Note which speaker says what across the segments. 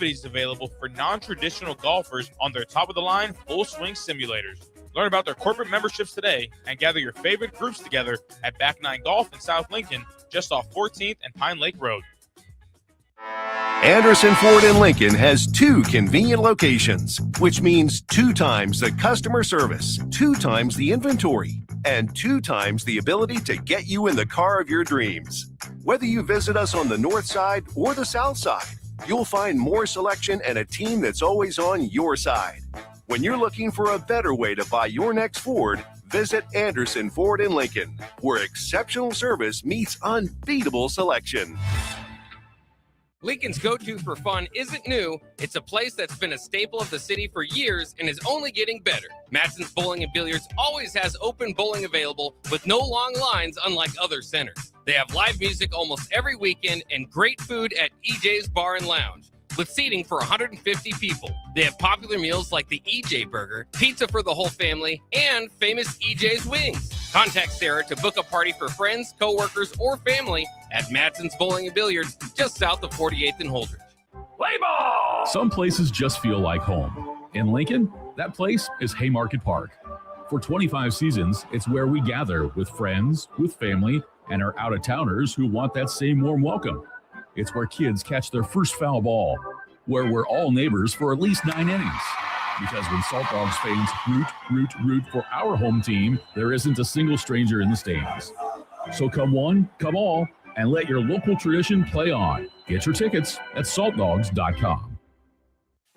Speaker 1: activities available for non-traditional golfers on their top-of-the-line full-swing simulators. Learn about their corporate memberships today and gather your favorite groups together at Back 9 Golf in South Lincoln, just off 14th and Pine Lake Road.
Speaker 2: Anderson Ford in Lincoln has 2 convenient locations, which means 2 times the customer service, 2 times the inventory, and 2 times the ability to get you in the car of your dreams. Whether you visit us on the north side or the south side, you'll find more selection and a team that's always on your side. When you're looking for a better way to buy your next Ford, visit Anderson Ford in Lincoln, where exceptional service meets unbeatable selection.
Speaker 3: Lincoln's go-to for fun isn't new. It's a place that's been a staple of the city for years and is only getting better. Matson's Bowling and Billiards always has open bowling available with no long lines, unlike other centers. They have live music almost every weekend and great food at EJ's Bar and Lounge, with seating for 150 people. They have popular meals like the EJ Burger, pizza for the whole family, and famous EJ's Wings. Contact Sarah to book a party for friends, coworkers, or family at Matson's Bowling and Billiards, just south of 48th and Holdridge.
Speaker 4: Play ball! Some places just feel like home. In Lincoln, that place is Haymarket Park. For 25 seasons, it's where we gather with friends, with family, and our out-of-towners who want that same warm welcome. It's where kids catch their first foul ball, where we're all neighbors for at least 9 innings. Because when Salt Dogs fans root for our home team, there isn't a single stranger in the stands. So come one, come all, and let your local tradition play on. Get your tickets at saltdogs.com.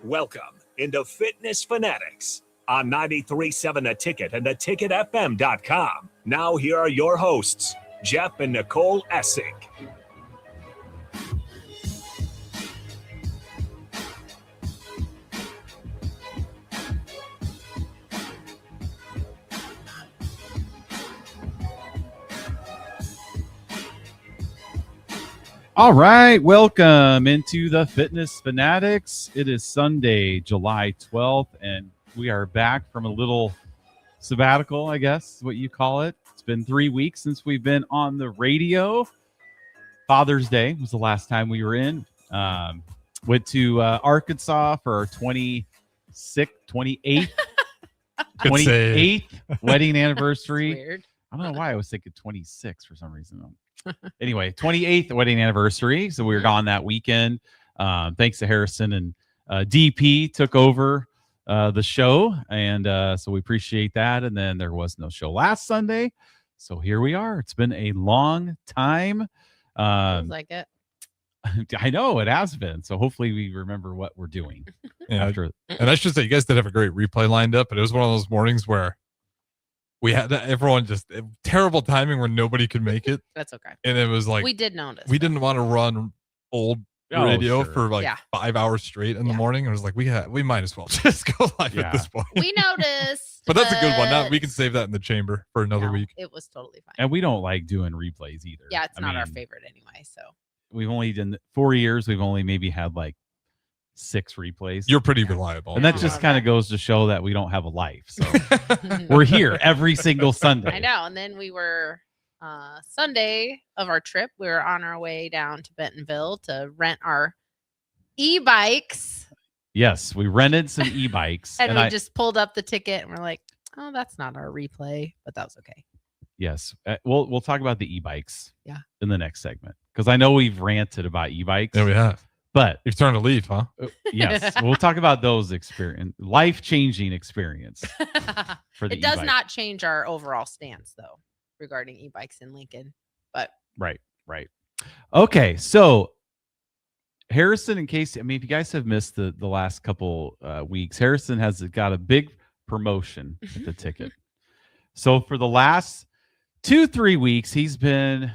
Speaker 5: Welcome into Fitness Fanatics on 93.7 The Ticket and theticketfm.com. Now here are your hosts, Jeff and Nicole Essink.
Speaker 6: All right, welcome into the Fitness Fanatics. It is Sunday, July 12th, and we are back from a little sabbatical, I guess, is what you call it. It's been 3 weeks since we've been on the radio. Father's Day was the last time we were in. Went to Arkansas for our 28th wedding anniversary.
Speaker 7: Weird.
Speaker 6: I don't know why I was thinking 26 for some reason. Anyway, 28th wedding anniversary. So we were gone that weekend. Thanks to Harrison and DP took over the show. And so we appreciate that. And then there was no show last Sunday. So here we are. It's been a long time.
Speaker 7: Feels like it.
Speaker 6: I know it has been. So hopefully we remember what we're doing.
Speaker 8: Yeah. And I should say, you guys did have a great replay lined up, but it was one of those mornings where we had everyone just terrible timing where nobody could make it.
Speaker 7: That's okay.
Speaker 8: And it was like,
Speaker 7: we did notice.
Speaker 8: We didn't want to run old radio for like 5 hours straight in the morning. It was like, we might as well just go live at this point.
Speaker 7: We noticed.
Speaker 8: But that's a good one. Now we can save that in the chamber for another week.
Speaker 7: It was totally fine.
Speaker 6: And we don't like doing replays either.
Speaker 7: Yeah, it's not our favorite anyway. So
Speaker 6: we've only done 4 years. We've only maybe had like 6 replays.
Speaker 8: You're pretty reliable.
Speaker 6: And that just kind of goes to show that we don't have a life. So we're here every single Sunday.
Speaker 7: I know. And then we were Sunday of our trip, we were on our way down to Bentonville to rent our e-bikes.
Speaker 6: Yes, we rented some e-bikes.
Speaker 7: and we just pulled up the ticket and we're like, oh, that's not our replay, but that was okay.
Speaker 6: Yes. We'll talk about the e-bikes
Speaker 7: in
Speaker 6: the next segment. Because I know we've ranted about e-bikes.
Speaker 8: Yeah, we have.
Speaker 6: But
Speaker 8: you're starting to leave, huh?
Speaker 6: Yes. We'll talk about those life-changing experience. For the
Speaker 7: it does
Speaker 6: e-bike.
Speaker 7: not change our overall stance, though, regarding e-bikes in Lincoln. But
Speaker 6: Right. Okay. So Harrison, if you guys have missed the last couple weeks, Harrison has got a big promotion at the ticket. So for the last 2-3 weeks, he's been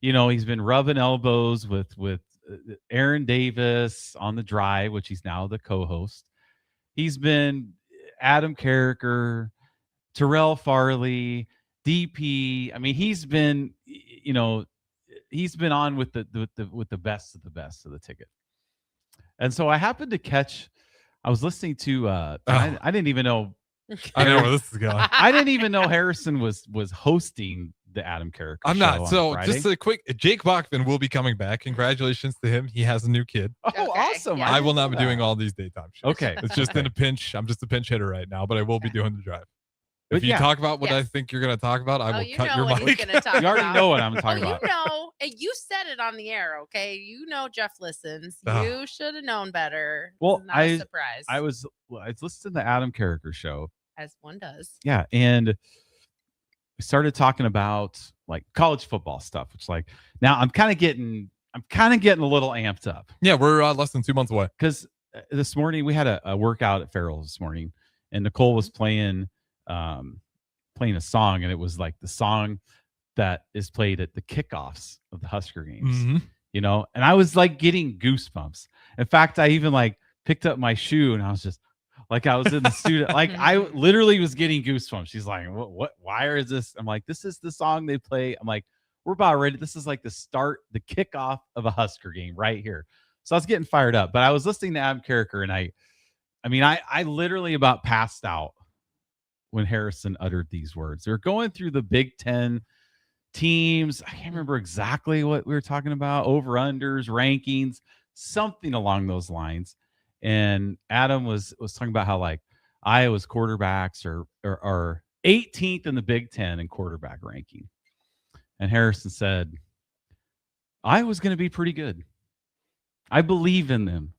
Speaker 6: rubbing elbows with Aaron Davis on the drive, which he's now the co-host. He's been Adam Carricker, Terrell Farley, DP. I mean, he's been on with the best of the ticket. And so I happened to I was listening to I didn't even know
Speaker 8: I know where this is going.
Speaker 6: I didn't even know Harrison was hosting the Adam Carricker
Speaker 8: I'm
Speaker 6: show
Speaker 8: not.
Speaker 6: on
Speaker 8: So
Speaker 6: Friday.
Speaker 8: just a quick, Jake Bachman will be coming back. Congratulations to him. He has a new kid.
Speaker 6: Oh,
Speaker 7: Okay,
Speaker 6: awesome.
Speaker 7: yeah.
Speaker 8: I will not be
Speaker 6: didn't know
Speaker 8: doing
Speaker 6: that.
Speaker 8: all these daytime shows.
Speaker 6: Okay.
Speaker 8: It's just in a pinch. I'm just a pinch hitter right now, but I will be doing the drive.
Speaker 6: But
Speaker 8: If you
Speaker 6: yeah.
Speaker 8: talk about what I
Speaker 7: Yes.
Speaker 8: think you're going to talk about, I will
Speaker 7: you
Speaker 8: cut
Speaker 7: know
Speaker 8: your
Speaker 7: what he's
Speaker 8: mic.
Speaker 7: gonna talk
Speaker 6: You already
Speaker 7: about.
Speaker 6: know what I'm talking
Speaker 7: Oh,
Speaker 6: about.
Speaker 7: you know, and you said it on the air, okay? You know Jeff listens.
Speaker 8: Oh.
Speaker 7: You should have known better.
Speaker 6: Well,
Speaker 7: It's not a surprise.
Speaker 6: I was listening to the Adam Carricker show.
Speaker 7: as one does.
Speaker 6: Yeah, and we started talking about like college football stuff, which like now I'm kind of getting a little amped up
Speaker 8: Yeah, we're less than 2 months away.
Speaker 6: because this morning we had a workout at Farrell's this morning, and Nicole was playing a song, and it was like the song that is played at the kickoffs of the Husker games.
Speaker 8: Mhm.
Speaker 6: You know, and I was like getting goosebumps. In fact, I even like picked up my shoe and I was just like, I was in the student, like I literally was getting goosebumps. She's like, what, why is this? I'm like, this is the song they play. I'm like, we're about ready. This is like the kickoff of a Husker game right here. So I was getting fired up, but I was listening to Adam Carricker, and I literally about passed out when Harrison uttered these words. They're going through the Big Ten teams. I can't remember exactly what we were talking about, over unders, rankings, something along those lines. And Adam was talking about how like Iowa's quarterbacks are 18th in the Big Ten in quarterback ranking. And Harrison said, Iowa's going to be pretty good. I believe in them.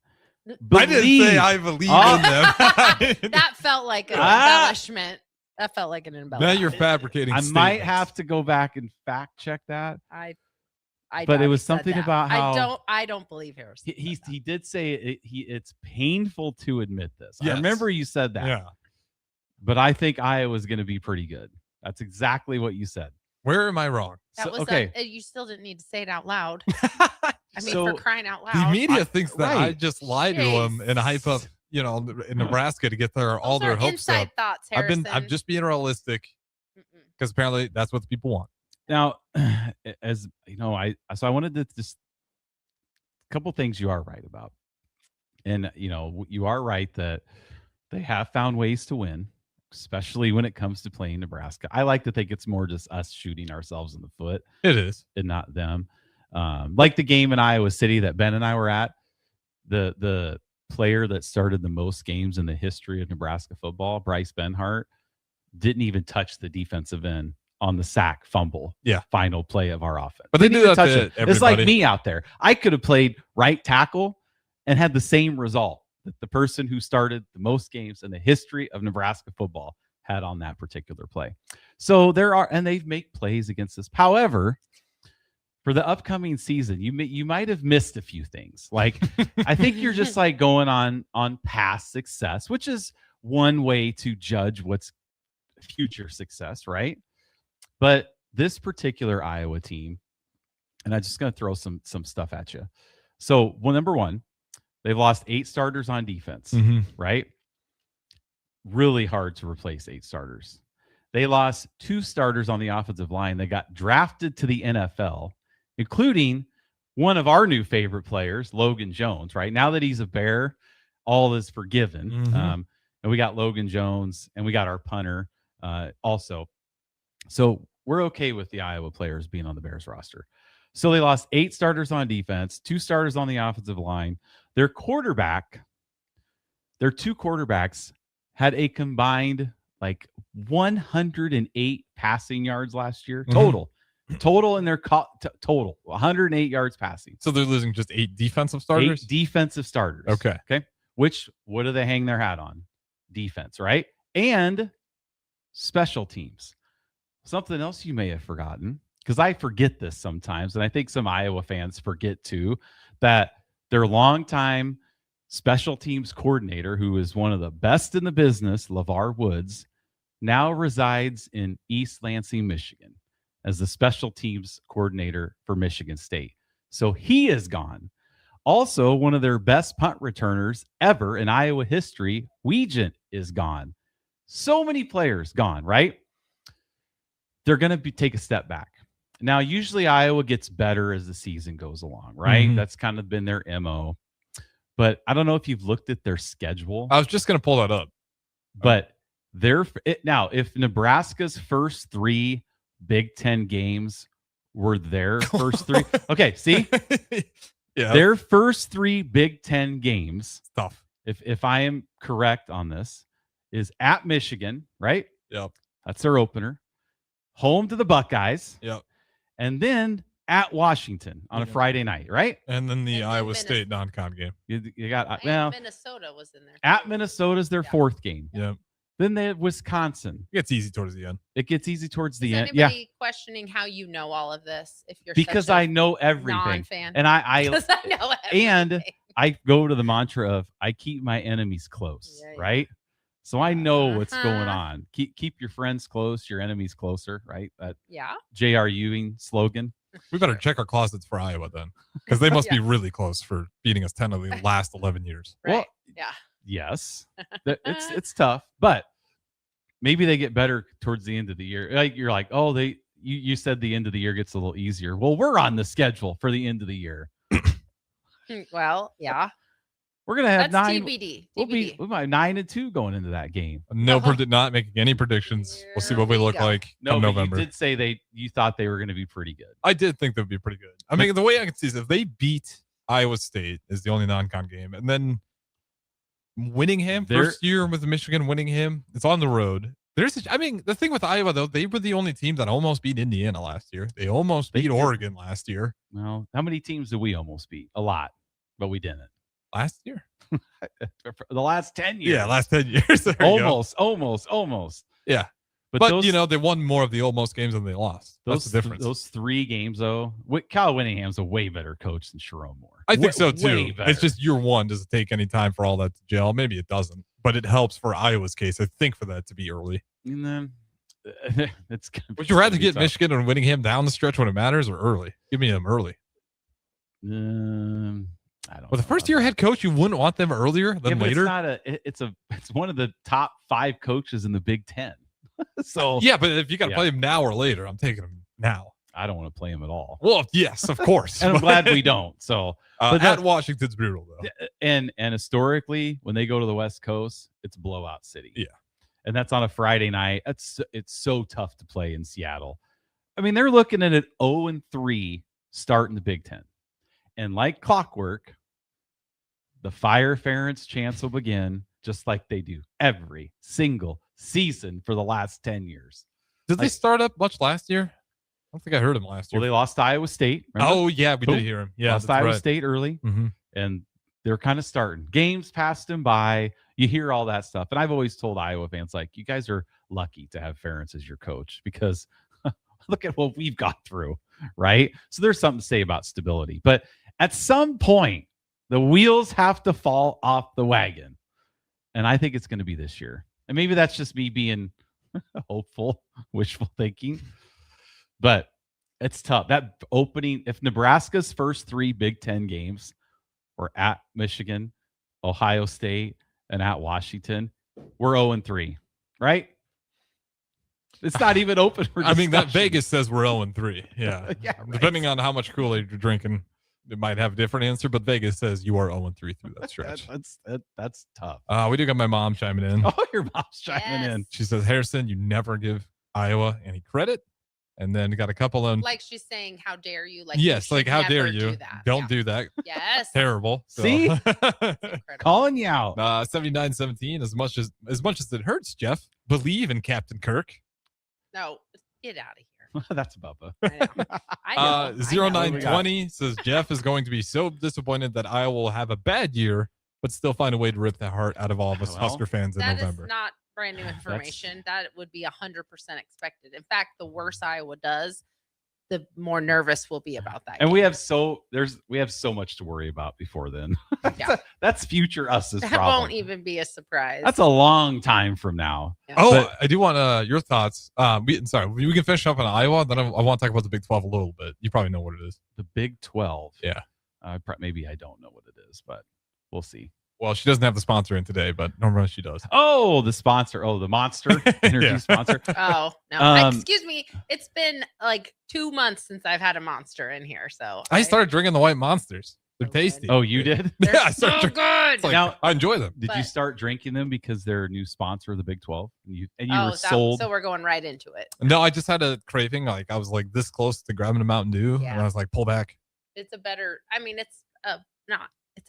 Speaker 8: I didn't say I believe in them.
Speaker 7: That felt like an embellishment. That felt like an
Speaker 8: Now
Speaker 7: embellishment.
Speaker 8: you're fabricating
Speaker 6: I
Speaker 8: statements.
Speaker 6: might have to go back and fact check that.
Speaker 7: I
Speaker 6: But
Speaker 7: doubt
Speaker 6: it
Speaker 7: he
Speaker 6: was
Speaker 7: said
Speaker 6: something
Speaker 7: that.
Speaker 6: about how
Speaker 7: I don't believe Harrison.
Speaker 6: he
Speaker 7: said that.
Speaker 6: he did say it's painful to admit this. I
Speaker 8: Yes.
Speaker 6: remember you said that.
Speaker 8: Yeah.
Speaker 6: But I think Iowa's going to be pretty good. That's exactly what you said.
Speaker 8: Where am I wrong?
Speaker 7: That
Speaker 6: So-
Speaker 7: was
Speaker 6: okay.
Speaker 7: you still didn't need to say it out loud. I mean,
Speaker 6: So,
Speaker 7: for crying out
Speaker 8: The
Speaker 7: loud.
Speaker 8: media thinks that I
Speaker 6: right.
Speaker 8: just lie to them and hype up, in Nebraska to get all
Speaker 7: Those
Speaker 8: their
Speaker 7: are
Speaker 8: hopes up.
Speaker 7: inside thoughts, Harrison.
Speaker 8: I'm just being realistic
Speaker 7: Mm-mm.
Speaker 8: because apparently that's what the people want.
Speaker 6: Now, as you know, I wanted to just a couple things you are right about. And you are right that they have found ways to win, especially when it comes to playing Nebraska. I like to think it's more just us shooting ourselves in the foot
Speaker 8: It is.
Speaker 6: and not them. Like the game in Iowa City that Ben and I were at, the player that started the most games in the history of Nebraska football, Bryce Benhart, didn't even touch the defensive end on the sack fumble.
Speaker 8: Yeah.
Speaker 6: Final play of our offense.
Speaker 8: But they
Speaker 6: Didn't
Speaker 8: do
Speaker 6: even
Speaker 8: that
Speaker 6: touch
Speaker 8: to
Speaker 6: it. It's like
Speaker 8: everybody.
Speaker 6: me out there. I could have played right tackle and had the same result that the person who started the most games in the history of Nebraska football had on that particular play. So they've made plays against us. However, for the upcoming season, you might have missed a few things. Like I think you're just like going on past success, which is one way to judge what's future success, right? But this particular Iowa team, and I'm just going to throw some stuff at you. So, number one, they've lost 8 starters on defense, right? Really hard to replace 8 starters. They lost 2 starters on the offensive line. They got drafted to the NFL, including one of our new favorite players, Logan Jones, right? Now that he's a Bear, all is forgiven. And we got Logan Jones, and we got our punter also. So we're okay with the Iowa players being on the Bears roster. So they lost 8 starters on defense, 2 starters on the offensive line. Their 2 quarterbacks had a combined like 108 passing yards last year total in their total 108 yards passing.
Speaker 8: So they're losing just 8 defensive starters?
Speaker 6: 8 defensive starters.
Speaker 8: Okay.
Speaker 6: What do they hang their hat on? Defense, right? And special teams. Something else you may have forgotten, because I forget this sometimes, and I think some Iowa fans forget too, that their longtime special teams coordinator, who is one of the best in the business, LeVar Woods, now resides in East Lansing, Michigan, as the special teams coordinator for Michigan State. So he is gone. Also, one of their best punt returners ever in Iowa history, Weegent, is gone. So many players gone, right? They're going to take a step back. Now, usually Iowa gets better as the season goes along, right? That's kind of been their MO. But I don't know if you've looked at their schedule.
Speaker 8: I was just going to pull that up.
Speaker 6: But now, if Nebraska's first 3 Big Ten games were their first three. Okay, see?
Speaker 8: Yeah.
Speaker 6: Their first 3 Big Ten games,
Speaker 8: Tough.
Speaker 6: if I am correct on this, is at Michigan, right?
Speaker 8: Yep.
Speaker 6: That's their opener. Home to the Buckeyes.
Speaker 8: Yep.
Speaker 6: And then at Washington on a Friday night, right?
Speaker 8: And then the
Speaker 7: And then
Speaker 8: Iowa State non-con game.
Speaker 6: You got
Speaker 7: And
Speaker 6: well
Speaker 7: Minnesota was in there.
Speaker 6: at
Speaker 7: too.
Speaker 6: Minnesota's their
Speaker 7: Yeah.
Speaker 6: 4th game.
Speaker 8: Yep.
Speaker 6: Then they have Wisconsin.
Speaker 8: It gets easy towards the end.
Speaker 6: It gets easy towards the
Speaker 7: Is
Speaker 6: end.
Speaker 7: anybody questioning how you know all of this? If you're
Speaker 6: Because
Speaker 7: such a
Speaker 6: I know everything.
Speaker 7: non-fan,
Speaker 6: And I
Speaker 7: because I know everything.
Speaker 6: and I go to the mantra of I keep my enemies close,
Speaker 7: Yeah, yeah.
Speaker 6: right? So I know what's going
Speaker 7: Uh-huh.
Speaker 6: on. Keep your friends close, your enemies closer, right? That
Speaker 7: yeah,
Speaker 6: J.R. Ewing slogan.
Speaker 8: We better check our closets for Iowa then, because they must
Speaker 7: Yeah.
Speaker 8: be really close for beating us 10 of the last 11 years.
Speaker 7: right.
Speaker 6: Well,
Speaker 7: yeah,
Speaker 6: Yes, it's tough, but maybe they get better towards the end of the year. Like you're like, oh, you said the end of the year gets a little easier. Well, we're on the schedule for the end of the year.
Speaker 7: well, yeah.
Speaker 6: We're gonna have
Speaker 7: That's
Speaker 6: 9.
Speaker 7: TBD.
Speaker 6: We'll be 9-2 going into that game.
Speaker 8: No,
Speaker 7: Uh-huh.
Speaker 8: not making any predictions. We'll see what we
Speaker 7: Here we
Speaker 8: look
Speaker 7: go.
Speaker 8: like
Speaker 6: No,
Speaker 8: come
Speaker 6: but
Speaker 8: November.
Speaker 6: you did say you thought they were going to be pretty good.
Speaker 8: I did think that would be pretty good. I mean, the way I can see is if they beat Iowa State is the only non-con game, and then Winningham first year with Michigan, Winningham, it's on the road. The thing with Iowa though, they were the only team that almost beat Indiana last year. They almost beat Oregon last year.
Speaker 6: Well, how many teams did we almost beat? A lot, but we didn't.
Speaker 8: Last year,
Speaker 6: For the last 10 years.
Speaker 8: yeah, last 10 years. There you go.
Speaker 6: Almost.
Speaker 8: Yeah,
Speaker 6: But
Speaker 8: but
Speaker 6: those,
Speaker 8: they won more of the almost games than they lost. That's the difference.
Speaker 6: Those 3 games, though, Kyle Whittingham's a way better coach than Sharon Moore.
Speaker 8: I think so
Speaker 6: Way
Speaker 8: too.
Speaker 6: better.
Speaker 8: It's just year one. Does it take any time for all that to gel? Maybe it doesn't, but it helps for Iowa's case. I think for that to be early.
Speaker 6: And then it's.
Speaker 8: Would you rather get Michigan and Winningham down the stretch when it matters, or early? Give me them early.
Speaker 6: I don't.
Speaker 8: With the
Speaker 6: know
Speaker 8: first
Speaker 6: about
Speaker 8: year
Speaker 6: that.
Speaker 8: head coach, you wouldn't want them earlier than
Speaker 6: Yeah, but
Speaker 8: later.
Speaker 6: It's one of the top 5 coaches in the Big Ten. So
Speaker 8: Yeah, but if you got to
Speaker 6: Yeah.
Speaker 8: play him now or later, I'm taking him now.
Speaker 6: I don't want to play him at all.
Speaker 8: Well, yes, of course.
Speaker 6: And I'm glad we don't. So but
Speaker 8: at Washington's brutal though.
Speaker 6: and historically, when they go to the West Coast, it's blowout city.
Speaker 8: Yeah.
Speaker 6: And that's on a Friday night. It's so tough to play in Seattle. I mean, they're looking at an 0-3 start in the Big Ten. And like clockwork, the Fire Ferentz chance will begin just like they do every single season for the last 10 years.
Speaker 8: Did they start up much last year? I don't think I heard him last
Speaker 6: Well,
Speaker 8: year.
Speaker 6: they lost to Iowa State. Remember?
Speaker 8: Oh yeah, we
Speaker 6: Cool.
Speaker 8: did hear him. Yeah,
Speaker 6: lost to
Speaker 8: that's
Speaker 6: Iowa
Speaker 8: right.
Speaker 6: State early.
Speaker 8: Mm-hmm.
Speaker 6: And they're kind of starting. Games passed him by. You hear all that stuff. And I've always told Iowa fans, like, you guys are lucky to have Ferentz as your coach because look at what we've got through, right? So there's something to say about stability. But at some point, the wheels have to fall off the wagon. And I think it's going to be this year. And maybe that's just me being hopeful, wishful thinking. But it's tough. That opening, if Nebraska's first 3 Big Ten games were at Michigan, Ohio State, and at Washington, we're 0-3, right? It's not even open for
Speaker 8: I mean, that
Speaker 6: discussion.
Speaker 8: Vegas says we're 0-3. Yeah.
Speaker 6: Yeah, right.
Speaker 8: Depending on how much Kool-Aid you're drinking, it might have a different answer, but Vegas says you are 0-3 through that stretch.
Speaker 6: That's tough.
Speaker 8: We do got my mom chiming in.
Speaker 6: Oh, your mom's chiming in.
Speaker 8: She says, Harrison, you never give Iowa any credit. And then got a couple of
Speaker 7: Like she's saying, how dare you? Like
Speaker 8: yes,
Speaker 7: you
Speaker 8: like
Speaker 7: should
Speaker 8: how dare
Speaker 7: never
Speaker 8: you?
Speaker 7: Do that.
Speaker 8: Don't
Speaker 7: Yeah.
Speaker 8: do that.
Speaker 7: Yes.
Speaker 8: Terrible. So.
Speaker 6: See?
Speaker 7: Incredible.
Speaker 6: Calling you out.
Speaker 8: 79-17. As much as it hurts, Jeff, believe in Captain Kirk.
Speaker 7: No, get out of here.
Speaker 6: That's Bubba.
Speaker 7: I know. I know.
Speaker 8: 0920 says Jeff is going to be so disappointed that Iowa will have a bad year, but still find a way to rip the heart out of all of us
Speaker 6: Well,
Speaker 8: Husker fans in
Speaker 7: That
Speaker 8: November.
Speaker 7: is not brand new information. That would be 100% expected. In fact, the worse Iowa does, the more nervous we'll be about that.
Speaker 6: And
Speaker 7: game.
Speaker 6: we have so much to worry about before then.
Speaker 7: Yeah.
Speaker 6: That's future us's
Speaker 7: that
Speaker 6: problem.
Speaker 7: won't even be a surprise.
Speaker 6: That's a long time from now.
Speaker 8: Oh,
Speaker 6: But-
Speaker 8: I do want your thoughts. We can finish up on Iowa. Then I want to talk about the Big 12 a little bit. You probably know what it is.
Speaker 6: The Big 12.
Speaker 8: Yeah.
Speaker 6: Maybe I don't know what it is, but we'll see.
Speaker 8: Well, she doesn't have the sponsor in today, but normally she does.
Speaker 6: Oh, the sponsor. Oh, the Monster energy
Speaker 8: Yeah.
Speaker 6: sponsor.
Speaker 7: Oh no!
Speaker 6: Um,
Speaker 7: Excuse me. It's been like 2 months since I've had a Monster in here, so
Speaker 8: I started drinking the white monsters. They're
Speaker 7: so
Speaker 8: tasty.
Speaker 7: good.
Speaker 6: Oh, you did?
Speaker 7: They're
Speaker 8: Yeah, I
Speaker 7: so
Speaker 8: started
Speaker 7: good.
Speaker 8: It's like,
Speaker 6: Now-
Speaker 8: I enjoy them.
Speaker 6: Did you
Speaker 7: But-
Speaker 6: start drinking them because they're a new sponsor of the Big 12? And you were
Speaker 7: so
Speaker 6: sold.
Speaker 7: we're going right into it.
Speaker 8: No, I just had a craving. Like I was like this close to grabbing a Mountain Dew,
Speaker 7: Yeah.
Speaker 8: and I was like, pull back.
Speaker 7: It's a better. I mean, it's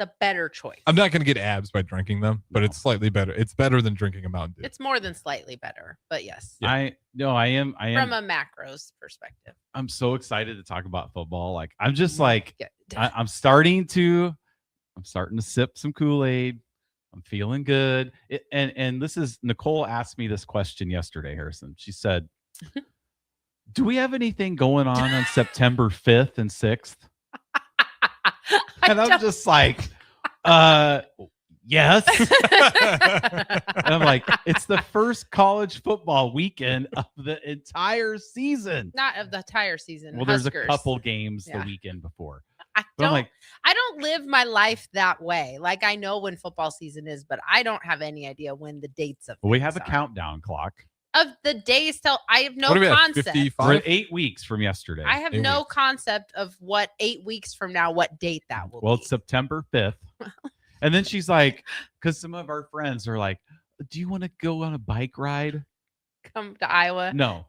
Speaker 7: a better choice.
Speaker 8: I'm not gonna get abs by drinking them, but
Speaker 6: No.
Speaker 8: it's slightly better. It's better than drinking a Mountain Dew.
Speaker 7: It's more than slightly better, but yes,
Speaker 8: Yeah.
Speaker 6: I am
Speaker 7: from a macros perspective.
Speaker 6: I'm so excited to talk about football. Like I'm just like
Speaker 7: Yeah.
Speaker 6: I'm starting to sip some Kool-Aid. I'm feeling good. And this is Nicole asked me this question yesterday, Harrison. She said, "Do we have anything going on September 5th and 6th?" And I'm just like, yes. And I'm like, it's the first college football weekend of the entire season.
Speaker 7: Not of the entire season.
Speaker 6: Well, there's
Speaker 7: Huskers.
Speaker 6: a couple games
Speaker 7: Yeah.
Speaker 6: the weekend before.
Speaker 7: I
Speaker 6: But I'm
Speaker 7: don't.
Speaker 6: like,
Speaker 7: I don't live my life that way. Like I know when football season is, but I don't have any idea when the dates of.
Speaker 6: we have a
Speaker 7: things are.
Speaker 6: countdown clock.
Speaker 7: Of the days till I have no
Speaker 8: What are we at,
Speaker 7: concept.
Speaker 8: 55?
Speaker 6: We're at 8 weeks from yesterday.
Speaker 7: I have
Speaker 8: 8
Speaker 7: no
Speaker 8: weeks.
Speaker 7: concept of what 8 weeks from now, what date that will
Speaker 6: Well,
Speaker 7: be.
Speaker 6: it's September 5th. And then she's like, because some of our friends are like, do you want to go on a bike ride?
Speaker 7: Come to Iowa.
Speaker 6: No.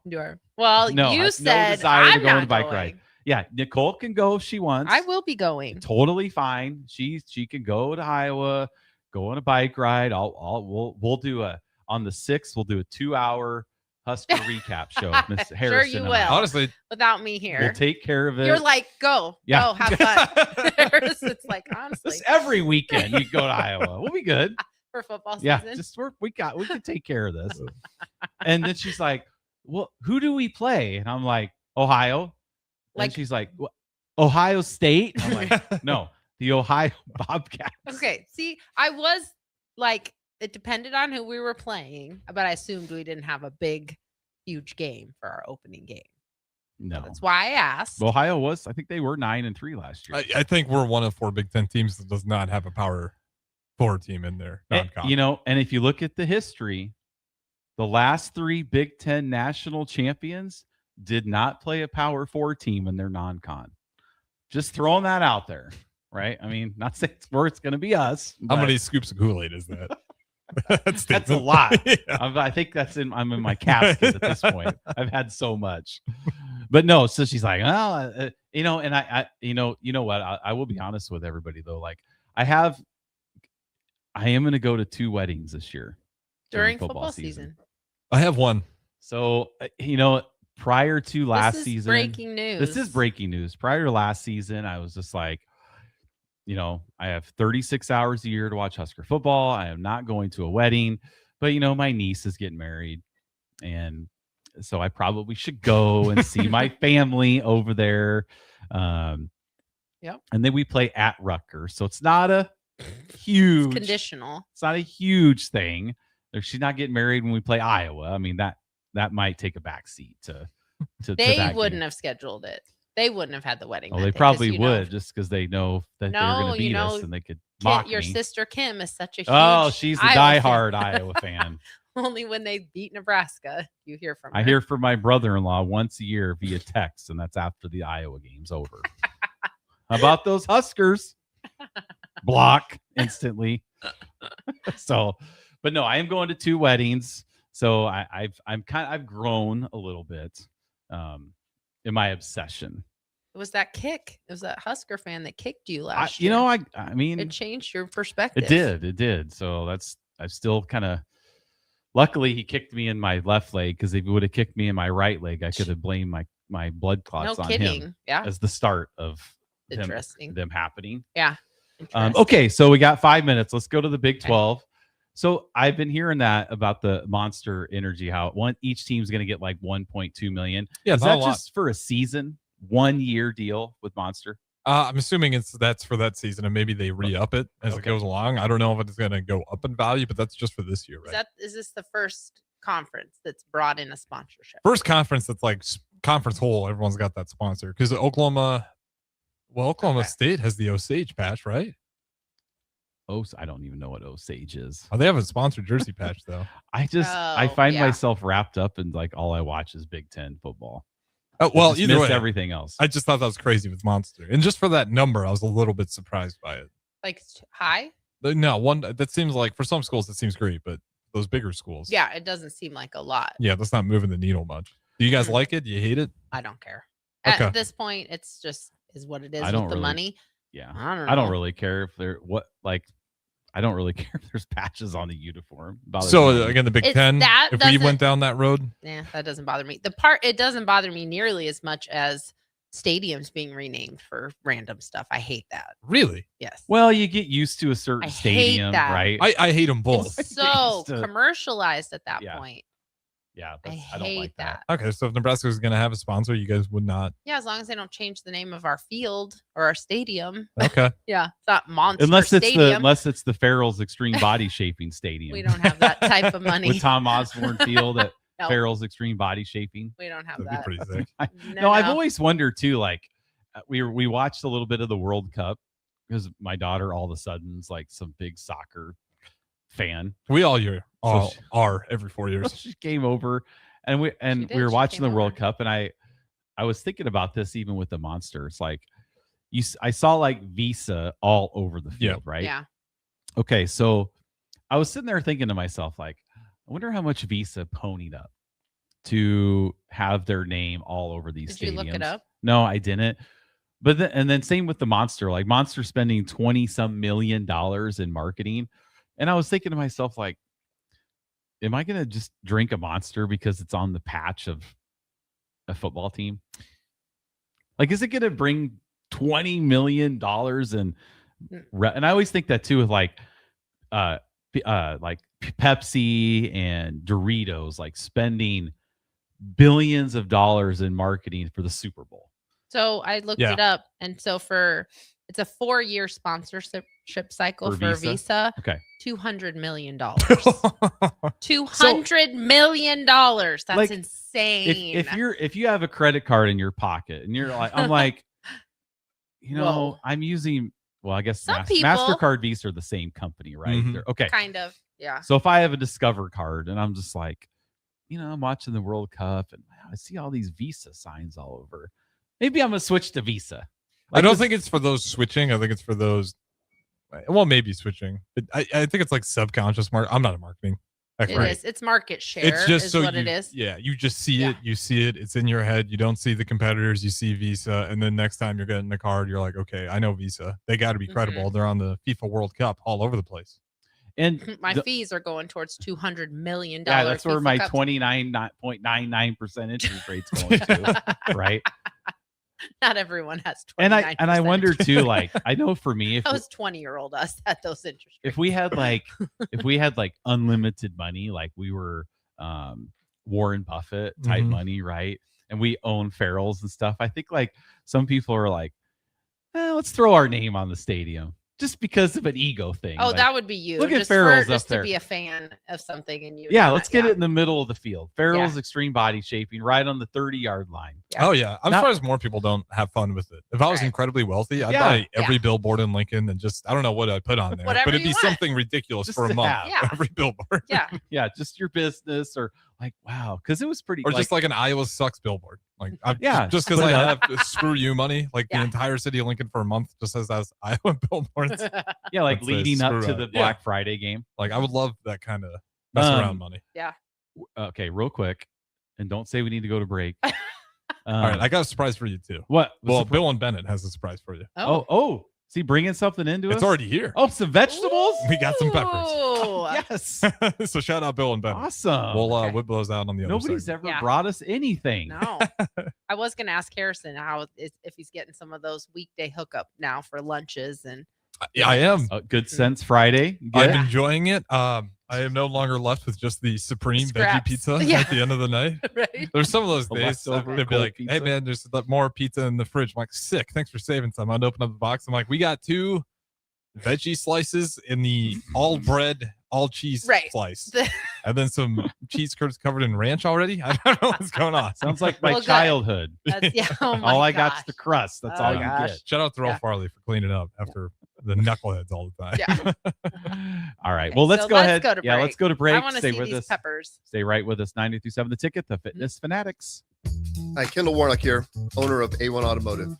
Speaker 7: Well,
Speaker 6: No, I
Speaker 7: you
Speaker 6: have no
Speaker 7: said
Speaker 6: desire to
Speaker 7: I'm
Speaker 6: go on
Speaker 7: not
Speaker 6: a bike
Speaker 7: going.
Speaker 6: ride. Yeah, Nicole can go if she wants.
Speaker 7: I will be going.
Speaker 6: Totally fine. She can go to Iowa, go on a bike ride. We'll do on the 6th, we'll do a 2-hour Husker recap show. Miss
Speaker 7: Sure
Speaker 6: Harrison.
Speaker 7: you
Speaker 6: and
Speaker 7: will.
Speaker 6: I.
Speaker 8: Honestly,
Speaker 7: Without me
Speaker 6: We'll
Speaker 7: here.
Speaker 6: take care of it.
Speaker 7: You're like, go,
Speaker 6: Yeah.
Speaker 7: have fun. It's like honestly
Speaker 6: This every weekend you go to Iowa. We'll be good.
Speaker 7: for football
Speaker 6: Yeah,
Speaker 7: season.
Speaker 6: just we can take care of this. And then she's like, well, who do we play? And I'm like, Ohio.
Speaker 7: Like-
Speaker 6: And she's like, "What, Ohio State? I'm like, no, the Ohio Bobcats.
Speaker 7: Okay. See, I was like, it depended on who we were playing, but I assumed we didn't have a big, huge game for our opening game.
Speaker 6: No.
Speaker 7: That's why I asked.
Speaker 6: Ohio was, I think they were 9-3 last year.
Speaker 8: I think we're one of 4 Big Ten teams that does not have a Power 4 team in there.
Speaker 6: And, and if you look at the history, the last 3 Big Ten national champions did not play a Power 4 team in their non-con. Just throwing that out there, right? I mean, not saying it's going to be us.
Speaker 8: How
Speaker 6: but
Speaker 8: many scoops of Kool-Aid is that?
Speaker 6: That's a lot.
Speaker 8: Yeah.
Speaker 6: I think I'm in my casket at this point. I've had so much, but no. So she's like, oh, and I you know what? I will be honest with everybody though. Like I am going to go to 2 weddings this year
Speaker 7: during football season.
Speaker 8: I have one.
Speaker 6: So prior to last
Speaker 7: This is
Speaker 6: season,
Speaker 7: breaking news.
Speaker 6: This is breaking news. Prior to last season, I was just like, I have 36 hours a year to watch Husker football. I am not going to a wedding, but my niece is getting married, and so I probably should go and see my family over there.
Speaker 7: Yep.
Speaker 6: And then we play at Rutgers, so it's not a huge
Speaker 7: conditional.
Speaker 6: It's not a huge thing. If she's not getting married when we play Iowa, I mean that might take a back seat to
Speaker 7: They
Speaker 6: that
Speaker 7: wouldn't
Speaker 6: game.
Speaker 7: have scheduled it. They wouldn't have had the wedding.
Speaker 6: Oh,
Speaker 7: that
Speaker 6: they
Speaker 7: day, 'cause
Speaker 6: probably would, just because they know that they're going
Speaker 7: No,
Speaker 6: to beat us and they could mock
Speaker 7: Your
Speaker 6: me.
Speaker 7: sister Kim is such a huge
Speaker 6: Oh, she's the
Speaker 7: Iowa fan.
Speaker 6: diehard Iowa fan.
Speaker 7: Only when they beat Nebraska, you hear from her.
Speaker 6: I hear from my brother-in-law once a year via text, and that's after the Iowa game's over. How about those Huskers? Block instantly. So, but no, I am going to 2 weddings. So I've grown a little bit in my obsession.
Speaker 7: It was that kick. It was that Husker fan that kicked you last year.
Speaker 6: I mean,
Speaker 7: It changed your perspective.
Speaker 6: It did. So I still kind of. Luckily, he kicked me in my left leg, because if he would have kicked me in my right leg, I could have blamed my blood clots
Speaker 7: No
Speaker 6: on
Speaker 7: kidding.
Speaker 6: him
Speaker 7: Yeah.
Speaker 6: as the start of
Speaker 7: Interesting.
Speaker 6: them happening.
Speaker 7: Yeah. Interesting.
Speaker 6: Okay, so we got 5 minutes. Let's go to the Big 12. So I've been hearing that about the Monster Energy, how each team's going to get like 1.2 million.
Speaker 8: Yeah,
Speaker 6: Is
Speaker 8: not a
Speaker 6: that
Speaker 8: lot.
Speaker 6: just for a season, 1 year deal with Monster?
Speaker 8: I'm assuming that's for that season, and maybe they re-up it as it
Speaker 6: Okay.
Speaker 8: goes along. I don't know if it's going to go up in value, but that's just for this year, right?
Speaker 7: Is this the first conference that's brought in a sponsorship?
Speaker 8: First conference that's like conference whole. Everyone's got that sponsor because Oklahoma
Speaker 7: Okay.
Speaker 8: State has the Osage patch, right?
Speaker 6: I don't even know what Osage is.
Speaker 8: Oh, they have a sponsored jersey patch though.
Speaker 6: I
Speaker 7: Oh,
Speaker 6: find
Speaker 7: yeah.
Speaker 6: myself wrapped up in like all I watch is Big Ten football.
Speaker 8: Oh, well,
Speaker 6: Just
Speaker 8: either
Speaker 6: missed
Speaker 8: way,
Speaker 6: everything else.
Speaker 8: I just thought that was crazy with Monster, and just for that number, I was a little bit surprised by it.
Speaker 7: Like high?
Speaker 8: No, one that seems like for some schools it seems great, but those bigger schools,
Speaker 7: Yeah, it doesn't seem like a lot.
Speaker 8: yeah, that's not moving the needle much. Do you guys like it? Do you hate it?
Speaker 7: I don't care.
Speaker 8: Okay.
Speaker 7: At this point, it's just is what it is
Speaker 6: I don't
Speaker 7: with the
Speaker 6: really-
Speaker 7: money.
Speaker 6: Yeah.
Speaker 7: I don't know.
Speaker 6: really care if they're I don't really care if there's patches on the uniform. Bothers
Speaker 8: So
Speaker 6: me.
Speaker 8: again, the Big
Speaker 7: It's-
Speaker 8: Ten.
Speaker 7: that
Speaker 8: If we
Speaker 7: doesn't-
Speaker 8: went down that road,
Speaker 7: Yeah, that doesn't bother me. It doesn't bother me nearly as much as stadiums being renamed for random stuff. I hate that.
Speaker 8: really,
Speaker 7: Yes.
Speaker 6: well, you get used to a certain
Speaker 7: I hate
Speaker 6: stadium,
Speaker 7: that.
Speaker 6: right?
Speaker 8: I hate them both.
Speaker 7: It's so
Speaker 6: used to-
Speaker 7: commercialized at that
Speaker 6: Yeah.
Speaker 7: point.
Speaker 6: yeah,
Speaker 7: I
Speaker 6: I don't
Speaker 7: hate
Speaker 6: like that.
Speaker 8: Okay, so if Nebraska was going to have a sponsor, you guys would not.
Speaker 7: Yeah, as long as they don't change the name of our field or our stadium.
Speaker 8: Okay,
Speaker 7: Yeah, it's not Monster
Speaker 6: Unless
Speaker 7: Stadium.
Speaker 6: it's the Farrell's Extreme Body Shaping Stadium.
Speaker 7: We don't have that type of money.
Speaker 6: with Tom Osborne Field at
Speaker 7: No,
Speaker 6: Farrell's Extreme Body Shaping.
Speaker 7: we don't have
Speaker 8: that'd be
Speaker 7: that.
Speaker 8: pretty sick.
Speaker 6: No, I've always wondered too. Like we watched a little bit of the World Cup because my daughter all of a sudden is like some big soccer fan.
Speaker 8: We all
Speaker 6: she-
Speaker 8: are every 4
Speaker 6: So
Speaker 8: years.
Speaker 6: she came over and we
Speaker 7: did,
Speaker 6: were
Speaker 7: she
Speaker 6: watching
Speaker 7: came
Speaker 6: the World
Speaker 7: over.
Speaker 6: Cup, and I was thinking about this even with the Monster. It's like I saw like Visa all over the field, right?
Speaker 7: Yeah.
Speaker 6: Okay, so I was sitting there thinking to myself, like, I wonder how much Visa ponied up to have their name all over these
Speaker 7: Did
Speaker 6: stadiums.
Speaker 7: you look it up?
Speaker 6: No, I didn't. But then same with the Monster, like Monster spending $20-some million in marketing. And I was thinking to myself, like, am I going to just drink a Monster because it's on the patch of a football team? Like, is it going to bring $20 million and I always think that too with like Pepsi and Doritos, like spending billions of dollars in marketing for the Super Bowl.
Speaker 7: So I looked
Speaker 8: Yeah.
Speaker 7: it up, and so it's a 4-year sponsorship cycle
Speaker 6: For
Speaker 7: for
Speaker 6: Visa?
Speaker 7: Visa.
Speaker 6: Okay.
Speaker 7: $200 million. $200 million. That's
Speaker 6: Like,
Speaker 7: insane.
Speaker 6: If you have a credit card in your pocket and you're like, I'm like,
Speaker 7: Whoa.
Speaker 6: I'm using, well, I guess
Speaker 7: Some people-
Speaker 6: MasterCard, Visa are the same company, right?
Speaker 8: Mhm.
Speaker 6: They're- okay.
Speaker 7: Kind of. Yeah.
Speaker 6: So if I have a Discover card and I'm just like, I'm watching the World Cup and wow, I see all these Visa signs all over. Maybe I'm gonna switch to Visa.
Speaker 8: I don't think it's for those switching. I think it's for those. Well, maybe switching. I think it's like subconscious. I'm not a marketing expert.
Speaker 7: It is. It's market share.
Speaker 8: It's just
Speaker 7: is
Speaker 8: so
Speaker 7: what
Speaker 8: you,
Speaker 7: it is.
Speaker 8: yeah, you just see
Speaker 7: Yeah.
Speaker 8: it. You see it. It's in your head. You don't see the competitors. You see Visa, and then next time you're getting the card, you're like, okay, I know Visa. They got to be credible. They're on the FIFA World Cup all over the place.
Speaker 6: And
Speaker 7: My fees are going towards $200 million.
Speaker 6: yeah, that's where
Speaker 7: FIFA
Speaker 6: my
Speaker 7: Cups.
Speaker 6: 29.99% interest rate's going to, right?
Speaker 7: Not everyone has 29%.
Speaker 6: And I wonder too, like, I know for me, if
Speaker 7: That was 20-year-old us at those interest rates.
Speaker 6: if we had like unlimited money, like we were Warren Buffett type
Speaker 8: Mhm.
Speaker 6: money, right? And we own Farrell's and stuff. I think like some people are like, let's throw our name on the stadium just because of an ego thing.
Speaker 7: Oh,
Speaker 6: Like,
Speaker 7: that would be you.
Speaker 6: look at
Speaker 7: just
Speaker 6: Farrell's
Speaker 7: just
Speaker 6: up
Speaker 7: to
Speaker 6: there.
Speaker 7: be a fan of something and you.
Speaker 6: yeah,
Speaker 7: do
Speaker 6: let's
Speaker 7: that,
Speaker 6: get it in the middle of the field. Farrell's
Speaker 7: Yeah.
Speaker 6: Extreme Body Shaping right on the 30-yard line.
Speaker 7: Yeah.
Speaker 8: Oh yeah, I'm
Speaker 6: Not-
Speaker 8: surprised more people don't have fun with it. If I was
Speaker 7: Right.
Speaker 8: incredibly wealthy, I'd
Speaker 6: Yeah.
Speaker 8: buy every billboard in Lincoln and just I don't know what I'd put on there,
Speaker 7: Whatever
Speaker 8: but it'd
Speaker 7: you
Speaker 8: be
Speaker 7: want.
Speaker 8: something ridiculous
Speaker 6: Just
Speaker 8: for a
Speaker 6: to
Speaker 8: month.
Speaker 6: have.
Speaker 7: Yeah.
Speaker 8: Every billboard,
Speaker 7: Yeah.
Speaker 6: Yeah, just your business or like, wow, because it was pretty.
Speaker 8: or just like an Iowa sucks billboard. Like
Speaker 6: Yeah,
Speaker 8: just because
Speaker 6: put
Speaker 8: I
Speaker 6: it
Speaker 8: have screw you money, like
Speaker 7: Yeah.
Speaker 8: the entire city of Lincoln for a month just has Iowa billboards.
Speaker 6: yeah, like
Speaker 8: Let's say
Speaker 6: leading up
Speaker 8: screw
Speaker 6: to
Speaker 8: up.
Speaker 6: the
Speaker 8: Yeah.
Speaker 6: Black Friday game.
Speaker 8: Like I would love that kind of mess around money.
Speaker 6: Okay, real quick, and don't say we need to go to break.
Speaker 8: All right, I got a surprise for you too.
Speaker 6: What?
Speaker 8: Well, Bill and Bennett has a surprise for you.
Speaker 6: Oh, is he bringing something into us?
Speaker 8: It's already here.
Speaker 6: Oh, some vegetables.
Speaker 8: We got some peppers.
Speaker 7: Ooh.
Speaker 6: Yes,
Speaker 8: So shout out Bill and Bennett.
Speaker 6: awesome.
Speaker 8: We'll
Speaker 7: Okay.
Speaker 8: whip those out on the other
Speaker 6: Nobody's
Speaker 8: segment.
Speaker 6: ever
Speaker 7: Yeah.
Speaker 6: brought us anything.
Speaker 7: No. I was going to ask Harrison if he's getting some of those weekday hookup now for lunches and
Speaker 8: Yeah, I am.
Speaker 6: Good Sense Friday.
Speaker 8: I'm
Speaker 6: Good.
Speaker 8: enjoying it. I am no longer left with just the supreme veggie
Speaker 7: Scraps.
Speaker 8: pizza
Speaker 7: Yeah.
Speaker 8: at the end of the night.
Speaker 7: right.
Speaker 8: There's some of those
Speaker 6: The
Speaker 8: days
Speaker 6: leftover
Speaker 8: they'd be
Speaker 6: cold
Speaker 8: like, "Hey
Speaker 6: pizza.
Speaker 8: man, there's more pizza in the fridge." I'm like, "Sick, thanks for saving some." I'd open up the box. I'm like, "We got 2 veggie slices in the all bread, all cheese
Speaker 7: Right.
Speaker 8: slice, and then some cheese curds covered in ranch already." I don't know what's going on.
Speaker 6: Sounds like my
Speaker 7: Well, good.
Speaker 6: childhood.
Speaker 7: Yeah. Oh my
Speaker 6: All I got's
Speaker 7: gosh.
Speaker 6: the crust. That's
Speaker 7: Oh
Speaker 6: all you
Speaker 7: gosh.
Speaker 6: get.
Speaker 8: Shout out to Earl
Speaker 7: Yeah.
Speaker 8: Farley for cleaning up after the knuckleheads all the time.
Speaker 7: Yeah.
Speaker 6: All right.
Speaker 7: Okay,
Speaker 6: Well, let's
Speaker 7: so
Speaker 6: go
Speaker 7: let's
Speaker 6: ahead.
Speaker 7: go to
Speaker 6: Yeah,
Speaker 7: break.
Speaker 6: let's go to break.
Speaker 7: I want to
Speaker 6: Stay
Speaker 7: see
Speaker 6: with
Speaker 7: these
Speaker 6: us.
Speaker 7: peppers.
Speaker 6: Stay right with us. 92.7 The Ticket, the Fitness Fanatics.
Speaker 9: Hi, Kendall Warnock here, owner of A1 Automotive.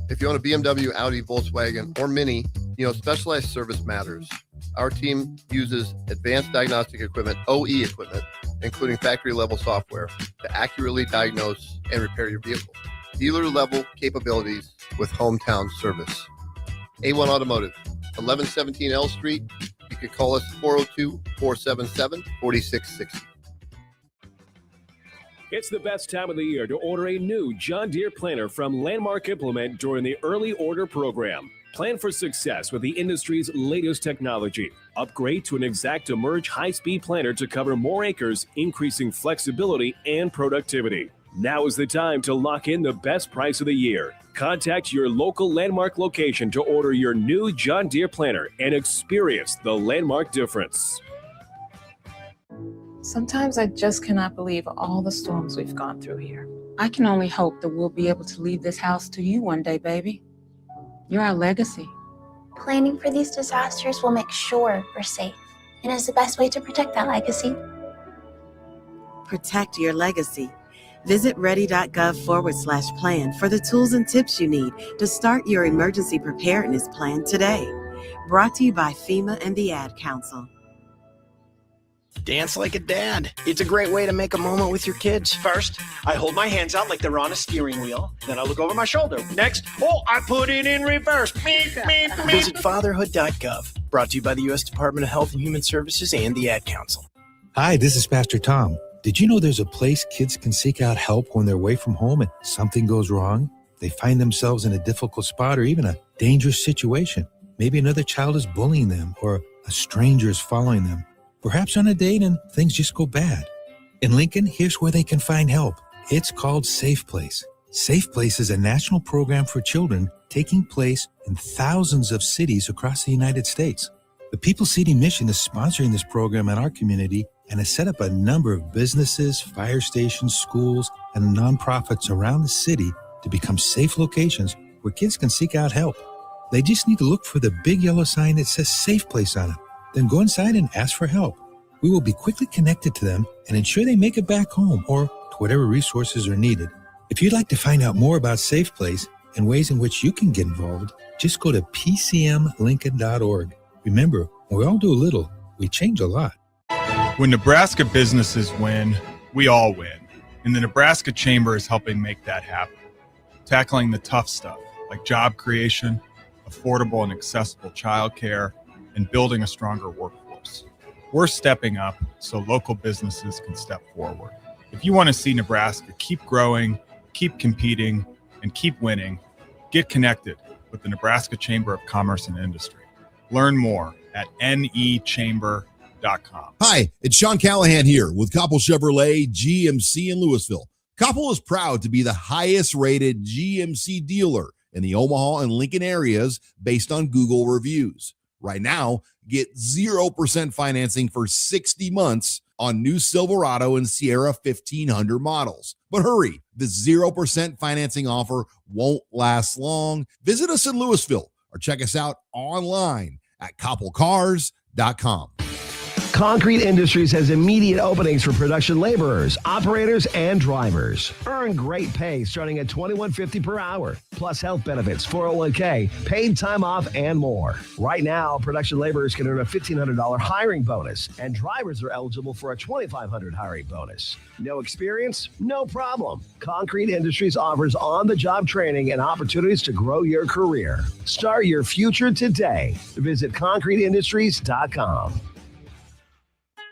Speaker 9: If you own a BMW, Audi, Volkswagen, or Mini, you know specialized service matters. Our team uses advanced diagnostic equipment, OE equipment, including factory-level software, to accurately diagnose and repair your vehicle. Dealer-level capabilities with hometown service. A1 Automotive, 1117 L Street. You can call us 402-477-4660.
Speaker 10: It's the best time of the year to order a new John Deere planter from Landmark Implement during the early order program. Plan for success with the industry's latest technology. Upgrade to an Exacta Merge high-speed planter to cover more acres, increasing flexibility and productivity. Now is the time to lock in the best price of the year. Contact your local Landmark location to order your new John Deere planter and experience the Landmark difference.
Speaker 11: Sometimes I just cannot believe all the storms we've gone through here. I can only hope that we'll be able to leave this house to you one day, baby. You're our legacy.
Speaker 12: Planning for these disasters will make sure we're safe, and is the best way to protect that legacy.
Speaker 13: Protect your legacy. Visit ready.gov/plan for the tools and tips you need to start your emergency preparedness plan today. Brought to you by FEMA and the Ad Council.
Speaker 14: Dance like a dad. It's a great way to make a moment with your kids. First, I hold my hands out like they're on a steering wheel. Then I look over my shoulder. Next, I put it in reverse. Visit fatherhood.gov. Brought to you by the U.S. Department of Health and Human Services and the Ad Council.
Speaker 15: Hi, this is Pastor Tom. Did you know there's a place kids can seek out help when they're away from home and something goes wrong? They find themselves in a difficult spot or even a dangerous situation. Maybe another child is bullying them or a stranger is following them. Perhaps on a date and things just go bad. In Lincoln, here's where they can find help. It's called Safe Place. Safe Place is a national program for children taking place in thousands of cities across the United States. The People City Mission is sponsoring this program in our community and has set up a number of businesses, fire stations, schools, and nonprofits around the city to become safe locations where kids can seek out help. They just need to look for the big yellow sign that says Safe Place on it. Then go inside and ask for help. We will be quickly connected to them and ensure they make it back home or to whatever resources are needed. If you'd like to find out more about Safe Place and ways in which you can get involved, just go to pcmlincoln.org. Remember, when we all do a little, we change a lot.
Speaker 16: When Nebraska businesses win, we all win. And the Nebraska Chamber is helping make that happen. Tackling the tough stuff like job creation, affordable and accessible childcare, and building a stronger workforce. We're stepping up so local businesses can step forward. If you want to see Nebraska keep growing, keep competing, and keep winning, get connected with the Nebraska Chamber of Commerce and Industry. Learn more at nechamber.com.
Speaker 17: Hi, it's Sean Callahan here with Koppel Chevrolet GMC in Louisville. Koppel is proud to be the highest rated GMC dealer in the Omaha and Lincoln areas based on Google reviews. Right now, get 0% financing for 60 months on new Silverado and Sierra 1500 models. But hurry, the 0% financing offer won't last long. Visit us in Louisville or check us out online at koppelcars.com.
Speaker 18: Concrete Industries has immediate openings for production laborers, operators, and drivers. Earn great pay starting at $21.50 per hour, plus health benefits, 401k, paid time off, and more. Right now, production laborers can earn a $1,500 hiring bonus, and drivers are eligible for a $2,500 hiring bonus. No experience? No problem. Concrete Industries offers on-the-job training and opportunities to grow your career. Start your future today. Visit concreteindustries.com.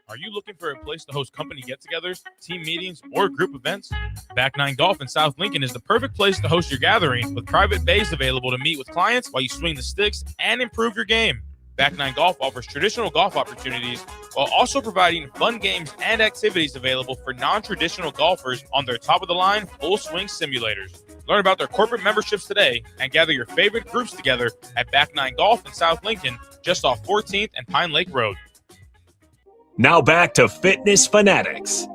Speaker 1: Are you looking for a place to host company get-togethers, team meetings, or group events? Back 9 Golf in South Lincoln is the perfect place to host your gathering, with private bays available to meet with clients while you swing the sticks and improve your game. Back 9 Golf offers traditional golf opportunities while also providing fun games and activities available for non-traditional golfers on their top-of-the-line full-swing simulators. Learn about their corporate memberships today and gather your favorite groups together at Back 9 Golf in South Lincoln, just off 14th and Pine Lake Road.
Speaker 5: Now back to Fitness Fanatics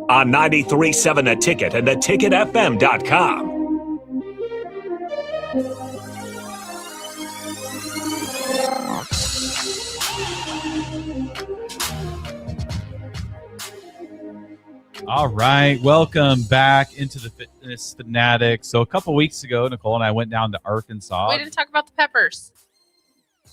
Speaker 5: on 93.7 The Ticket and theticketfm.com.
Speaker 6: All right, welcome back into the Fitness Fanatics. So a couple weeks ago, Nicole and I went down to Arkansas.
Speaker 7: We didn't talk about the peppers.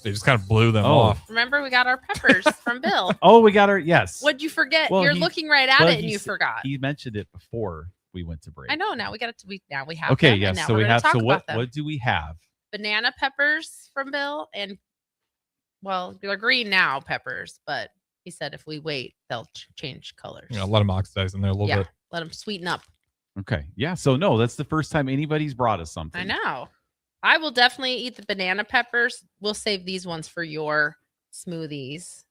Speaker 8: They just kind of blew them off.
Speaker 7: Remember, we got our peppers from Bill.
Speaker 6: Oh, we got our, yes.
Speaker 7: What'd you forget?
Speaker 6: Well,
Speaker 7: You're looking right at it and you forgot.
Speaker 6: He mentioned it before we went to break.
Speaker 7: I know. Now we got it. Now we have.
Speaker 6: Okay,
Speaker 7: them,
Speaker 6: yes.
Speaker 7: and now
Speaker 6: So
Speaker 7: we're
Speaker 6: we
Speaker 7: gonna
Speaker 6: have.
Speaker 7: talk
Speaker 6: So
Speaker 7: about them.
Speaker 6: what do we have?
Speaker 7: Banana peppers from Bill, and well, they're green now peppers, but he said if we wait, they'll change colors.
Speaker 8: Yeah, let them oxidize in there a little bit.
Speaker 7: Let them sweeten up.
Speaker 6: Okay, yeah. So no, that's the first time anybody's brought us something.
Speaker 7: I know. I will definitely eat the banana peppers. We'll save these ones for your smoothies,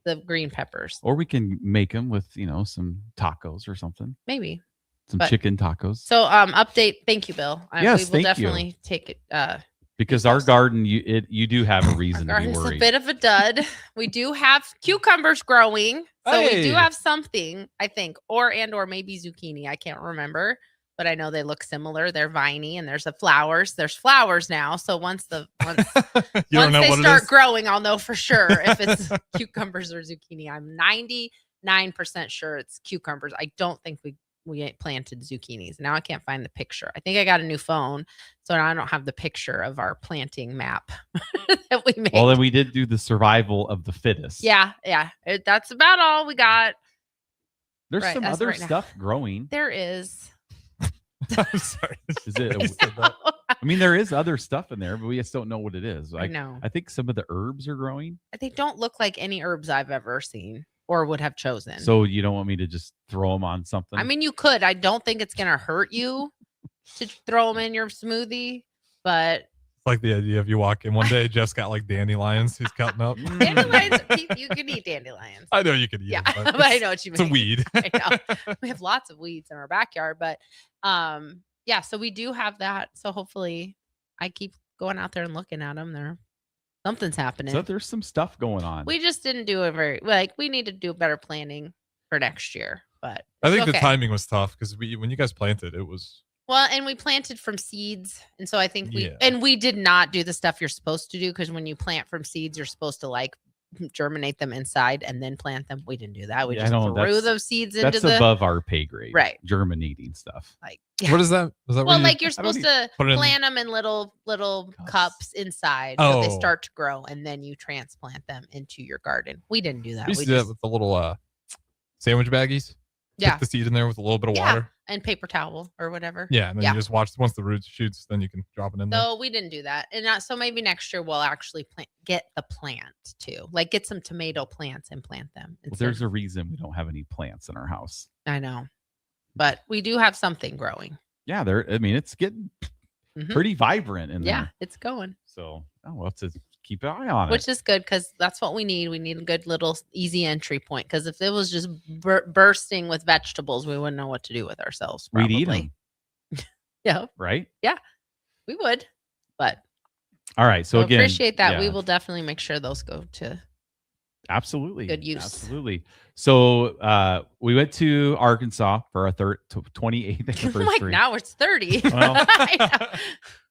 Speaker 7: the green peppers.
Speaker 6: Or we can make them with some tacos or something.
Speaker 7: Maybe
Speaker 6: some chicken tacos.
Speaker 7: So update. Thank you, Bill.
Speaker 6: Yes,
Speaker 7: we will
Speaker 6: thank you.
Speaker 7: definitely take it.
Speaker 6: Because our garden, you do have a reason to be
Speaker 7: Garden's
Speaker 6: worried.
Speaker 7: a bit of a dud. We do have cucumbers growing, so we do have something, I think, or maybe zucchini. I can't remember, but I know they look similar. They're viney, and there's flowers. There's flowers now. So once they start growing, I'll know for sure if it's cucumbers or zucchini. I'm 99% sure it's cucumbers. I don't think we planted zucchinis. Now I can't find the picture. I think I got a new phone, so now I don't have the picture of our planting map that we made.
Speaker 6: Well, then we did do the survival of the fittest.
Speaker 7: Yeah. That's about all we got.
Speaker 6: There's some other stuff growing.
Speaker 7: There is.
Speaker 8: I'm sorry.
Speaker 6: Is it? I mean, there is other stuff in there, but we just don't know what it is.
Speaker 7: I know.
Speaker 6: I think some of the herbs are growing.
Speaker 7: They don't look like any herbs I've ever seen or would have chosen.
Speaker 6: So you don't want me to just throw them on something?
Speaker 7: I mean, you could. I don't think it's going to hurt you to throw them in your smoothie, but
Speaker 8: It's like the idea of you walk in one day, Jeff's got like dandelions he's cutting up.
Speaker 7: dandelions, you can eat dandelions.
Speaker 8: I know you can eat them,
Speaker 7: but I know what you mean.
Speaker 8: It's a weed.
Speaker 7: I know. We have lots of weeds in our backyard, but yeah, so we do have that. So hopefully I keep going out there and looking at them. Something's happening.
Speaker 6: So there's some stuff going on.
Speaker 7: We just didn't do we need to do better planning for next year, but
Speaker 8: I think the timing was tough because when you guys planted, it was.
Speaker 7: Well, and we planted from seeds. And so I think
Speaker 8: Yeah.
Speaker 7: we did not do the stuff you're supposed to do, because when you plant from seeds, you're supposed to germinate them inside and then plant them. We didn't do that. We just threw those seeds into
Speaker 6: That's above our pay grade.
Speaker 7: Right.
Speaker 6: Germinating stuff.
Speaker 8: What is that? Is that
Speaker 7: Well,
Speaker 8: what
Speaker 7: you're supposed to plant them in little cups inside, so they start to grow, and then you transplant them into your garden. We didn't do that.
Speaker 8: We used to do that with the little sandwich baggies.
Speaker 7: Yeah.
Speaker 8: Put the seed in there with a little bit of water.
Speaker 7: And paper towel or whatever.
Speaker 8: Yeah, and then you just watch once the roots shoots, then you can drop it in there.
Speaker 7: So we didn't do that, and so maybe next year we'll actually get the plant too, get some tomato plants and plant them.
Speaker 6: Well, there's a reason we don't have any plants in our house.
Speaker 7: I know, but we do have something growing.
Speaker 6: Yeah, it's getting pretty vibrant in there.
Speaker 7: Yeah, it's going.
Speaker 6: So we'll have to keep an eye on it.
Speaker 7: Which is good, because that's what we need. We need a good little easy entry point, because if it was just bursting with vegetables, we wouldn't know what to do with ourselves. Probably.
Speaker 6: We'd eat them.
Speaker 7: Yeah.
Speaker 6: Right?
Speaker 7: Yeah, we would. But
Speaker 6: all right. So again,
Speaker 7: appreciate that.
Speaker 6: yeah.
Speaker 7: We will definitely make sure those go to
Speaker 6: absolutely
Speaker 7: good use.
Speaker 6: Absolutely. So we went to Arkansas for our 28th anniversary.
Speaker 7: Now it's 30.
Speaker 6: Well,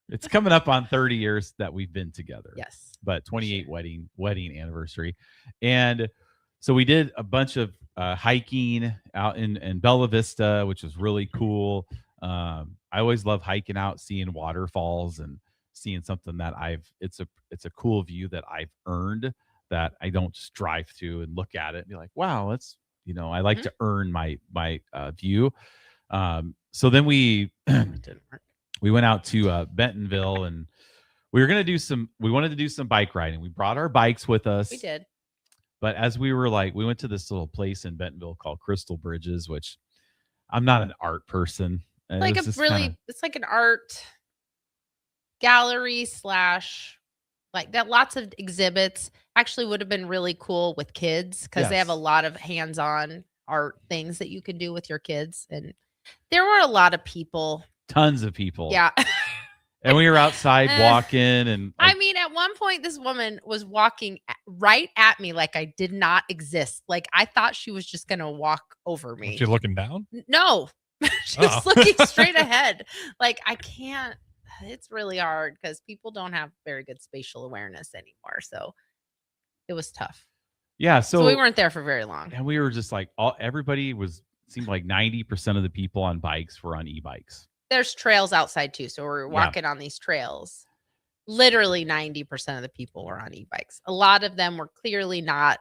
Speaker 6: it's coming up on 30 years that we've been together.
Speaker 7: Yes.
Speaker 6: But 28 wedding anniversary. And so we did a bunch of hiking out in Bella Vista, which was really cool. I always love hiking out, seeing waterfalls and seeing something that it's a cool view that I've earned, that I don't just drive through and look at it and be like, wow, that's, I like to earn my view. So then we went out to Bentonville, and we wanted to do some bike riding. We brought our bikes with us.
Speaker 7: We did.
Speaker 6: But as we were we went to this little place in Bentonville called Crystal Bridges, which I'm not an art person.
Speaker 7: It's like an art gallery / that. Lots of exhibits. Actually would have been really cool with kids, because they have a lot of hands-on art things that you can do with your kids. And there were a lot of people.
Speaker 6: Tons of people.
Speaker 7: Yeah.
Speaker 6: And we were outside walking, and
Speaker 7: I mean, at one point, this woman was walking right at me like I did not exist. Like I thought she was just gonna walk over me.
Speaker 8: Was she looking down?
Speaker 7: No, she was looking straight ahead. Like I can't. It's really hard because people don't have very good spatial awareness anymore. So it was tough.
Speaker 6: Yeah.
Speaker 7: So we weren't there for very long.
Speaker 6: And we were just everybody was seemed like 90% of the people on bikes were on e-bikes.
Speaker 7: There's trails outside too. So we're walking on these trails. Literally 90% of the people were on e-bikes. A lot of them were clearly not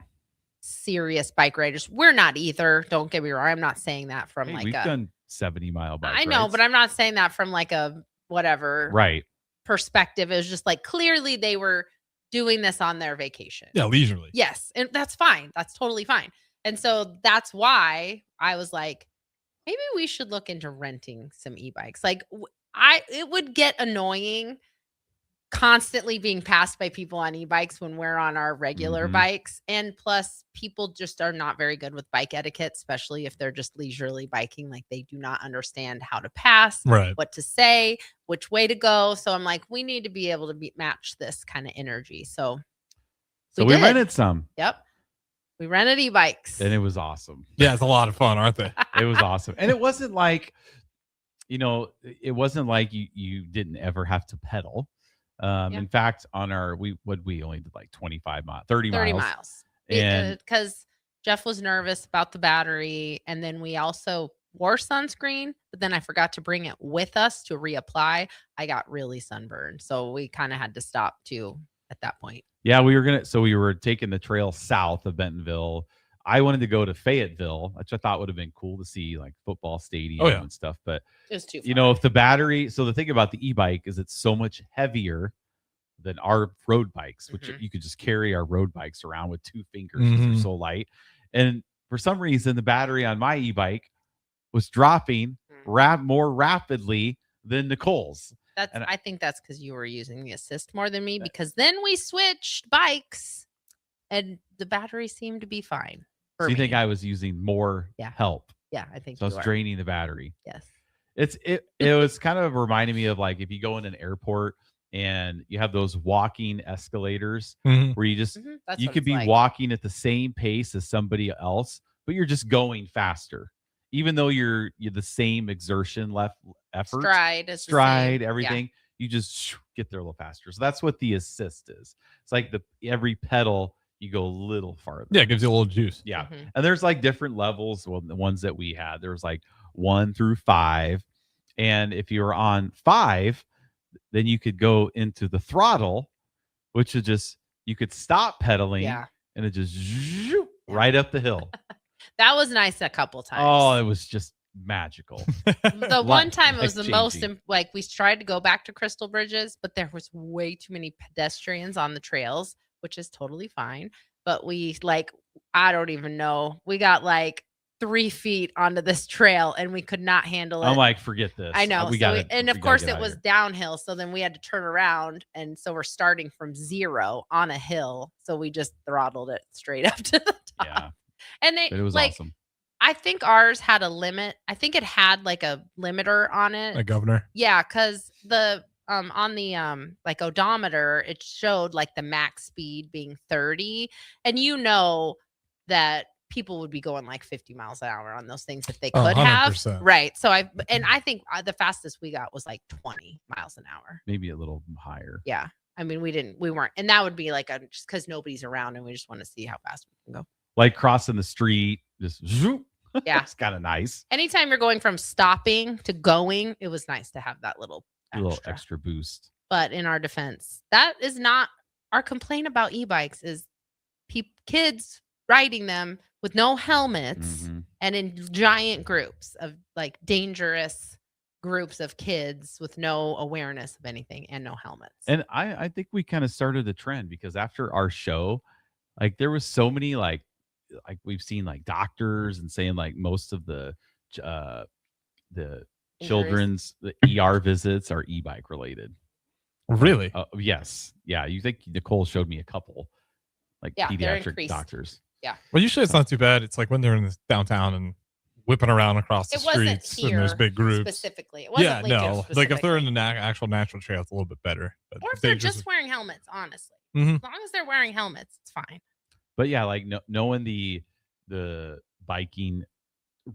Speaker 7: serious bike riders. We're not either. Don't get me wrong. I'm not saying that from
Speaker 6: Hey,
Speaker 7: like
Speaker 6: we've done 70-mile bike
Speaker 7: I know,
Speaker 6: rides.
Speaker 7: but I'm not saying that from like a whatever perspective. It was just like clearly they were doing this on their vacation.
Speaker 8: Yeah, leisurely.
Speaker 7: Yes. And that's fine. That's totally fine. And so that's why I was like, maybe we should look into renting some e-bikes. Like it would get annoying constantly being passed by people on e-bikes when we're on our regular bikes. And plus people just are not very good with bike etiquette, especially if they're just leisurely biking. Like they do not understand how to pass, what to say, which way to go. So I'm like, we need to be able to match this kind of energy. So
Speaker 6: we rented some.
Speaker 7: Yep. We rented e-bikes.
Speaker 6: And it was awesome.
Speaker 8: Yeah, it's a lot of fun, aren't they?
Speaker 6: It was awesome. And it wasn't like, it wasn't like you didn't ever have to pedal. In fact, on our we only did like 25 miles, 30 miles.
Speaker 7: And because Jeff was nervous about the battery, and then we also wore sunscreen, but then I forgot to bring it with us to reapply. I got really sunburned, so we kind of had to stop too at that point.
Speaker 6: Yeah, we were taking the trail south of Bentonville. I wanted to go to Fayetteville, which I thought would have been cool to see, like football stadium and stuff. But
Speaker 7: it's too far.
Speaker 6: If the battery, so the thing about the e-bike is it's so much heavier than our road bikes, which you could just carry our road bikes around with 2 fingers because they're so light. And for some reason, the battery on my e-bike was dropping more rapidly than Nicole's.
Speaker 7: I think that's because you were using the assist more than me, because then we switched bikes and the battery seemed to be fine.
Speaker 6: So you think I was using more help?
Speaker 7: Yeah, I think
Speaker 6: so. I was draining the battery.
Speaker 7: Yes.
Speaker 6: It was kind of reminding me of like if you go in an airport and you have those walking escalators where you just you could be walking at the same pace as somebody else, but you're just going faster, even though you're the same exertion effort, stride, everything. You just get there a little faster. So that's what the assist is. It's like every pedal you go a little farther.
Speaker 8: Yeah, it gives you a little juice.
Speaker 6: Yeah. And there's like different levels. Well, the ones that we had, there was like 1 through 5. And if you were on 5, then you could go into the throttle, which is just, you could stop pedaling and it just right up the hill.
Speaker 7: That was nice a couple times.
Speaker 6: Oh, it was just magical.
Speaker 7: The one time it was the most, like we tried to go back to Crystal Bridges, but there was way too many pedestrians on the trails, which is totally fine. But we I don't even know. We got like 3 feet onto this trail and we could not handle it.
Speaker 6: I'm like, forget this.
Speaker 7: I know. And of course it was downhill. So then we had to turn around. And so we're starting from 0 on a hill. So we just throttled it straight up to the top.
Speaker 6: Yeah.
Speaker 7: And
Speaker 6: it was awesome.
Speaker 7: I think ours had a limit. I think it had like a limiter on it.
Speaker 8: A governor.
Speaker 7: Yeah. Cause the, on the like odometer, it showed like the max speed being 30. And that people would be going like 50 miles an hour on those things if they could have. Right. So I think the fastest we got was like 20 miles an hour.
Speaker 6: Maybe a little higher.
Speaker 7: Yeah. I mean, we weren't, and that would be like just because nobody's around and we just want to see how fast we can go.
Speaker 6: Like crossing the street, just zoom.
Speaker 7: Yeah.
Speaker 6: It's kind of nice.
Speaker 7: Anytime you're going from stopping to going, it was nice to have that little
Speaker 6: extra boost.
Speaker 7: But in our defense, that is not our complaint about e-bikes is kids riding them with no helmets and in giant groups of like dangerous groups of kids with no awareness of anything and no helmets.
Speaker 6: And I think we kind of started the trend because after our show, like there was so many like we've seen like doctors and saying like most of the children's ER visits are e-bike related.
Speaker 8: Really?
Speaker 6: Yes. Yeah. You think Nicole showed me a couple like pediatric doctors.
Speaker 7: Yeah.
Speaker 8: Well, usually it's not too bad. It's like when they're in the downtown and whipping around across the streets and there's big groups.
Speaker 7: Specifically. It wasn't
Speaker 8: like if they're in the actual natural trail, it's a little bit better. But
Speaker 7: or if they're just wearing helmets, honestly. As long as they're wearing helmets, it's fine.
Speaker 6: But yeah, like knowing the biking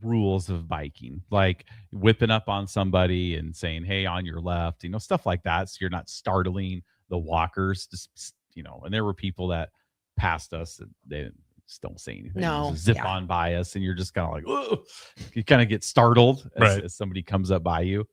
Speaker 6: rules of biking, like whipping up on somebody and saying, hey, on your left, stuff like that. So you're not startling the walkers, just, and there were people that passed us and they didn't just don't say anything.
Speaker 7: No,
Speaker 6: Just zip on by us, and you're just kind of like, oh, you kind of get startled as somebody comes up by you.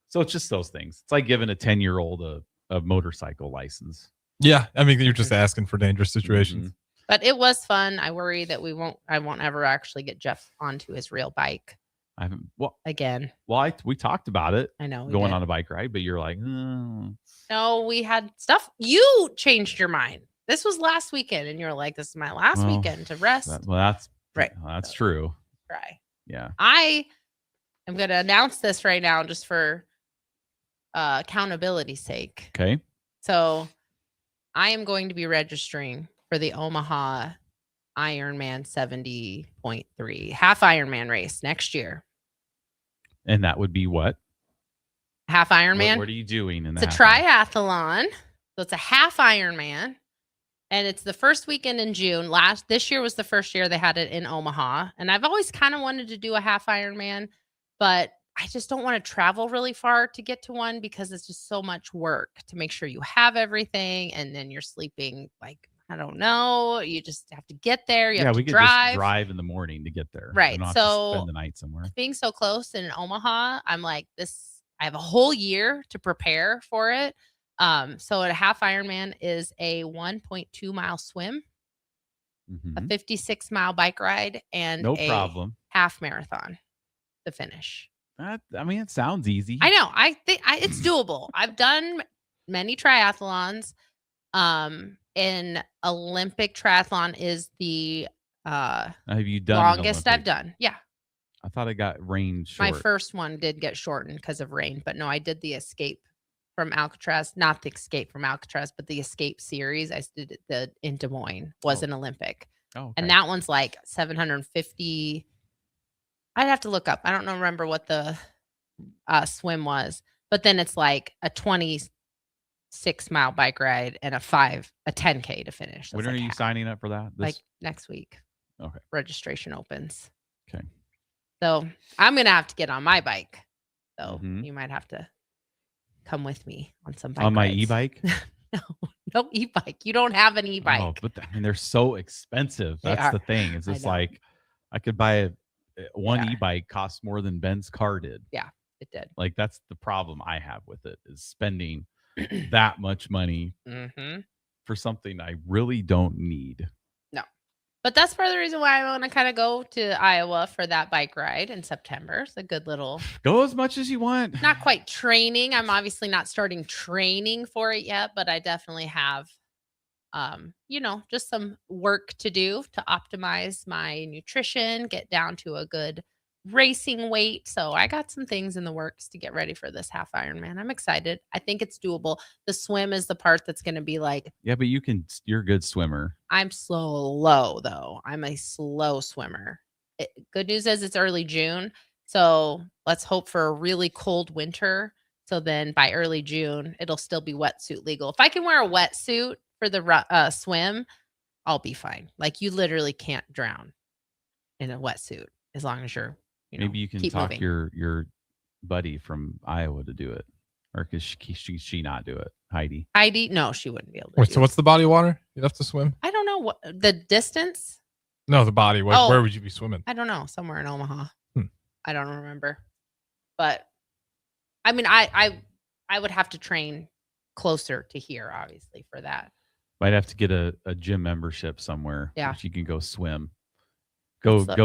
Speaker 6: So it's just those things. It's like giving a 10-year-old a motorcycle license.
Speaker 8: Yeah, I mean, you're just asking for dangerous situations.
Speaker 7: But it was fun. I worry that I won't ever actually get Jeff onto his real bike.
Speaker 6: I haven't. Well,
Speaker 7: again.
Speaker 6: Well, we talked about it.
Speaker 7: I know
Speaker 6: going on a bike ride, but you're like, oh.
Speaker 7: No, we had stuff. You changed your mind. This was last weekend, and you're like, "This is my last weekend to rest."
Speaker 6: That's
Speaker 7: right.
Speaker 6: That's true.
Speaker 7: Try.
Speaker 6: Yeah.
Speaker 7: I am going to announce this right now, just for accountability's sake.
Speaker 6: Okay.
Speaker 7: So, I am going to be registering for the Omaha Ironman 70.3 half Ironman race next year.
Speaker 6: And that would be what?
Speaker 7: Half Ironman.
Speaker 6: What are you doing in
Speaker 7: that? It's a triathlon. So it's a half Ironman. And it's the first weekend in June. This year was the first year they had it in Omaha. And I've always kind of wanted to do a half Ironman, but I just don't want to travel really far to get to one because it's just so much work to make sure you have everything. And then you're sleeping, like, I don't know. You just have to get there. You have to drive.
Speaker 6: Just drive in the morning to get there.
Speaker 7: Right.
Speaker 6: You don't have
Speaker 7: so
Speaker 6: to spend the night somewhere.
Speaker 7: Being so close in Omaha, I'm like, I have a whole year to prepare for it. So a half Ironman is a 1.2 mile swim, a 56 mile bike ride, and
Speaker 6: problem.
Speaker 7: Half marathon to finish.
Speaker 6: It sounds easy.
Speaker 7: I know. I think it's doable. I've done many triathlons. An Olympic triathlon is the
Speaker 6: have you done
Speaker 7: longest I've done. Yeah.
Speaker 6: I thought it got rain short.
Speaker 7: My first one did get shortened because of rain, but no, I did the Escape from Alcatraz, not the Escape from Alcatraz, but the Escape series. I did it in Des Moines, was an Olympic.
Speaker 6: Oh, okay.
Speaker 7: And that one's like 750. I'd have to look up. I don't remember what the swim was, but then it's like a 26 mile bike ride and a 10K to finish.
Speaker 6: When are you signing up for that?
Speaker 7: Like next week.
Speaker 6: Okay.
Speaker 7: Registration opens.
Speaker 6: Okay.
Speaker 7: So I'm going to have to get on my bike. So you might have to come with me on some bike
Speaker 6: on my
Speaker 7: rides.
Speaker 6: e-bike.
Speaker 7: No e-bike. You don't have an e-bike.
Speaker 6: Oh, but they're so expensive. That's the thing. It's just like I could buy one e-bike costs more than Ben's car did.
Speaker 7: Yeah, it did.
Speaker 6: Like that's the problem I have with it is spending that much money for something I really don't need.
Speaker 7: No. But that's part of the reason why I want to kind of go to Iowa for that bike ride in September. It's a good little...
Speaker 6: Go as much as you want.
Speaker 7: Not quite training. I'm obviously not starting training for it yet, but I definitely have, just some work to do to optimize my nutrition, get down to a good racing weight. So I got some things in the works to get ready for this half Ironman. I'm excited. I think it's doable. The swim is the part that's going to be like,
Speaker 6: yeah, but you're a good swimmer.
Speaker 7: I'm slow though. I'm a slow swimmer. Good news is it's early June. So let's hope for a really cold winter. So then by early June, it'll still be wetsuit legal. If I can wear a wetsuit for the swim, I'll be fine. Like you literally can't drown in a wetsuit as long as you're,
Speaker 6: maybe you can talk moving. your buddy from Iowa to do it, or could she not do it? Heidi,
Speaker 7: no, she wouldn't be able to.
Speaker 8: Wait, so what's the body water you'd have to swim?
Speaker 7: I don't know what the distance.
Speaker 8: No, the body. Where would you be swimming?
Speaker 7: I don't know. Somewhere in Omaha. I don't remember, but I mean, I would have to train closer to here, obviously, for that.
Speaker 6: Might have to get a gym membership somewhere.
Speaker 7: Yeah,
Speaker 6: you can go swim. Go to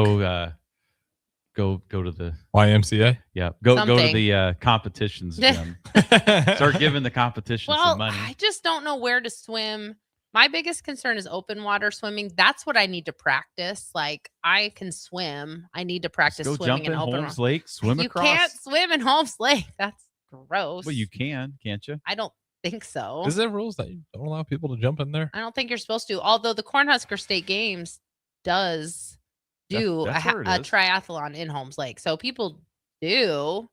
Speaker 6: the
Speaker 8: YMCA.
Speaker 6: Yeah, go to the competitions gym. Start giving the competition some money.
Speaker 7: I just don't know where to swim. My biggest concern is open water swimming. That's what I need to practice. Like I can swim. I need to practice swimming in open
Speaker 6: Holmes Lake. Swim across.
Speaker 7: You can't swim in Holmes Lake. That's gross.
Speaker 6: Well, you can, can't you?
Speaker 7: I don't think so.
Speaker 8: Is there rules that you don't allow people to jump in there?
Speaker 7: I don't think you're supposed to. Although the Cornhusker State Games does do a triathlon in Holmes Lake, so people do,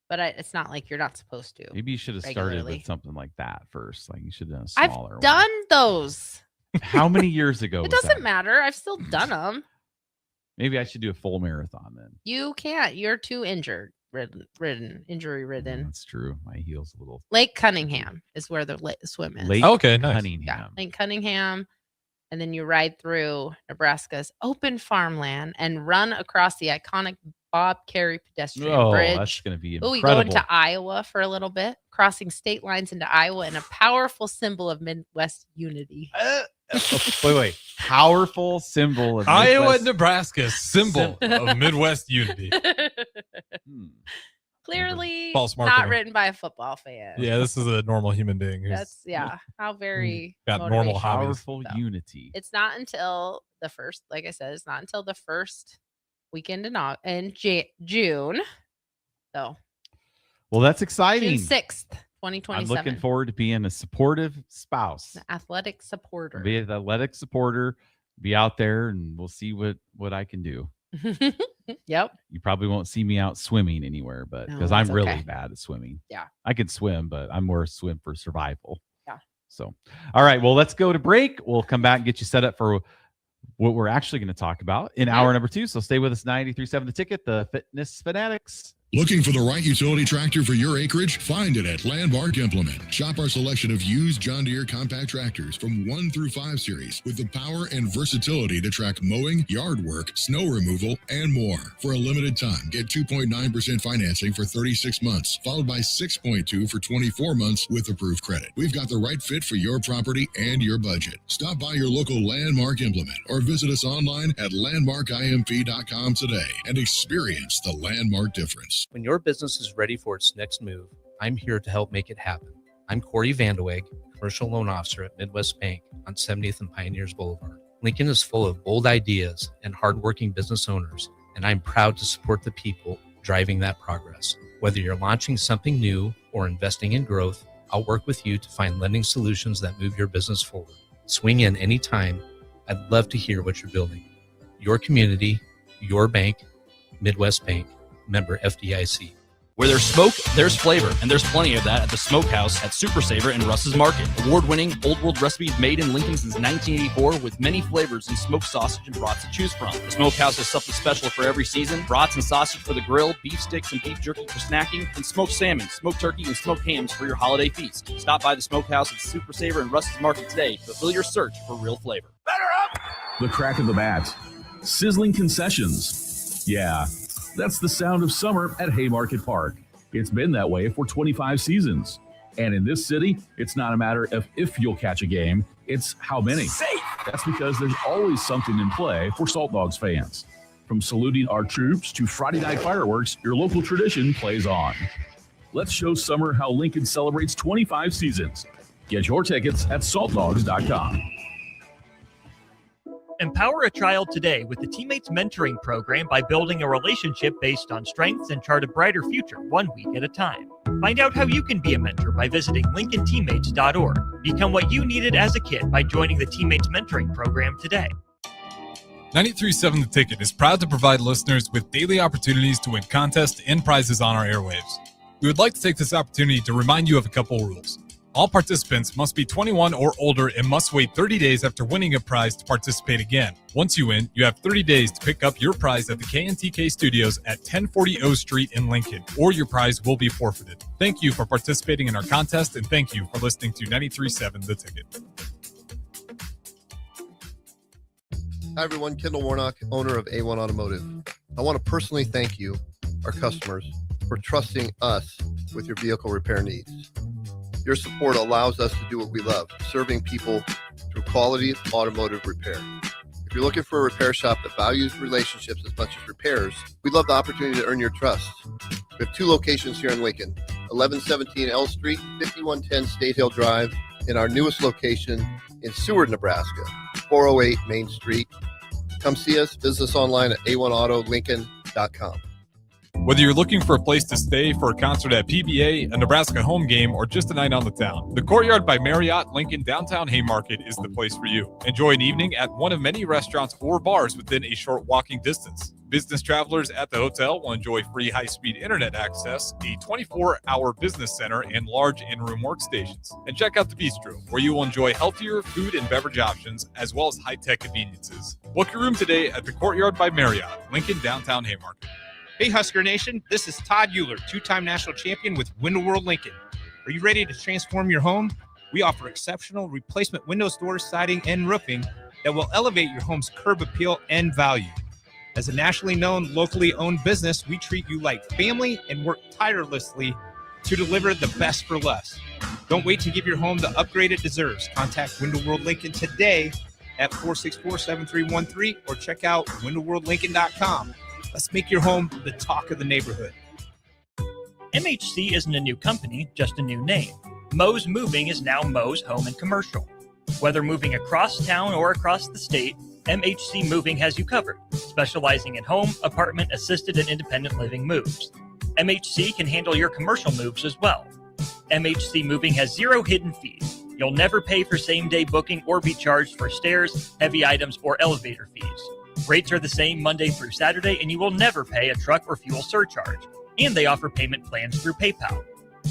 Speaker 7: but it's not like you're not supposed to.
Speaker 6: Maybe you should have started with something like that first. Like you should have done a smaller.
Speaker 7: I've done those.
Speaker 6: How many years ago?
Speaker 7: It doesn't matter. I've still done them.
Speaker 6: Maybe I should do a full marathon then.
Speaker 7: You can't. You're too injury ridden.
Speaker 6: That's true. My heel's a little.
Speaker 7: Lake Cunningham is where the swim is.
Speaker 6: Lake
Speaker 8: nice.
Speaker 6: Cunningham.
Speaker 7: Yeah, Lake Cunningham. And then you ride through Nebraska's open farmland and run across the iconic Bob Carey pedestrian bridge.
Speaker 6: That's going to be
Speaker 7: Oh,
Speaker 6: incredible.
Speaker 7: we go into Iowa for a little bit, crossing state lines into Iowa, and a powerful symbol of Midwest unity.
Speaker 6: Wait. Powerful symbol of
Speaker 8: Iowa
Speaker 6: Midwest-
Speaker 8: and Nebraska's symbol of Midwest unity.
Speaker 7: Clearly
Speaker 8: False
Speaker 7: not
Speaker 8: marketing.
Speaker 7: written by a football fan.
Speaker 8: Yeah, this is a normal human being. who's
Speaker 7: That's how very
Speaker 8: got normal
Speaker 7: motivational.
Speaker 8: hobbies.
Speaker 6: Powerful unity.
Speaker 7: It's not until the first, like I said, it's not until the first weekend in June. So
Speaker 6: Well, that's exciting.
Speaker 7: June 6th,
Speaker 6: I'm
Speaker 7: 2027.
Speaker 6: looking forward to being a supportive spouse.
Speaker 7: An athletic supporter.
Speaker 6: Be an athletic supporter. Be out there, and we'll see what I can do.
Speaker 7: Yep.
Speaker 6: You probably won't see me out swimming anywhere, but
Speaker 7: No,
Speaker 6: because I'm
Speaker 7: that's
Speaker 6: really
Speaker 7: okay.
Speaker 6: bad at swimming.
Speaker 7: Yeah.
Speaker 6: I can swim, but I'm more swim for survival.
Speaker 7: Yeah.
Speaker 6: So, all right. Well, let's go to break. We'll come back and get you set up for what we're actually going to talk about in hour number 2. So stay with us. 93.7 The Ticket, the Fitness Fanatics.
Speaker 17: Looking for the right utility tractor for your acreage? Find it at Landmark Implement. Shop our selection of used John Deere compact tractors from 1 through 5 series with the power and versatility to track mowing, yard work, snow removal, and more. For a limited time, get 2.9% financing for 36 months, followed by 6.2 for 24 months with approved credit. We've got the right fit for your property and your budget. Stop by your local Landmark Implement or visit us online at landmarkimp.com today and experience the Landmark difference.
Speaker 19: When your business is ready for its next move, I'm here to help make it happen. I'm Corey Vandeweghe, Commercial Loan Officer at Midwest Bank on 70th and Pioneers Boulevard. Lincoln is full of bold ideas and hardworking business owners, and I'm proud to support the people driving that progress. Whether you're launching something new or investing in growth, I'll work with you to find lending solutions that move your business forward. Swing in anytime. I'd love to hear what you're building. Your community, your bank, Midwest Bank. Member FDIC.
Speaker 20: Where there's smoke, there's flavor, and there's plenty of that at the Smokehouse at Super Saver in Russ's Market. Award-winning old world recipes made in Lincoln since 1984 with many flavors and smoked sausage and brats to choose from. The Smokehouse has something special for every season. Brats and sausage for the grill, beef sticks and beef jerky for snacking, and smoked salmon, smoked turkey, and smoked hams for your holiday feast. Stop by the Smokehouse at Super Saver in Russ's Market today to fulfill your search for real flavor.
Speaker 4: The crack of the bat. Sizzling concessions. Yeah, that's the sound of summer at Haymarket Park. It's been that way for 25 seasons. And in this city, it's not a matter of if you'll catch a game, it's how many. That's because there's always something in play for Salt Dogs fans. From saluting our troops to Friday night fireworks, your local tradition plays on. Let's show summer how Lincoln celebrates 25 seasons. Get your tickets at saltdogs.com.
Speaker 21: Empower a child today with the Teammates Mentoring Program by building a relationship based on strengths and chart a brighter future 1 week at a time. Find out how you can be a mentor by visiting lincolnteammates.org. Become what you needed as a kid by joining the Teammates Mentoring Program today.
Speaker 8: 93.7 The Ticket is proud to provide listeners with daily opportunities to win contests and prizes on our airwaves. We would like to take this opportunity to remind you of a couple rules. All participants must be 21 or older and must wait 30 days after winning a prize to participate again. Once you win, you have 30 days to pick up your prize at the KNTK Studios at 1040 O Street in Lincoln, or your prize will be forfeited. Thank you for participating in our contest, and thank you for listening to 93.7 The Ticket.
Speaker 9: Hi, everyone. Kendall Warnock, owner of A1 Automotive. I want to personally thank you, our customers, for trusting us with your vehicle repair needs. Your support allows us to do what we love, serving people through quality automotive repair. If you're looking for a repair shop that values relationships as much as repairs, we'd love the opportunity to earn your trust. We have 2 locations here in Lincoln, 1117 L Street, 5110 State Hill Drive, and our newest location in Seward, Nebraska, 408 Main Street. Come see us, visit us online at a1autolincoln.com.
Speaker 8: Whether you're looking for a place to stay for a concert at PBA, a Nebraska home game, or just a night on the town, the Courtyard by Marriott Lincoln Downtown Haymarket is the place for you. Enjoy an evening at one of many restaurants or bars within a short walking distance. Business travelers at the hotel will enjoy free high-speed internet access, a 24-hour business center, and large in-room workstations. And check out the Bistro, where you will enjoy healthier food and beverage options, as well as high-tech conveniences. Book your room today at the Courtyard by Marriott, Lincoln Downtown Haymarket.
Speaker 22: Hey, Husker Nation, this is Todd Euler, 2-time national champion with Window World Lincoln. Are you ready to transform your home? We offer exceptional replacement windows, doors, siding, and roofing that will elevate your home's curb appeal and value. As a nationally known, locally owned business, we treat you like family and work tirelessly to deliver the best for less. Don't wait to give your home the upgrade it deserves. Contact Window World Lincoln today at 464-7313 or check out windowworldlincoln.com. Let's make your home the talk of the neighborhood.
Speaker 21: MHC isn't a new company, just a new name. Mo's Moving is now Mo's Home and Commercial. Whether moving across town or across the state, MHC Moving has you covered, specializing in home, apartment, assisted, and independent living moves. MHC can handle your commercial moves as well. MHC Moving has 0 hidden fees. You'll never pay for same-day booking or be charged for stairs, heavy items, or elevator fees. Rates are the same Monday through Saturday, and you will never pay a truck or fuel surcharge. And they offer payment plans through PayPal.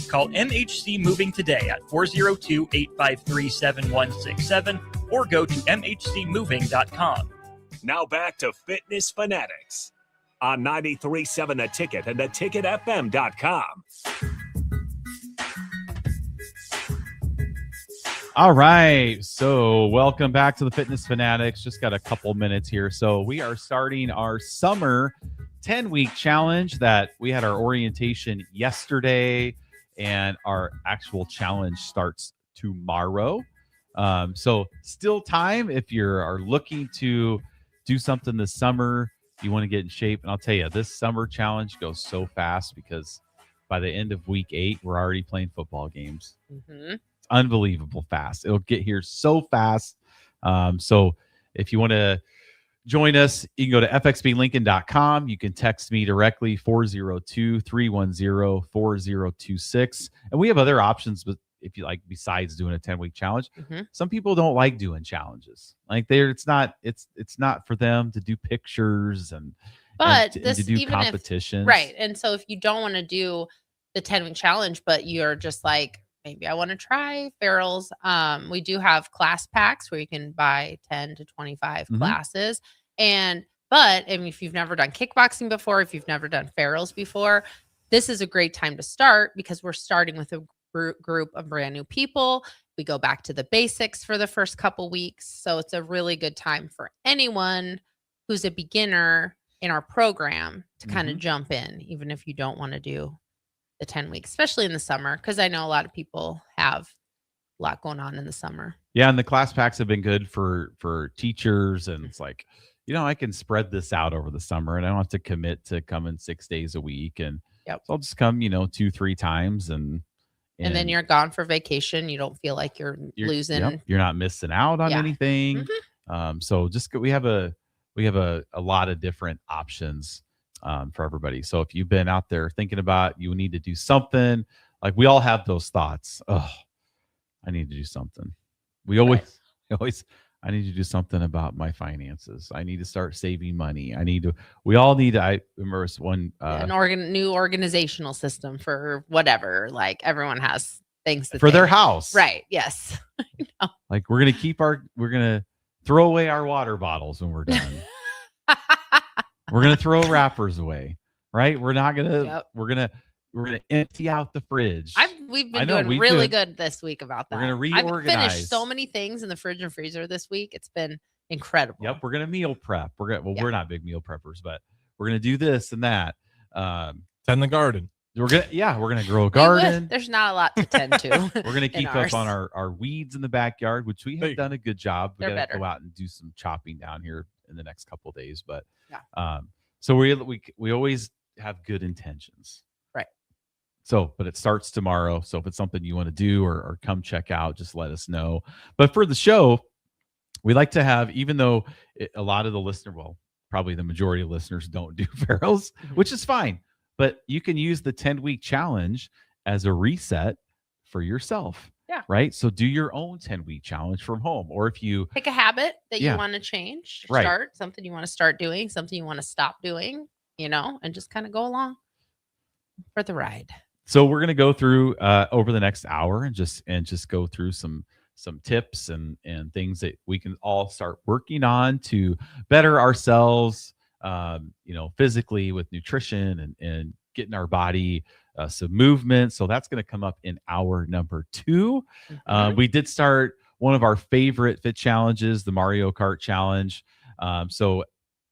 Speaker 21: Call MHC Moving today at 402-853-7167 or go to mhcmoving.com.
Speaker 5: Now back to Fitness Fanatics on 93.7 The Ticket and theticketfm.com.
Speaker 6: All right. So welcome back to the Fitness Fanatics. Just got a couple minutes here. So we are starting our summer 10-week challenge that we had our orientation yesterday, and our actual challenge starts tomorrow. So still time if you are looking to do something this summer, you want to get in shape. And I'll tell you, this summer challenge goes so fast because by the end of week 8, we're already playing football games.
Speaker 7: Mm-hmm.
Speaker 6: It's unbelievable fast. It'll get here so fast. So if you want to join us, you can go to fxblincoln.com. You can text me directly, 402-310-4026. And we have other options, but if you like, besides doing a 10-week challenge.
Speaker 7: Mm-hmm.
Speaker 6: Some people don't like doing challenges. Like it's not for them to do pictures and to do
Speaker 7: even
Speaker 6: competitions.
Speaker 7: Right. And so if you don't want to do the 10-week challenge, but you're just like, maybe I want to try Farrell's. We do have class packs where you can buy 10 to 25 classes. But if you've never done kickboxing before, if you've never done Farrell's before, this is a great time to start because we're starting with a group of brand new people. We go back to the basics for the first couple weeks. So it's a really good time for anyone who's a beginner in our program to kind of jump in, even if you don't want to do the 10 weeks, especially in the summer, because I know a lot of people have a lot going on in the summer.
Speaker 6: Yeah, and the class packs have been good for teachers, and it's like, I can spread this out over the summer, and I don't have to commit to coming 6 days a week, and so I'll just come, 2-3 times, and
Speaker 7: then you're gone for vacation. You don't feel like you're losing.
Speaker 6: Yep, you're not missing out on anything. So we have a lot of different options for everybody. So if you've been out there thinking about you need to do something, like we all have those thoughts. Oh, I need to do something. I need to do something about my finances. I need to start saving money. We all need to, I remember one,
Speaker 7: new organizational system for whatever, like everyone has things
Speaker 6: for their house.
Speaker 7: Right. Yes.
Speaker 6: Like we're going to throw away our water bottles when we're done. We're going to throw wrappers away, right? We're not going to, we're going to empty out the fridge.
Speaker 7: We've been doing really good this week about that.
Speaker 6: We're going to reorganize.
Speaker 7: I've finished so many things in the fridge and freezer this week. It's been incredible.
Speaker 6: Yep. We're going to meal prep. We're not big meal preppers, but we're going to do this and that.
Speaker 8: Tend the garden.
Speaker 6: We're going to grow a garden.
Speaker 7: There's not a lot to tend to.
Speaker 6: We're going to keep up on our weeds in the backyard, which we have done a good job. We got to go out and do some chopping down here in the next couple of days, but so we always have good intentions,
Speaker 7: right?
Speaker 6: So, but it starts tomorrow. So if it's something you want to do or come check out, just let us know. But for the show, we like to have, even though a lot of the probably the majority of listeners don't do Farrell's, which is fine, but you can use the 10-week challenge as a reset for yourself.
Speaker 7: Yeah.
Speaker 6: Right. So do your own 10-week challenge from home. Or if you
Speaker 7: pick a habit that you want to change, start something you want to start doing, something you want to stop doing, and just kind of go along for the ride.
Speaker 6: So we're going to go through over the next hour and just go through some tips and things that we can all start working on to better ourselves, physically with nutrition and getting our body some movement. So that's going to come up in hour number 2. We did start one of our favorite fit challenges, the Mario Kart challenge. So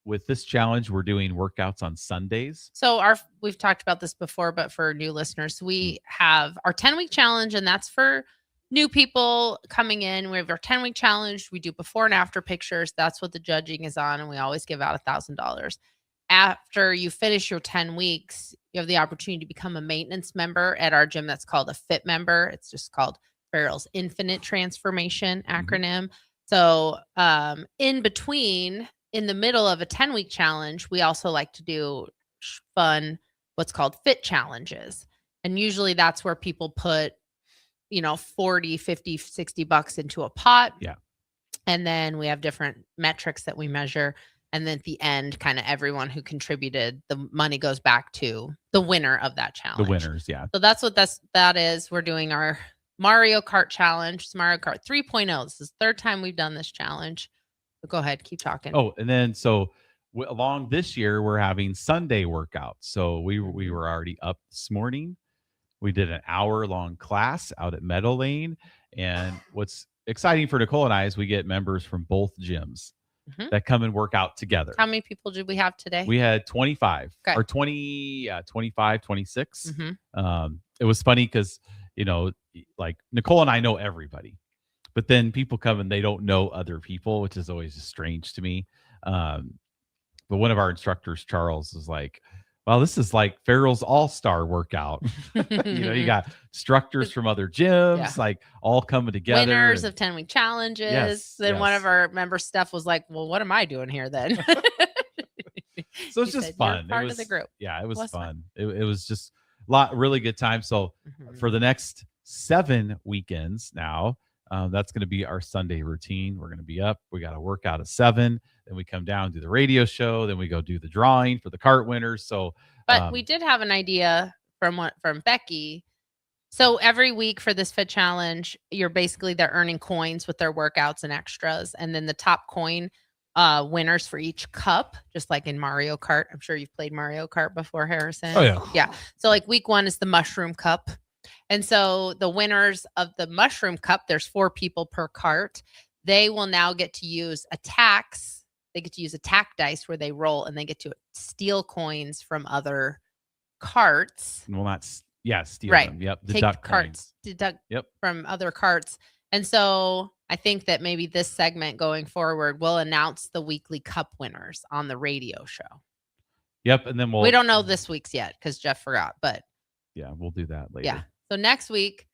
Speaker 6: with this challenge, we're doing workouts on Sundays.
Speaker 7: So we've talked about this before, but for new listeners, we have our 10-week challenge, and that's for new people coming in. We have our 10-week challenge. We do before and after pictures. That's what the judging is on, and we always give out $1,000. After you finish your 10 weeks, you have the opportunity to become a maintenance member at our gym. That's called a fit member. It's just called Farrell's Infinite Transformation acronym. So in the middle of a 10-week challenge, we also like to do fun, what's called fit challenges. And usually that's where people put, $40, $50, $60 into a pot.
Speaker 6: Yeah.
Speaker 7: And then we have different metrics that we measure. And then at the end, kind of everyone who contributed, the money goes back to the winner of that challenge.
Speaker 6: The winners, yeah.
Speaker 7: So that's what that is. We're doing our Mario Kart challenge. It's Mario Kart 3.0. This is the third time we've done this challenge. But go ahead, keep talking.
Speaker 6: Oh, and then along this year, we're having Sunday workouts. So we were already up this morning. We did an hour-long class out at Meadow Lane. And what's exciting for Nicole and I is we get members from both gyms that come and work out together.
Speaker 7: How many people did we have today?
Speaker 6: We had 25
Speaker 7: Okay.
Speaker 6: or 25, 26. It was funny because, like Nicole and I know everybody, but then people come and they don't know other people, which is always strange to me. But one of our instructors, Charles, is like, well, this is like Farrell's all-star workout. You got instructors from other gyms, like all coming together.
Speaker 7: Winners of 10-week challenges.
Speaker 6: Yes,
Speaker 7: Then one
Speaker 6: yes.
Speaker 7: of our member Steph was like, well, what am I doing here then?
Speaker 6: So it's
Speaker 7: He
Speaker 6: just
Speaker 7: said,
Speaker 6: fun.
Speaker 7: "You're part
Speaker 6: it was
Speaker 7: of the group.
Speaker 6: Yeah, it was
Speaker 7: Well,
Speaker 6: fun. It was just really good time. So for the next 7 weekends now, that's going to be our Sunday routine. We're going to be up. We got to work out at 7. Then we come down, do the radio show. Then we go do the drawing for the cart winners. So,
Speaker 7: But we did have an idea from Becky. So every week for this fit challenge, they're earning coins with their workouts and extras. And then the top coin winners for each cup, just like in Mario Kart. I'm sure you've played Mario Kart before, Harrison.
Speaker 8: Oh, yeah.
Speaker 7: Yeah. So like week 1 is the mushroom cup. And so the winners of the mushroom cup, there's 4 people per cart. They will now get to use attacks. They get to use attack dice where they roll, and they get to steal coins from other carts.
Speaker 6: Steal
Speaker 7: Right.
Speaker 6: them. Yep.
Speaker 7: Take
Speaker 6: Deduct
Speaker 7: carts,
Speaker 6: coins.
Speaker 7: deduct
Speaker 6: Yep.
Speaker 7: from other carts. And so I think that maybe this segment going forward, we'll announce the weekly cup winners on the radio show.
Speaker 6: Yep. And then
Speaker 7: We don't know this week's yet because Jeff forgot, but
Speaker 6: yeah, we'll do that later.
Speaker 7: yeah. So next week,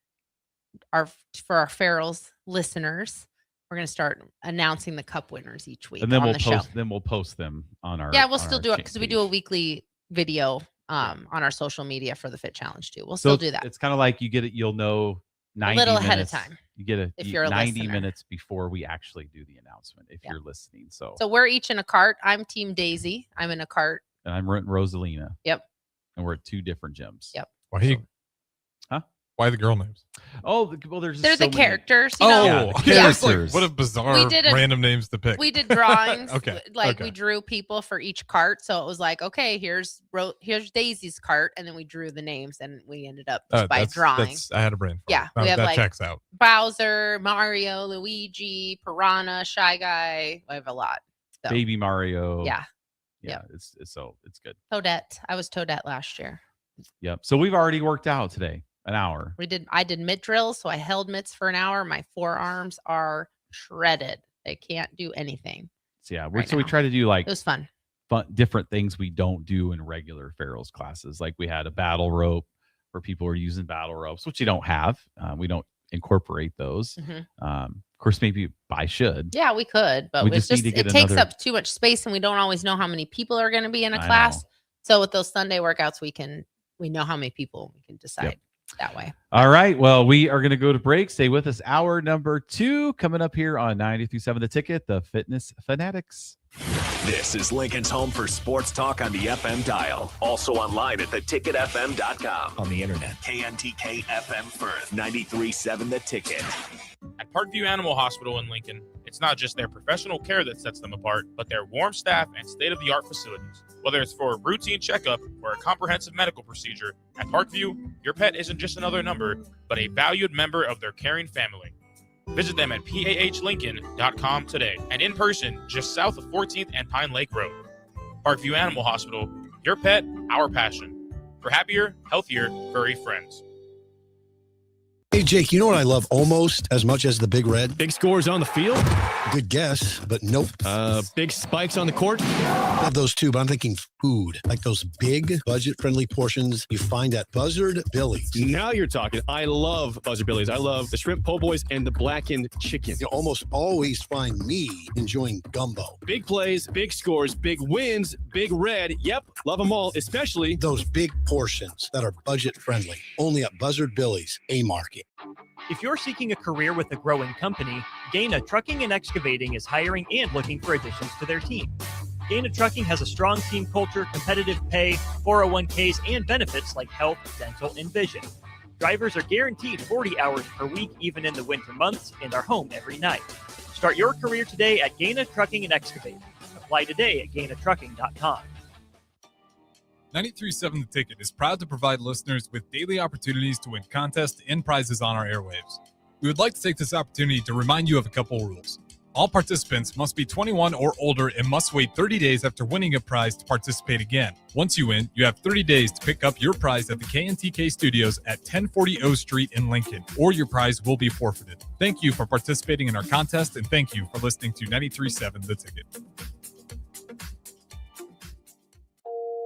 Speaker 7: for our Farrell's listeners, we're going to start announcing the cup winners each week
Speaker 6: And then
Speaker 7: on
Speaker 6: we'll
Speaker 7: the show.
Speaker 6: post them on our.
Speaker 7: Yeah, we'll
Speaker 6: on
Speaker 7: still
Speaker 6: our
Speaker 7: do it
Speaker 6: cha-
Speaker 7: because we
Speaker 6: page.
Speaker 7: do a weekly video on our social media for the Fit Challenge too. We'll
Speaker 6: So
Speaker 7: still do that.
Speaker 6: It's kind of like you get it. You'll know 90
Speaker 7: little ahead of
Speaker 6: minutes-
Speaker 7: time,
Speaker 6: You get
Speaker 7: if you're a
Speaker 6: 90
Speaker 7: listener.
Speaker 6: minutes before we actually do the announcement. If you're listening, so
Speaker 7: We're each in a cart. I'm Team Daisy. I'm in a cart.
Speaker 6: and I'm Rosalina.
Speaker 7: Yep.
Speaker 6: And we're at 2 different gyms.
Speaker 7: Yep.
Speaker 8: Why the girl names?
Speaker 6: Oh, well, there's
Speaker 7: They're
Speaker 6: just
Speaker 7: the
Speaker 6: so many-
Speaker 7: characters.
Speaker 8: Yeah,
Speaker 6: the
Speaker 8: characters.
Speaker 6: characters.
Speaker 8: What a bizarre
Speaker 7: We did
Speaker 8: random names to pick.
Speaker 7: We did drawings.
Speaker 8: Okay,
Speaker 7: We drew people for each cart. So it was like, okay, here's Daisy's cart. And then we drew the names and we ended up just by drawing.
Speaker 8: I had a brain. fart.
Speaker 7: Yeah.
Speaker 8: that,
Speaker 7: We have
Speaker 8: that
Speaker 7: like
Speaker 8: checks out.
Speaker 7: Bowser, Mario, Luigi, Piranha, Shy Guy. I have a lot. So,
Speaker 6: Baby Mario.
Speaker 7: Yeah.
Speaker 6: Yeah. It's good.
Speaker 7: Toadette. I was Toadette last year.
Speaker 6: Yep. So we've already worked out today. An hour.
Speaker 7: I did mitt drills, so I held mitts for an hour. My forearms are shredded. They can't do anything.
Speaker 6: So yeah,
Speaker 7: right
Speaker 6: we
Speaker 7: now.
Speaker 6: try to do like
Speaker 7: It was fun.
Speaker 6: different things we don't do in regular Farrell's classes. Like we had a battle rope where people were using battle ropes, which you don't have. We don't incorporate those. Of course, maybe I should.
Speaker 7: Yeah, we could, but
Speaker 6: We
Speaker 7: it's
Speaker 6: just need to
Speaker 7: it
Speaker 6: get
Speaker 7: takes
Speaker 6: another-
Speaker 7: up too much space, and we don't always know how many people are going to be in a
Speaker 6: I
Speaker 7: class.
Speaker 6: know.
Speaker 7: So with those Sunday workouts, we know how many people we can decide that way.
Speaker 6: All right. Well, we are going to go to break. Stay with us. Hour number 2 coming up here on 93.7 The Ticket, the Fitness Fanatics.
Speaker 5: This is Lincoln's home for sports talk on the FM dial. Also online at theticketfm.com. On the internet, KNTK FM Firth, 93.7 The Ticket.
Speaker 1: At Parkview Animal Hospital in Lincoln, it's not just their professional care that sets them apart, but their warm staff and state-of-the-art facilities. Whether it's for a routine checkup or a comprehensive medical procedure, at Parkview, your pet isn't just another number, but a valued member of their caring family. Visit them at pahlincoln.com today and in person just south of 14th and Pine Lake Road. Parkview Animal Hospital, your pet, our passion. For happier, healthier, furry friends.
Speaker 2: Hey, Jake, you know what I love almost as much as the Big Red?
Speaker 3: Big scores on the field?
Speaker 2: Good guess, but nope.
Speaker 3: Big spikes on the court?
Speaker 2: Love those too, but I'm thinking food. Like those big, budget-friendly portions you find at Buzzard Billy's.
Speaker 3: Now you're talking. I love Buzzard Billy's. I love the shrimp po' boys and the blackened chicken.
Speaker 2: You almost always find me enjoying gumbo.
Speaker 3: Big plays, big scores, big wins, Big Red. Yep, love them all, especially
Speaker 2: those big portions that are budget-friendly. Only at Buzzard Billy's, A-Market.
Speaker 21: If you're seeking a career with a growing company, Gaina Trucking and Excavating is hiring and looking for additions to their team. Gaina Trucking has a strong team culture, competitive pay, 401ks, and benefits like health, dental, and vision. Drivers are guaranteed 40 hours per week, even in the winter months, and are home every night. Start your career today at Gaina Trucking and Excavating. Apply today at gainatrucking.com.
Speaker 8: 93.7 The Ticket is proud to provide listeners with daily opportunities to win contests and prizes on our airwaves. We would like to take this opportunity to remind you of a couple rules. All participants must be 21 or older and must wait 30 days after winning a prize to participate again. Once you win, you have 30 days to pick up your prize at the KNTK Studios at 1040 O Street in Lincoln, or your prize will be forfeited. Thank you for participating in our contest, and thank you for listening to 93.7 The Ticket.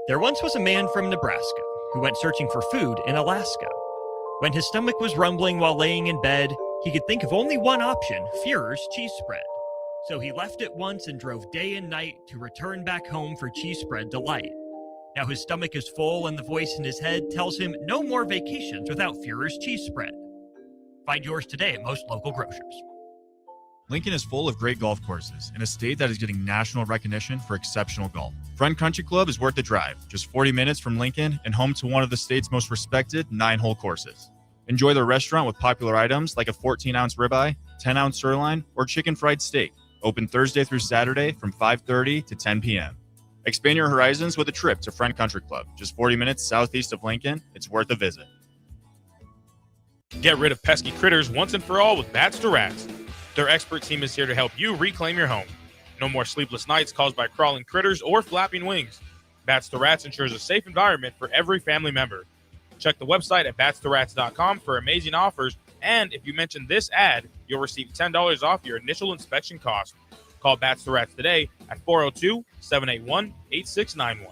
Speaker 21: There once was a man from Nebraska who went searching for food in Alaska. When his stomach was rumbling while laying in bed, he could think of only one option, Führer's cheese spread. So he left it once and drove day and night to return back home for cheese spread delight. Now his stomach is full and the voice in his head tells him no more vacations without Führer's cheese spread. Find yours today at most local grocers.
Speaker 23: Lincoln is full of great golf courses in a state that is getting national recognition for exceptional golf. Front Country Club is worth the drive, just 40 minutes from Lincoln and home to one of the state's most respected 9-hole courses. Enjoy their restaurant with popular items like a 14-ounce ribeye, 10-ounce sirloin, or chicken fried steak. Open Thursday through Saturday from 5:30 to 10 p.m. Expand your horizons with a trip to Front Country Club, just 40 minutes southeast of Lincoln. It's worth a visit.
Speaker 1: Get rid of pesky critters once and for all with Bats to Rats. Their expert team is here to help you reclaim your home. No more sleepless nights caused by crawling critters or flapping wings. Bats to Rats ensures a safe environment for every family member. Check the website at batstoRats.com for amazing offers, and if you mention this ad, you'll receive $10 off your initial inspection cost. Call Bats to Rats today at 402-781-8691.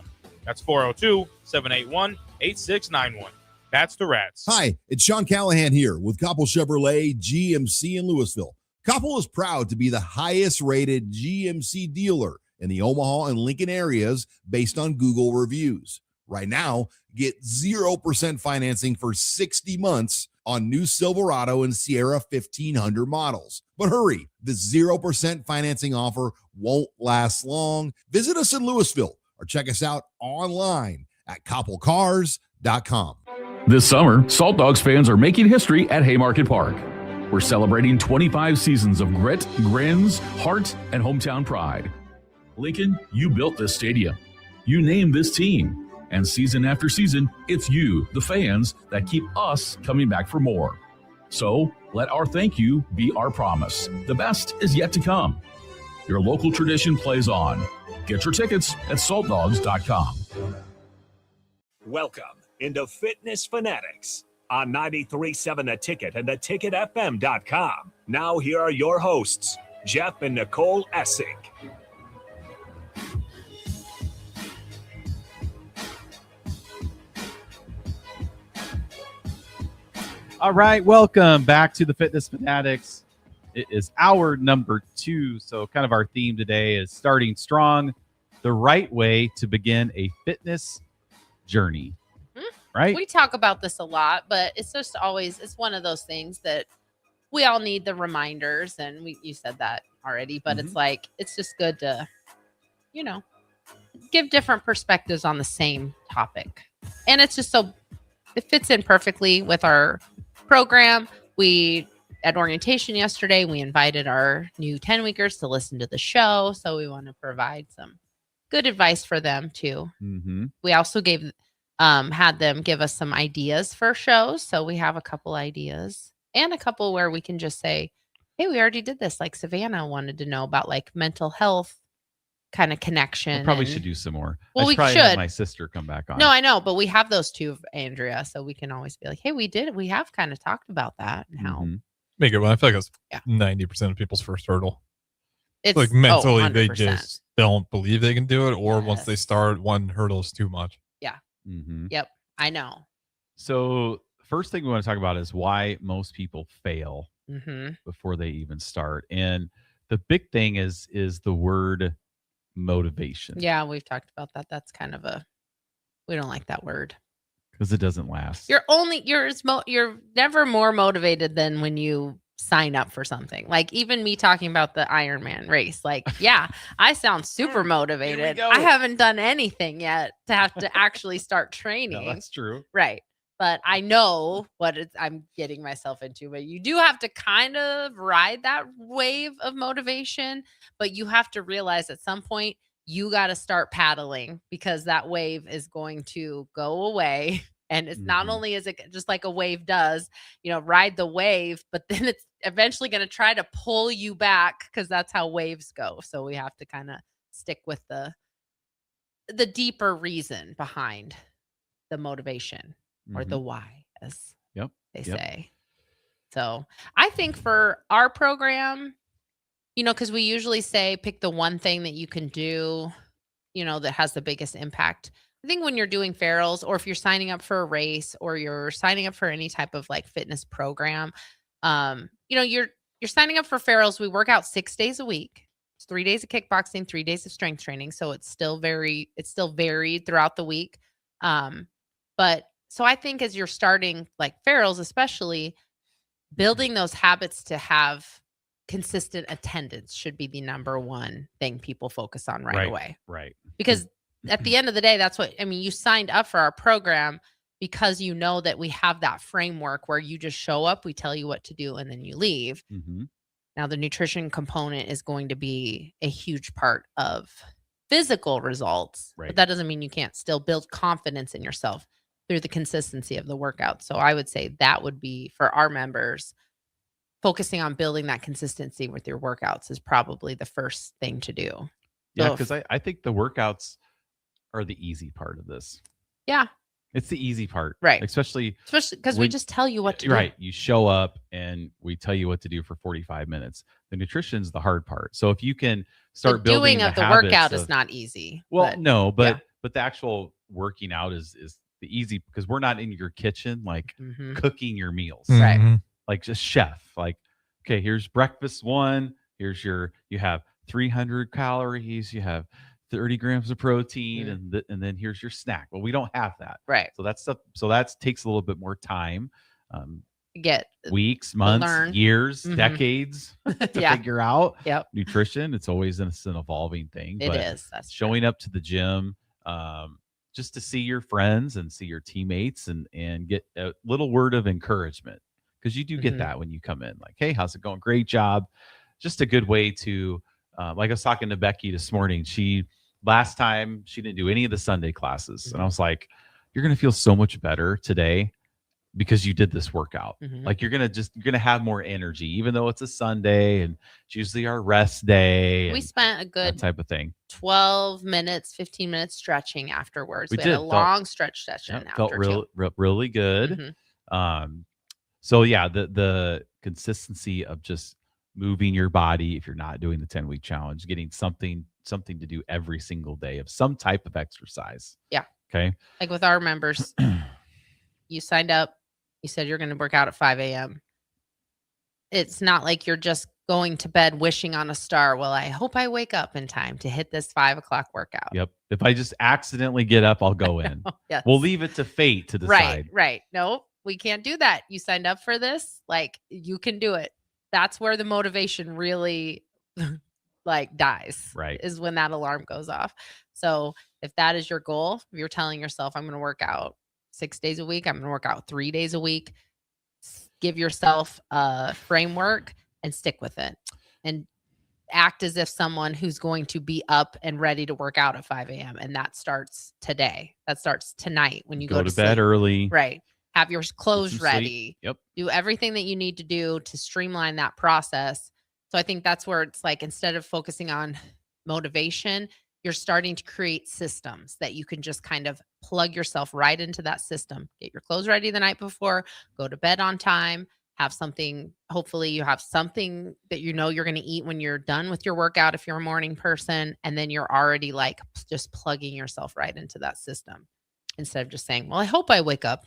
Speaker 1: That's 402-781-8691. Bats to Rats.
Speaker 17: Hi, it's Sean Callahan here with Koppel Chevrolet GMC in Louisville. Koppel is proud to be the highest rated GMC dealer in the Omaha and Lincoln areas based on Google reviews. Right now, get 0% financing for 60 months on new Silverado and Sierra 1500 models. But hurry, the 0% financing offer won't last long. Visit us in Louisville or check us out online at koppelcars.com.
Speaker 4: This summer, Salt Dogs fans are making history at Haymarket Park. We're celebrating 25 seasons of grit, grins, heart, and hometown pride. Lincoln, you built this stadium. You named this team. And season after season, it's you, the fans, that keep us coming back for more. So let our thank you be our promise. The best is yet to come. Your local tradition plays on. Get your tickets at saltdogs.com.
Speaker 5: Welcome into Fitness Fanatics on 93.7 The Ticket and theticketfm.com. Now here are your hosts, Jeff and Nicole Essink.
Speaker 6: All right, welcome back to the Fitness Fanatics. It is hour number 2, so kind of our theme today is starting strong, the right way to begin a fitness journey. Right?
Speaker 7: We talk about this a lot, but it's just always, it's one of those things that we all need the reminders, and you said that already, but it's like, it's just good to, give different perspectives on the same topic. And it's just so, it fits in perfectly with our program. We, at orientation yesterday, we invited our new 10-weekers to listen to the show, so we want to provide some good advice for them too. We also had them give us some ideas for shows. So we have a couple ideas and a couple where we can just say, Hey, we already did this. Like Savannah wanted to know about like mental health kind of connection.
Speaker 6: We probably
Speaker 7: and-
Speaker 6: should do some more.
Speaker 7: Well,
Speaker 6: I
Speaker 7: we
Speaker 6: probably
Speaker 7: should.
Speaker 6: have my sister come back on.
Speaker 7: No, I know, but we have those two, Andrea, so we can always be like, hey, we have kind of talked about that and how
Speaker 8: Make it. Well, I feel like that's 90% of people's first hurdle.
Speaker 7: it's
Speaker 8: Like mentally, they
Speaker 7: 100%.
Speaker 8: just don't believe they can do it, or once they
Speaker 7: Yes.
Speaker 8: start, one hurdle is too much.
Speaker 7: Yeah.
Speaker 6: Mhm.
Speaker 7: Yep. I know.
Speaker 6: So first thing we want to talk about is why most people fail
Speaker 7: Mhm.
Speaker 6: before they even start. And the big thing is the word motivation.
Speaker 7: Yeah, we've talked about that. That's kind of we don't like that word.
Speaker 6: Because it doesn't last.
Speaker 7: You're never more motivated than when you sign up for something. Like even me talking about the Ironman race. Like, yeah, I sound super motivated.
Speaker 6: go.
Speaker 7: I haven't done anything yet to have to actually start training.
Speaker 6: No, that's true.
Speaker 7: Right. But I know what I'm getting myself into. But you do have to kind of ride that wave of motivation. But you have to realize at some point you got to start paddling because that wave is going to go away. And it's not only is it just like a wave does, ride the wave, but then it's eventually going to try to pull you back because that's how waves go. So we have to kind of stick with the deeper reason behind the motivation or the why, as they say. So I think for our program, because we usually say pick the one thing that you can do, that has the biggest impact. I think when you're doing ferals or if you're signing up for a race or you're signing up for any type of like fitness program, you're signing up for ferals. We work out 6 days a week. It's 3 days of kickboxing, 3 days of strength training. So it's still varied throughout the week. But so I think as you're starting like ferals, especially building those habits to have consistent attendance should be the number one thing people focus on right away.
Speaker 6: Right.
Speaker 7: Because at the end of the day, that's what, you signed up for our program because you know that we have that framework where you just show up, we tell you what to do, and then you leave.
Speaker 6: Mhm.
Speaker 7: Now, the nutrition component is going to be a huge part of physical results, but that doesn't mean you can't still build confidence in yourself through the consistency of the workout. So I would say that would be for our members, focusing on building that consistency with your workouts is probably the first thing to do.
Speaker 6: Yeah,
Speaker 7: So
Speaker 6: because I think the workouts are the easy part of this.
Speaker 7: yeah,
Speaker 6: It's the easy part.
Speaker 7: Right.
Speaker 6: Especially
Speaker 7: because we
Speaker 6: when-
Speaker 7: just tell you what to do.
Speaker 6: Right. You show up and we tell you what to do for 45 minutes. The nutrition's the hard part. So if you can start
Speaker 7: the
Speaker 6: building
Speaker 7: doing of the
Speaker 6: habits
Speaker 7: workout is
Speaker 6: of-
Speaker 7: not easy.
Speaker 6: Well,
Speaker 7: but
Speaker 6: no, but
Speaker 7: yeah.
Speaker 6: but the actual working out is the easy because we're not in your kitchen like
Speaker 7: Mhm.
Speaker 6: cooking your meals.
Speaker 7: Right.
Speaker 8: Mhm.
Speaker 6: Like just chef. Like, okay, here's breakfast one. Here's you have 300 calories, you have 30 grams of protein, and then here's your snack. Well, we don't have that.
Speaker 7: Right.
Speaker 6: So that takes a little bit more time.
Speaker 7: Get
Speaker 6: Weeks, months,
Speaker 7: learn.
Speaker 6: years,
Speaker 7: Mhm.
Speaker 6: decades to
Speaker 7: Yeah.
Speaker 6: figure out
Speaker 7: Yep.
Speaker 6: nutrition. It's always an evolving thing.
Speaker 7: It
Speaker 6: but
Speaker 7: is. That's
Speaker 6: showing up to the gym just to see your friends and see your teammates and get a little word of encouragement because you do get
Speaker 7: Mhm.
Speaker 6: that when you come in. Like, hey, how's it going? Great job. Just a good way to, like I was talking to Becky this morning. Last time she didn't do any of the Sunday classes. And I was like, you're going to feel so much better today because you did this workout.
Speaker 7: Mhm.
Speaker 6: Like you're going to have more energy, even though it's a Sunday and it's usually our rest day.
Speaker 7: We
Speaker 6: and
Speaker 7: spent a
Speaker 6: that
Speaker 7: good
Speaker 6: type of thing.
Speaker 7: 12 minutes, 15 minutes stretching afterwards.
Speaker 6: We
Speaker 7: We,
Speaker 6: did.
Speaker 7: had a
Speaker 6: Felt-
Speaker 7: long stretch session
Speaker 6: Yep,
Speaker 7: after
Speaker 6: felt really good.
Speaker 7: Mhm.
Speaker 6: So yeah, the consistency of just moving your body if you're not doing the 10-week challenge, getting something to do every single day of some type of exercise.
Speaker 7: Yeah.
Speaker 6: Okay.
Speaker 7: Like with our members, you signed up, you said you're going to work out at 5 a.m. It's not like you're just going to bed wishing on a star. Well, I hope I wake up in time to hit this 5 o'clock workout.
Speaker 6: Yep. If I just accidentally get up, I'll go in.
Speaker 7: Yes.
Speaker 6: We'll leave it to fate to decide.
Speaker 7: Right. No, we can't do that. You signed up for this. Like you can do it. That's where the motivation really like dies.
Speaker 6: Right.
Speaker 7: Is when that alarm goes off. So if that is your goal, if you're telling yourself, I'm going to work out 6 days a week, I'm going to work out 3 days a week, give yourself a framework and stick with it and act as if someone who's going to be up and ready to work out at 5 a.m. And that starts today. That starts tonight when you go
Speaker 6: to bed
Speaker 7: sleep.
Speaker 6: early.
Speaker 7: Right. have your clothes
Speaker 6: some sleep.
Speaker 7: ready,
Speaker 6: Yep.
Speaker 7: do everything that you need to do to streamline that process. So I think that's where it's like, instead of focusing on motivation, you're starting to create systems that you can just kind of plug yourself right into that system. Get your clothes ready the night before, go to bed on time, have something, hopefully you have something that you know you're going to eat when you're done with your workout if you're a morning person, and then you're already like just plugging yourself right into that system instead of just saying, well, I hope I wake up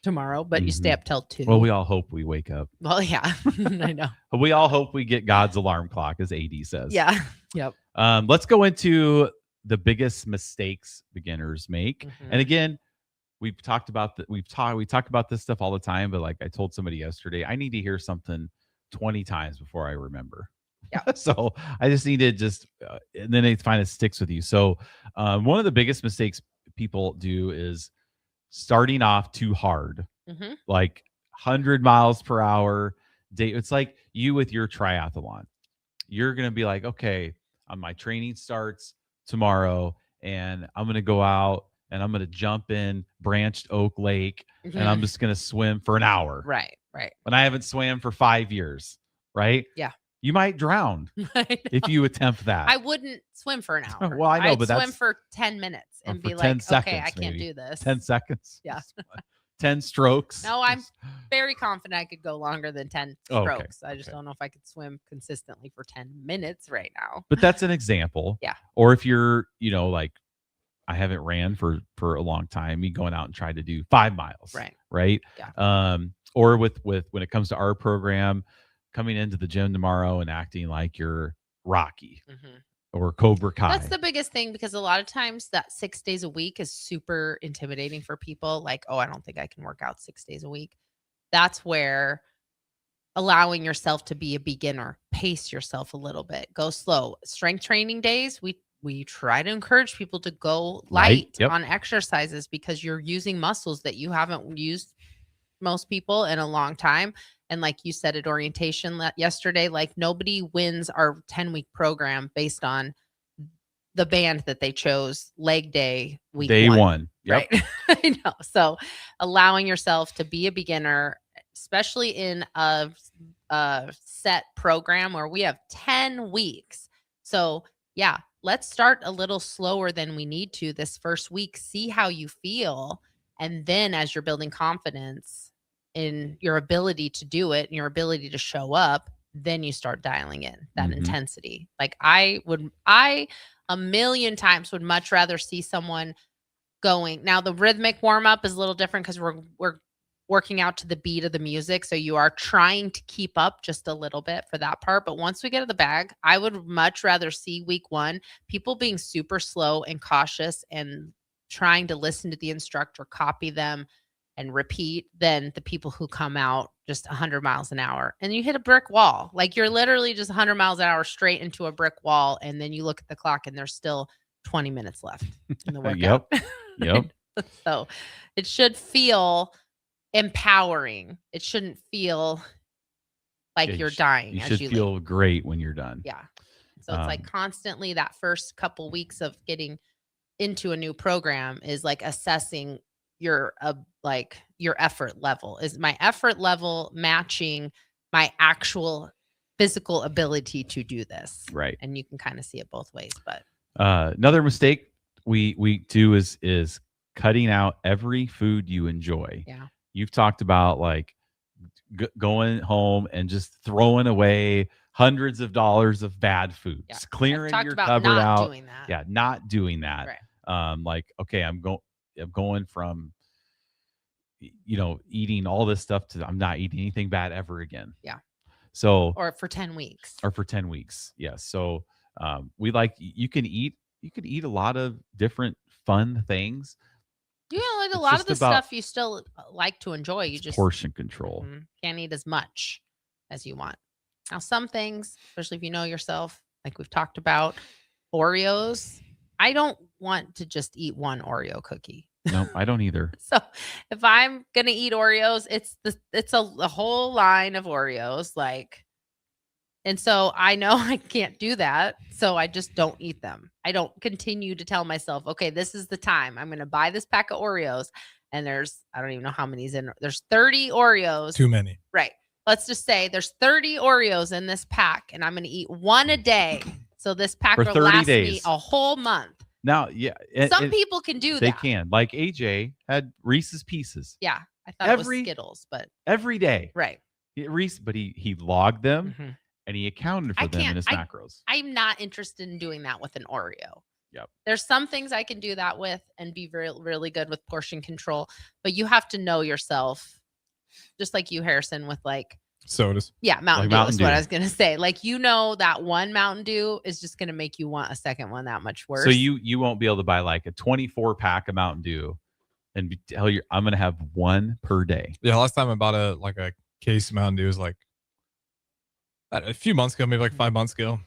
Speaker 7: tomorrow, but you stay up till 2.
Speaker 6: Well, we all hope we wake up.
Speaker 7: Well, yeah, I know.
Speaker 6: We all hope we get God's alarm clock, as AD says.
Speaker 7: Yeah. Yep.
Speaker 6: Let's go into the biggest mistakes beginners make. And again, we've talked about we talk about this stuff all the time, but like I told somebody yesterday, I need to hear something 20 times before I remember.
Speaker 7: Yeah.
Speaker 6: So I just need to and then it kind of sticks with you. So one of the biggest mistakes people do is starting off too hard, like 100 miles per hour. It's like you with your triathlon. You're going to be like, okay, my training starts tomorrow and I'm going to go out and I'm going to jump in Branched Oak Lake and I'm just going to swim for an hour.
Speaker 7: Right.
Speaker 6: And I haven't swam for 5 years. Right.
Speaker 7: Yeah.
Speaker 6: You might drown if you attempt that.
Speaker 7: I wouldn't swim for an hour.
Speaker 6: Well, I know,
Speaker 7: I'd
Speaker 6: but
Speaker 7: swim
Speaker 6: that's
Speaker 7: for 10 minutes and
Speaker 6: for
Speaker 7: be
Speaker 6: 10
Speaker 7: like,
Speaker 6: seconds,
Speaker 7: okay, I can't
Speaker 6: maybe.
Speaker 7: do this.
Speaker 6: 10 seconds.
Speaker 7: Yeah.
Speaker 6: 10 strokes.
Speaker 7: No, I'm very confident I could go longer than 10
Speaker 6: Oh, okay.
Speaker 7: strokes. I just don't know if I could swim consistently for 10 minutes right now.
Speaker 6: But that's an example.
Speaker 7: Yeah.
Speaker 6: Or if you're, like I haven't ran for a long time, me going out and trying to do 5 miles. Right.
Speaker 7: Yeah.
Speaker 6: Or with when it comes to our program, coming into the gym tomorrow and acting like you're Rocky or Cobra Kai.
Speaker 7: That's the biggest thing, because a lot of times that 6 days a week is super intimidating for people. Like, oh, I don't think I can work out 6 days a week. That's where allowing yourself to be a beginner, pace yourself a little bit, go slow. Strength training days, we try to encourage people to go light on exercises, because you're using muscles that you haven't used, most people, in a long time. And like you said at orientation yesterday, like nobody wins our 10-week program based on the band that they chose leg day week
Speaker 6: day one. Yep.
Speaker 7: Right. I know. So allowing yourself to be a beginner, especially in a set program where we have 10 weeks. So yeah, let's start a little slower than we need to this first week, see how you feel. And then as you're building confidence in your ability to do it and your ability to show up, then you start dialing in that intensity. Like I a million times would much rather see someone going. Now the rhythmic warm up is a little different because we're working out to the beat of the music. So you are trying to keep up just a little bit for that part. But once we get to the bag, I would much rather see week 1, people being super slow and cautious and trying to listen to the instructor, copy them, and repeat, than the people who come out just 100 miles an hour and you hit a brick wall. Like you're literally just 100 miles an hour straight into a brick wall. And then you look at the clock and there's still 20 minutes left in the workout.
Speaker 6: Yep.
Speaker 7: So it should feel empowering. It shouldn't feel like you're dying.
Speaker 6: You
Speaker 7: as
Speaker 6: should
Speaker 7: you
Speaker 6: feel
Speaker 7: leave.
Speaker 6: great when you're done.
Speaker 7: Yeah. So it's like constantly that first couple weeks of getting into a new program is like assessing your effort level. Is my effort level matching my actual physical ability to do this?
Speaker 6: Right.
Speaker 7: And you can kind of see it both ways. But
Speaker 6: another mistake we do is cutting out every food you enjoy.
Speaker 7: Yeah.
Speaker 6: You've talked about like going home and just throwing away hundreds of dollars of bad foods,
Speaker 7: yeah.
Speaker 6: clearing your cupboard out. Yeah, not doing that.
Speaker 7: Right.
Speaker 6: Like, okay, I'm going from eating all this stuff to I'm not eating anything bad ever again.
Speaker 7: Yeah.
Speaker 6: So
Speaker 7: or for 10 weeks.
Speaker 6: Yes. So you can eat a lot of different fun things.
Speaker 7: Yeah, like a lot of the stuff you still like to enjoy. You just
Speaker 6: portion control.
Speaker 7: Can't eat as much as you want. Now, some things, especially if you know yourself, like we've talked about, Oreos. I don't want to just eat one Oreo cookie.
Speaker 6: No, I don't either.
Speaker 7: So if I'm gonna eat Oreos, it's a whole line of Oreos, like. And so I know I can't do that. So I just don't eat them. I don't continue to tell myself, okay, this is the time. I'm going to buy this pack of Oreos and I don't even know how many's in. There's 30 Oreos.
Speaker 8: Too many.
Speaker 7: Right. Let's just say there's 30 Oreos in this pack, and I'm going to eat one a day. So this pack
Speaker 6: For
Speaker 7: will
Speaker 6: 30
Speaker 7: last
Speaker 6: days.
Speaker 7: me a whole month.
Speaker 6: Now, yeah.
Speaker 7: Some people can do
Speaker 6: They
Speaker 7: that.
Speaker 6: can. Like AJ had Reese's Pieces.
Speaker 7: Yeah. I thought it was Skittles, but
Speaker 6: every day.
Speaker 7: right.
Speaker 6: But he logged them and he accounted for them in his macros.
Speaker 7: I'm not interested in doing that with an Oreo.
Speaker 6: Yep.
Speaker 7: There's some things I can do that with and be really good with portion control, but you have to know yourself, just like you, Harrison, with like
Speaker 8: sodas.
Speaker 7: Yeah, Mountain
Speaker 6: Like
Speaker 7: Dew
Speaker 6: Mountain
Speaker 7: is what
Speaker 6: Dew.
Speaker 7: I was gonna say. Like, that one Mountain Dew is just gonna make you want a second one that much worse.
Speaker 6: So you won't be able to buy like a 24 pack of Mountain Dew and tell you I'm gonna have one per day.
Speaker 8: Yeah, last time I bought a case of Mountain Dew was like a few months ago, maybe like 5 months ago.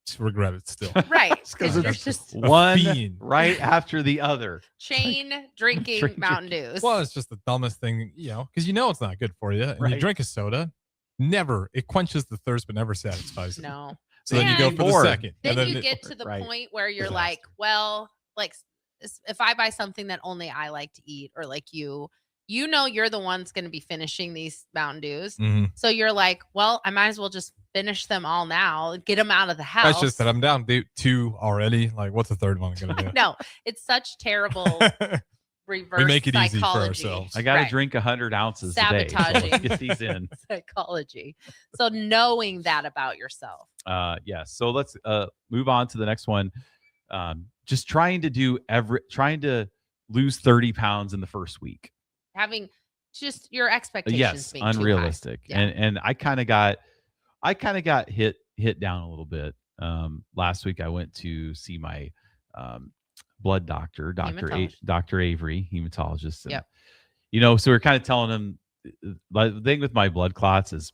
Speaker 8: Just regret it still.
Speaker 7: Right.
Speaker 6: Because
Speaker 7: You're
Speaker 6: it's
Speaker 7: just
Speaker 6: one
Speaker 8: fiend.
Speaker 6: right after the other.
Speaker 7: chain drinking Mountain Dews.
Speaker 8: Well, it's just the dumbest thing, because it's not good for you. And you
Speaker 6: Right.
Speaker 8: drink a soda, it quenches the thirst, but never satisfies you.
Speaker 7: No.
Speaker 8: So then you go for the
Speaker 6: More.
Speaker 8: second.
Speaker 7: Then
Speaker 8: and
Speaker 7: you get to the
Speaker 6: Right.
Speaker 7: point where you're
Speaker 8: Disaster.
Speaker 7: like, well, like if I buy something that only I like to eat, or like you're the one's going to be finishing these Mountain Dews.
Speaker 8: Mhm.
Speaker 7: So you're like, well, I might as well just finish them all now, get them out of the house.
Speaker 8: That's just that I'm down to 2 already. Like, what's the third one going to do?
Speaker 7: No, it's such terrible reverse
Speaker 8: We make it easy for
Speaker 7: psychology.
Speaker 8: ourselves.
Speaker 6: I gotta
Speaker 7: Right.
Speaker 6: drink 100 ounces a day. So
Speaker 7: Sabotaging.
Speaker 6: let's get these in.
Speaker 7: Psychology. So knowing that about yourself.
Speaker 6: Yeah. So let's move on to the next one. Just trying to lose 30 pounds in the first week.
Speaker 7: Having just your expectations
Speaker 6: Yes,
Speaker 7: being too high.
Speaker 6: unrealistic.
Speaker 7: Yeah.
Speaker 6: And I kind of got hit down a little bit. Last week I went to see my blood doctor,
Speaker 7: Hematologist.
Speaker 6: Dr. Avery, hematologist. And,
Speaker 7: Yep.
Speaker 6: So we're kind of telling him the thing with my blood clots is,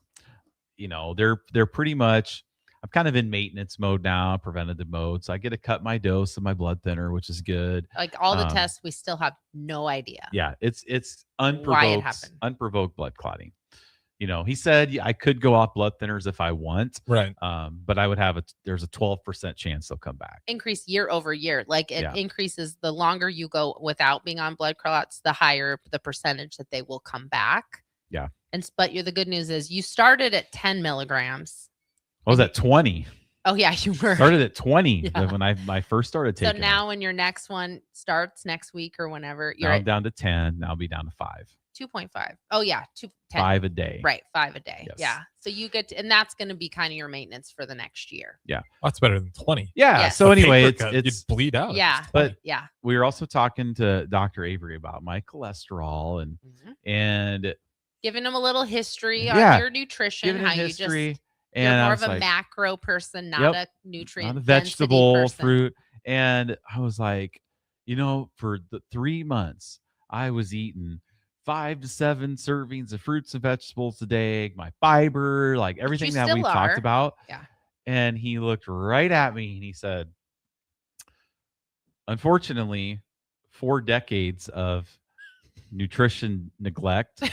Speaker 6: they're pretty much, I'm kind of in maintenance mode now, preventative mode. So I get to cut my dose of my blood thinner, which is good.
Speaker 7: Like all the tests, we still have no idea.
Speaker 6: Yeah, it's
Speaker 7: Why it happened.
Speaker 6: unprovoked blood clotting. He said I could go off blood thinners if I want,
Speaker 8: Right.
Speaker 6: but I would there's a 12% chance they'll come back.
Speaker 7: Increase year over year. Like it increases the longer you go without being on blood clots, the higher the percentage that they will come back.
Speaker 6: Yeah.
Speaker 7: But the good news is you started at 10 milligrams.
Speaker 6: I was at 20.
Speaker 7: Oh yeah, you were.
Speaker 6: Started at 20
Speaker 7: Yeah.
Speaker 6: when I first started
Speaker 7: So
Speaker 6: taking.
Speaker 7: now when your next one starts next week or whenever, you're
Speaker 6: now I'm
Speaker 7: at
Speaker 6: down to 10. Now I'll be down to 5.
Speaker 7: 2.5. Oh yeah, 10.
Speaker 6: 5 a day.
Speaker 7: Right, 5 a day.
Speaker 6: Yes.
Speaker 7: Yeah. So you get to, and that's going to be kind of your maintenance for the next year.
Speaker 6: Yeah.
Speaker 8: That's better than 20.
Speaker 6: Yeah.
Speaker 7: Yes.
Speaker 6: So
Speaker 8: A
Speaker 6: anyway,
Speaker 8: paper cut,
Speaker 6: it's
Speaker 8: you'd bleed out.
Speaker 7: Yeah.
Speaker 6: But
Speaker 7: yeah.
Speaker 6: we were also talking to Dr. Avery about my cholesterol and
Speaker 7: Giving them a little history
Speaker 6: Yeah.
Speaker 7: on your nutrition,
Speaker 6: giving him
Speaker 7: how
Speaker 6: history.
Speaker 7: you just
Speaker 6: And
Speaker 7: you're
Speaker 6: I
Speaker 7: more
Speaker 6: was
Speaker 7: of a
Speaker 6: like,
Speaker 7: macro person, not
Speaker 6: Yep.
Speaker 7: a nutrient
Speaker 6: not a
Speaker 7: density
Speaker 6: vegetable
Speaker 7: person.
Speaker 6: fruit. And I was like, for the 3 months, I was eating 5 to 7 servings of fruits and vegetables a day, my fiber, like everything that
Speaker 7: still
Speaker 6: we
Speaker 7: are.
Speaker 6: talked about.
Speaker 7: Yeah.
Speaker 6: And he looked right at me and he said, unfortunately, 4 decades of nutrition neglect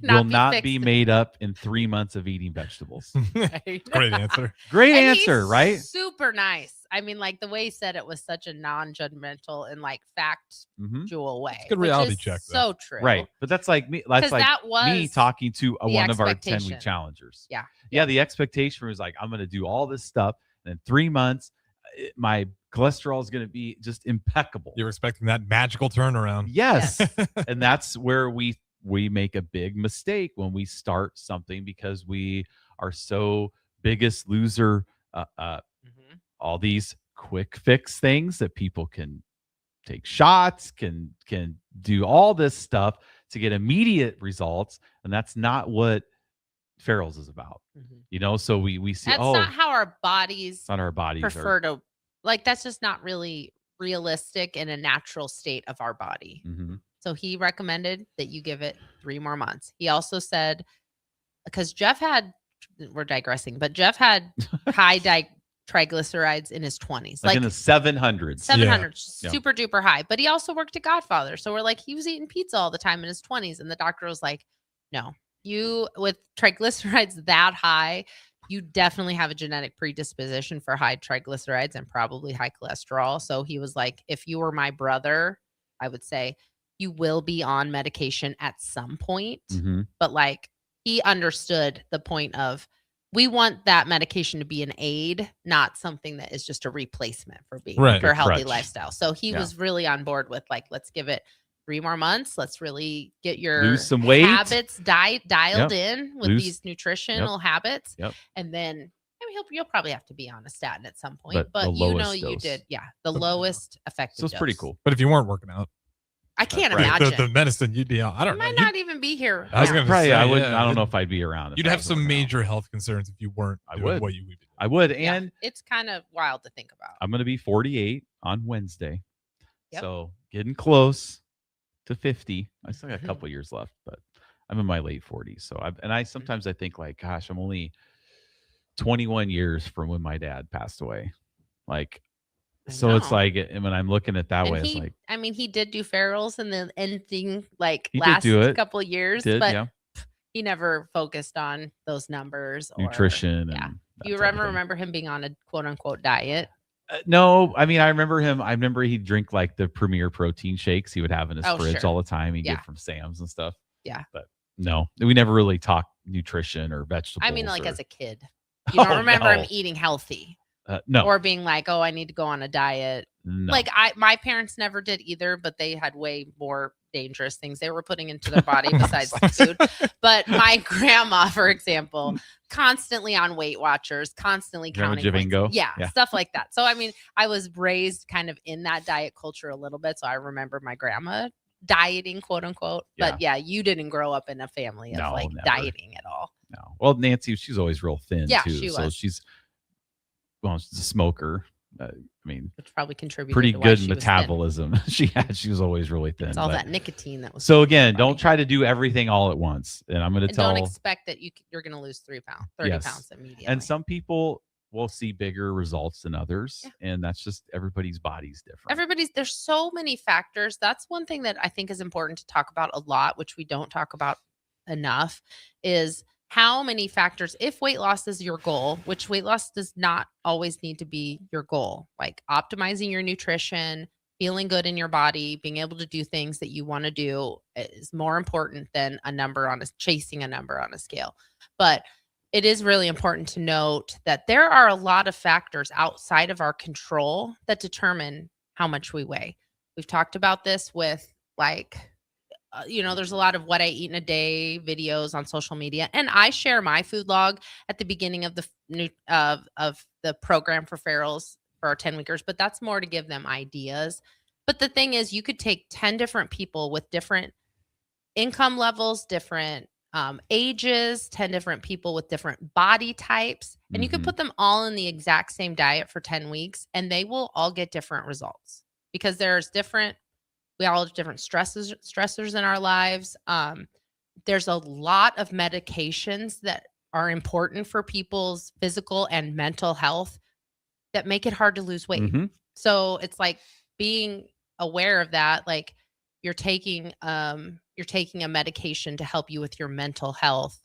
Speaker 6: will not be
Speaker 7: fixed.
Speaker 6: made up in 3 months of eating vegetables.
Speaker 7: Right.
Speaker 8: Great answer.
Speaker 6: Great
Speaker 7: And
Speaker 6: answer,
Speaker 7: he's
Speaker 6: right?
Speaker 7: Super nice. I mean, like the way he said it was such a non-judgmental and like factual way.
Speaker 8: good
Speaker 7: which
Speaker 8: reality
Speaker 7: is
Speaker 8: check, though.
Speaker 7: So true.
Speaker 6: Right. But that's like me. That's
Speaker 7: 'Cause
Speaker 6: like
Speaker 7: that was
Speaker 6: me talking to
Speaker 7: the
Speaker 6: one of our 10-week
Speaker 7: expectation.
Speaker 6: challengers.
Speaker 7: Yeah.
Speaker 6: Yeah. The expectation was like, I'm going to do all this stuff. And in 3 months, my cholesterol is going to be just impeccable.
Speaker 8: You're expecting that magical turnaround.
Speaker 6: Yes. And that's where we make a big mistake when we start something because we are so biggest loser. All these quick fix things that people can take shots, can do all this stuff to get immediate results. And that's not what Farrell's is about. So we see,
Speaker 7: That's not how our bodies
Speaker 6: it's not our bodies
Speaker 7: prefer to, like, that's just not really realistic in a natural state of our body. So he recommended that you give it 3 more months. He also said, because we're digressing, but Jeff had high triglycerides in his 20s.
Speaker 6: like in the 700s.
Speaker 7: 700,
Speaker 6: Yeah.
Speaker 7: super duper high. But he also worked at Godfather. So we're like, he was eating pizza all the time in his 20s. And the doctor was like, no, you with triglycerides that high, you definitely have a genetic predisposition for high triglycerides and probably high cholesterol. So he was like, if you were my brother, I would say you will be on medication at some point.
Speaker 6: Mhm.
Speaker 7: But like he understood the point of we want that medication to be an aid, not something that is just a replacement for being
Speaker 8: Right.
Speaker 7: for a healthy
Speaker 6: Crutch.
Speaker 7: lifestyle. So he
Speaker 6: Yeah.
Speaker 7: was really on board with like, let's give it 3 more months. Let's really get your
Speaker 6: Lose some weight.
Speaker 7: habits dialed
Speaker 6: Yep.
Speaker 7: in with
Speaker 6: Lose-
Speaker 7: these nutritional habits.
Speaker 6: Yep.
Speaker 7: And then I mean, you'll probably have to be on a statin at some point,
Speaker 6: But
Speaker 7: but
Speaker 6: the
Speaker 7: you know
Speaker 6: lowest
Speaker 7: you
Speaker 6: dose.
Speaker 7: did, the lowest effective.
Speaker 6: So it's pretty
Speaker 7: dose.
Speaker 6: cool.
Speaker 8: But if you weren't working out,
Speaker 7: I can't
Speaker 8: right,
Speaker 7: imagine.
Speaker 8: the medicine, you'd be out. I
Speaker 7: I
Speaker 8: don't know.
Speaker 7: might not even be here.
Speaker 8: I was
Speaker 7: now.
Speaker 8: gonna
Speaker 6: Probably,
Speaker 8: say,
Speaker 6: I wouldn't.
Speaker 8: yeah,
Speaker 6: I don't know if I'd be around. if
Speaker 8: You'd
Speaker 6: I
Speaker 8: have
Speaker 6: was
Speaker 8: some
Speaker 6: working out.
Speaker 8: major health concerns if you weren't
Speaker 6: I
Speaker 8: doing
Speaker 6: would.
Speaker 8: what you would.
Speaker 6: I would,
Speaker 7: Yeah,
Speaker 6: and
Speaker 7: it's kind of wild to think about.
Speaker 6: I'm going to be 48 on Wednesday.
Speaker 7: Yep.
Speaker 6: So getting close to 50. I still
Speaker 7: Mm-hmm.
Speaker 6: got a couple years left, but I'm in my late 40s. So I sometimes I think like, gosh, I'm only 21 years from when my dad passed away. Like, so it's
Speaker 7: know.
Speaker 6: like, and when I'm looking at it that
Speaker 7: And
Speaker 6: way,
Speaker 7: he,
Speaker 6: it's like,
Speaker 7: I mean, he did do ferals in the ending, like
Speaker 6: He did
Speaker 7: last
Speaker 6: do it.
Speaker 7: couple years,
Speaker 6: Did,
Speaker 7: but
Speaker 6: yeah.
Speaker 7: he never focused on those numbers or
Speaker 6: nutrition.
Speaker 7: Yeah.
Speaker 6: And that
Speaker 7: You
Speaker 6: type of thing.
Speaker 7: remember him being on a quote unquote diet?
Speaker 6: No, I mean, I remember him. I remember he'd drink like the Premier protein shakes he would have in his
Speaker 7: Oh,
Speaker 6: fridge
Speaker 7: sure.
Speaker 6: all the time. He'd
Speaker 7: Yeah.
Speaker 6: get from Sam's and stuff.
Speaker 7: Yeah.
Speaker 6: But no, we never really talked nutrition or vegetables.
Speaker 7: I mean, like
Speaker 6: or,
Speaker 7: as a kid, you don't
Speaker 6: Oh,
Speaker 7: remember him
Speaker 6: no.
Speaker 7: eating healthy
Speaker 6: no,
Speaker 7: or being like, oh, I need to go on a diet.
Speaker 6: no.
Speaker 7: Like my parents never did either, but they had way more dangerous things they were putting into their body besides food. But my grandma, for example, constantly on Weight Watchers, constantly
Speaker 6: Grandma
Speaker 7: counting points.
Speaker 6: Javingo?
Speaker 7: Yeah,
Speaker 6: Yeah.
Speaker 7: stuff like that. So I mean, I was raised kind of in that diet culture a little bit. So I remember my grandma dieting, quote unquote. But yeah, you didn't grow up in a family of
Speaker 6: No,
Speaker 7: like
Speaker 6: never.
Speaker 7: dieting at all.
Speaker 6: No. Well, Nancy, she's always real thin
Speaker 7: Yeah,
Speaker 6: too.
Speaker 7: she
Speaker 6: so
Speaker 7: was.
Speaker 6: she's a smoker. I mean,
Speaker 7: Which probably contributed
Speaker 6: pretty
Speaker 7: to why
Speaker 6: good
Speaker 7: she was thin.
Speaker 6: metabolism. She was always really thin.
Speaker 7: It's all
Speaker 6: but-
Speaker 7: that nicotine that was.
Speaker 6: So
Speaker 7: in her
Speaker 6: again,
Speaker 7: body.
Speaker 6: don't try to do everything all at once. And I'm going to
Speaker 7: And
Speaker 6: tell
Speaker 7: don't expect that you're going to lose 30
Speaker 6: Yes.
Speaker 7: pounds immediately.
Speaker 6: And some people will see bigger results than others, and that's just everybody's body's different.
Speaker 7: There's so many factors. That's one thing that I think is important to talk about a lot, which we don't talk about enough, is how many factors, if weight loss is your goal, which weight loss does not always need to be your goal, like optimizing your nutrition, feeling good in your body, being able to do things that you want to do is more important than chasing a number on a scale. But it is really important to note that there are a lot of factors outside of our control that determine how much we weigh. We've talked about this with there's a lot of what I eat in a day videos on social media, and I share my food log at the beginning of the program for ferals for our 10-weekers, but that's more to give them ideas. But the thing is, you could take 10 different people with different income levels, different ages, 10 different people with different body types, and you could put them all in the exact same diet for 10 weeks, and they will all get different results because we all have different stressors in our lives. There's a lot of medications that are important for people's physical and mental health that make it hard to lose weight. So it's like being aware of that. Like you're taking a medication to help you with your mental health,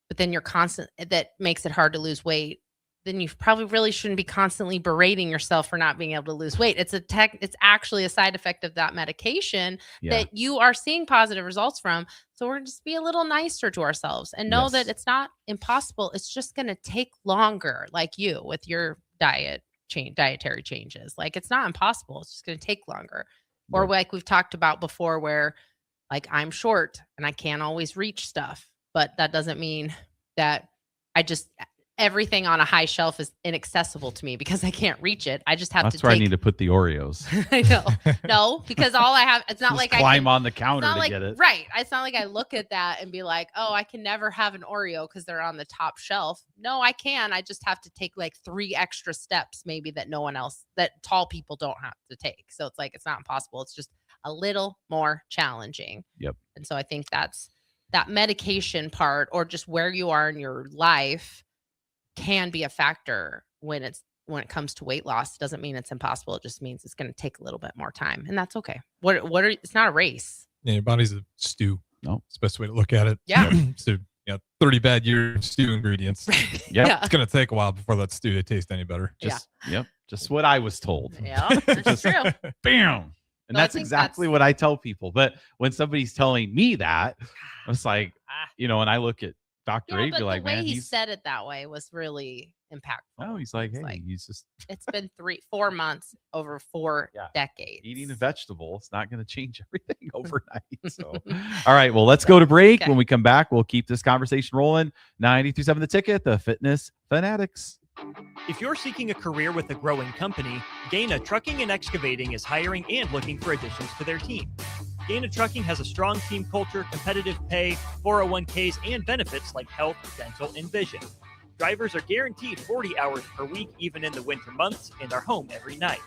Speaker 7: but then that makes it hard to lose weight. Then you probably really shouldn't be constantly berating yourself for not being able to lose weight. It's actually a side effect of that medication that you are seeing positive results from. So we're just be a little nicer to ourselves and know that it's not impossible. It's just going to take longer, like you with your dietary changes. Like it's not impossible. It's just going to take longer. Or like we've talked about before, where like I'm short and I can't always reach stuff, but that doesn't mean that everything on a high shelf is inaccessible to me because I can't reach it. I just have
Speaker 6: That's
Speaker 7: to
Speaker 6: where I need to put the Oreos.
Speaker 7: I know. No, because all I have, it's not
Speaker 6: Just
Speaker 7: like
Speaker 6: climb on the counter to get it.
Speaker 7: Right. It's not like I look at that and be like, oh, I can never have an Oreo because they're on the top shelf. No, I can. I just have to take like 3 extra steps maybe that that tall people don't have to take. So it's like, it's not impossible. It's just a little more challenging.
Speaker 6: Yep.
Speaker 7: And so I think that's that medication part, or just where you are in your life, can be a factor when it comes to weight loss. It doesn't mean it's impossible. It just means it's going to take a little bit more time, and that's okay. It's not a race.
Speaker 8: Yeah, your body's a stew.
Speaker 6: No,
Speaker 8: it's the best way to look at it.
Speaker 7: Yeah.
Speaker 8: So 30 bad years of stew ingredients.
Speaker 6: Yeah.
Speaker 8: It's gonna take a while before that stew tastes any better.
Speaker 6: Just what I was told.
Speaker 7: Yeah, that's true.
Speaker 6: Bam. And
Speaker 7: So I
Speaker 6: that's
Speaker 7: think
Speaker 6: exactly what I tell people. But when somebody's telling me that, I was like, and I look at Dr.
Speaker 7: Yeah,
Speaker 6: Abe,
Speaker 7: but
Speaker 6: you're
Speaker 7: the
Speaker 6: like,
Speaker 7: way
Speaker 6: man,
Speaker 7: he
Speaker 6: he's
Speaker 7: said it that way was really impactful.
Speaker 6: oh, he's like, hey, he's just
Speaker 7: It's been 4 months over 4 decades.
Speaker 6: eating a vegetable. It's not going to change everything overnight. So, all right, well, let's go to break.
Speaker 7: Okay.
Speaker 6: When we come back, we'll keep this conversation rolling. 92.7 The Ticket, the Fitness Fanatics.
Speaker 21: If you're seeking a career with a growing company, Gaina Trucking and Excavating is hiring and looking for additions to their team. Gaina Trucking has a strong team culture, competitive pay, 401ks, and benefits like health, dental, and vision. Drivers are guaranteed 40 hours per week, even in the winter months, and are home every night.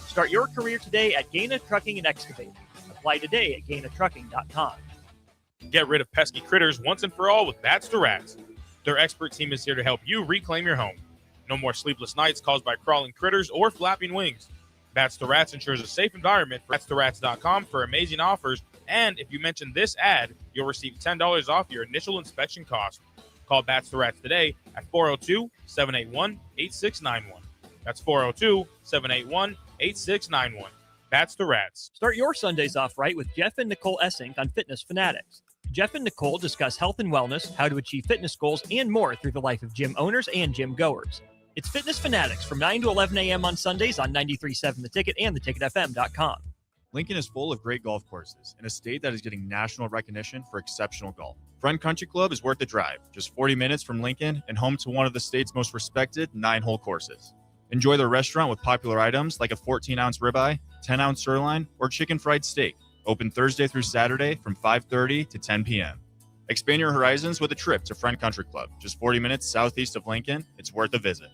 Speaker 21: Start your career today at Gaina Trucking and Excavating. Apply today at GainaTrucking.com.
Speaker 1: Get rid of pesky critters once and for all with Bats to Rats. Their expert team is here to help you reclaim your home. No more sleepless nights caused by crawling critters or flapping wings. Bats to Rats ensures a safe environment. BatsToRats.com for amazing offers. And if you mention this ad, you'll receive $10 off your initial inspection cost. Call Bats to Rats today at 402-781-8691. That's 402-781-8691. Bats to Rats.
Speaker 21: Start your Sundays off right with Jeff and Nicole Essink on Fitness Fanatics. Jeff and Nicole discuss health and wellness, how to achieve fitness goals, and more through the life of gym owners and gym goers. It's Fitness Fanatics from 9 to 11 a.m. on Sundays on 93.7 The Ticket and theticketfm.com.
Speaker 23: Lincoln is full of great golf courses in a state that is getting national recognition for exceptional golf. Front Country Club is worth the drive, just 40 minutes from Lincoln and home to one of the state's most respected 9-hole courses. Enjoy their restaurant with popular items like a 14-ounce ribeye, 10-ounce sirloin, or chicken fried steak. Open Thursday through Saturday from 5:30 to 10 p.m. Expand your horizons with a trip to Front Country Club, just 40 minutes southeast of Lincoln. It's worth a visit.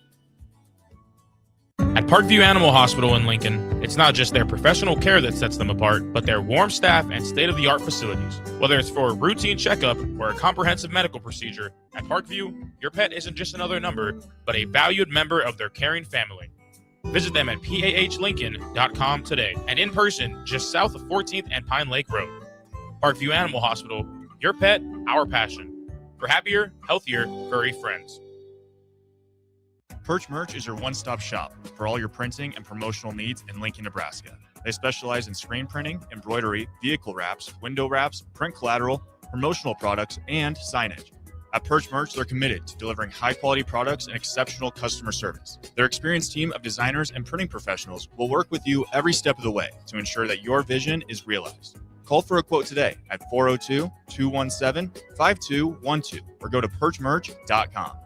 Speaker 1: At Parkview Animal Hospital in Lincoln, it's not just their professional care that sets them apart, but their warm staff and state-of-the-art facilities. Whether it's for a routine checkup or a comprehensive medical procedure, at Parkview, your pet isn't just another number, but a valued member of their caring family. Visit them at pahlincoln.com today and in person just south of 14th and Pine Lake Road. Parkview Animal Hospital, your pet, our passion. For happier, healthier, furry friends.
Speaker 23: Perch Merch is your one-stop shop for all your printing and promotional needs in Lincoln, Nebraska. They specialize in screen printing, embroidery, vehicle wraps, window wraps, print collateral, promotional products, and signage. At Perch Merch, they're committed to delivering high-quality products and exceptional customer service. Their experienced team of designers and printing professionals will work with you every step of the way to ensure that your vision is realized. Call for a quote today at 402-217-5212 or go to perchmerch.com.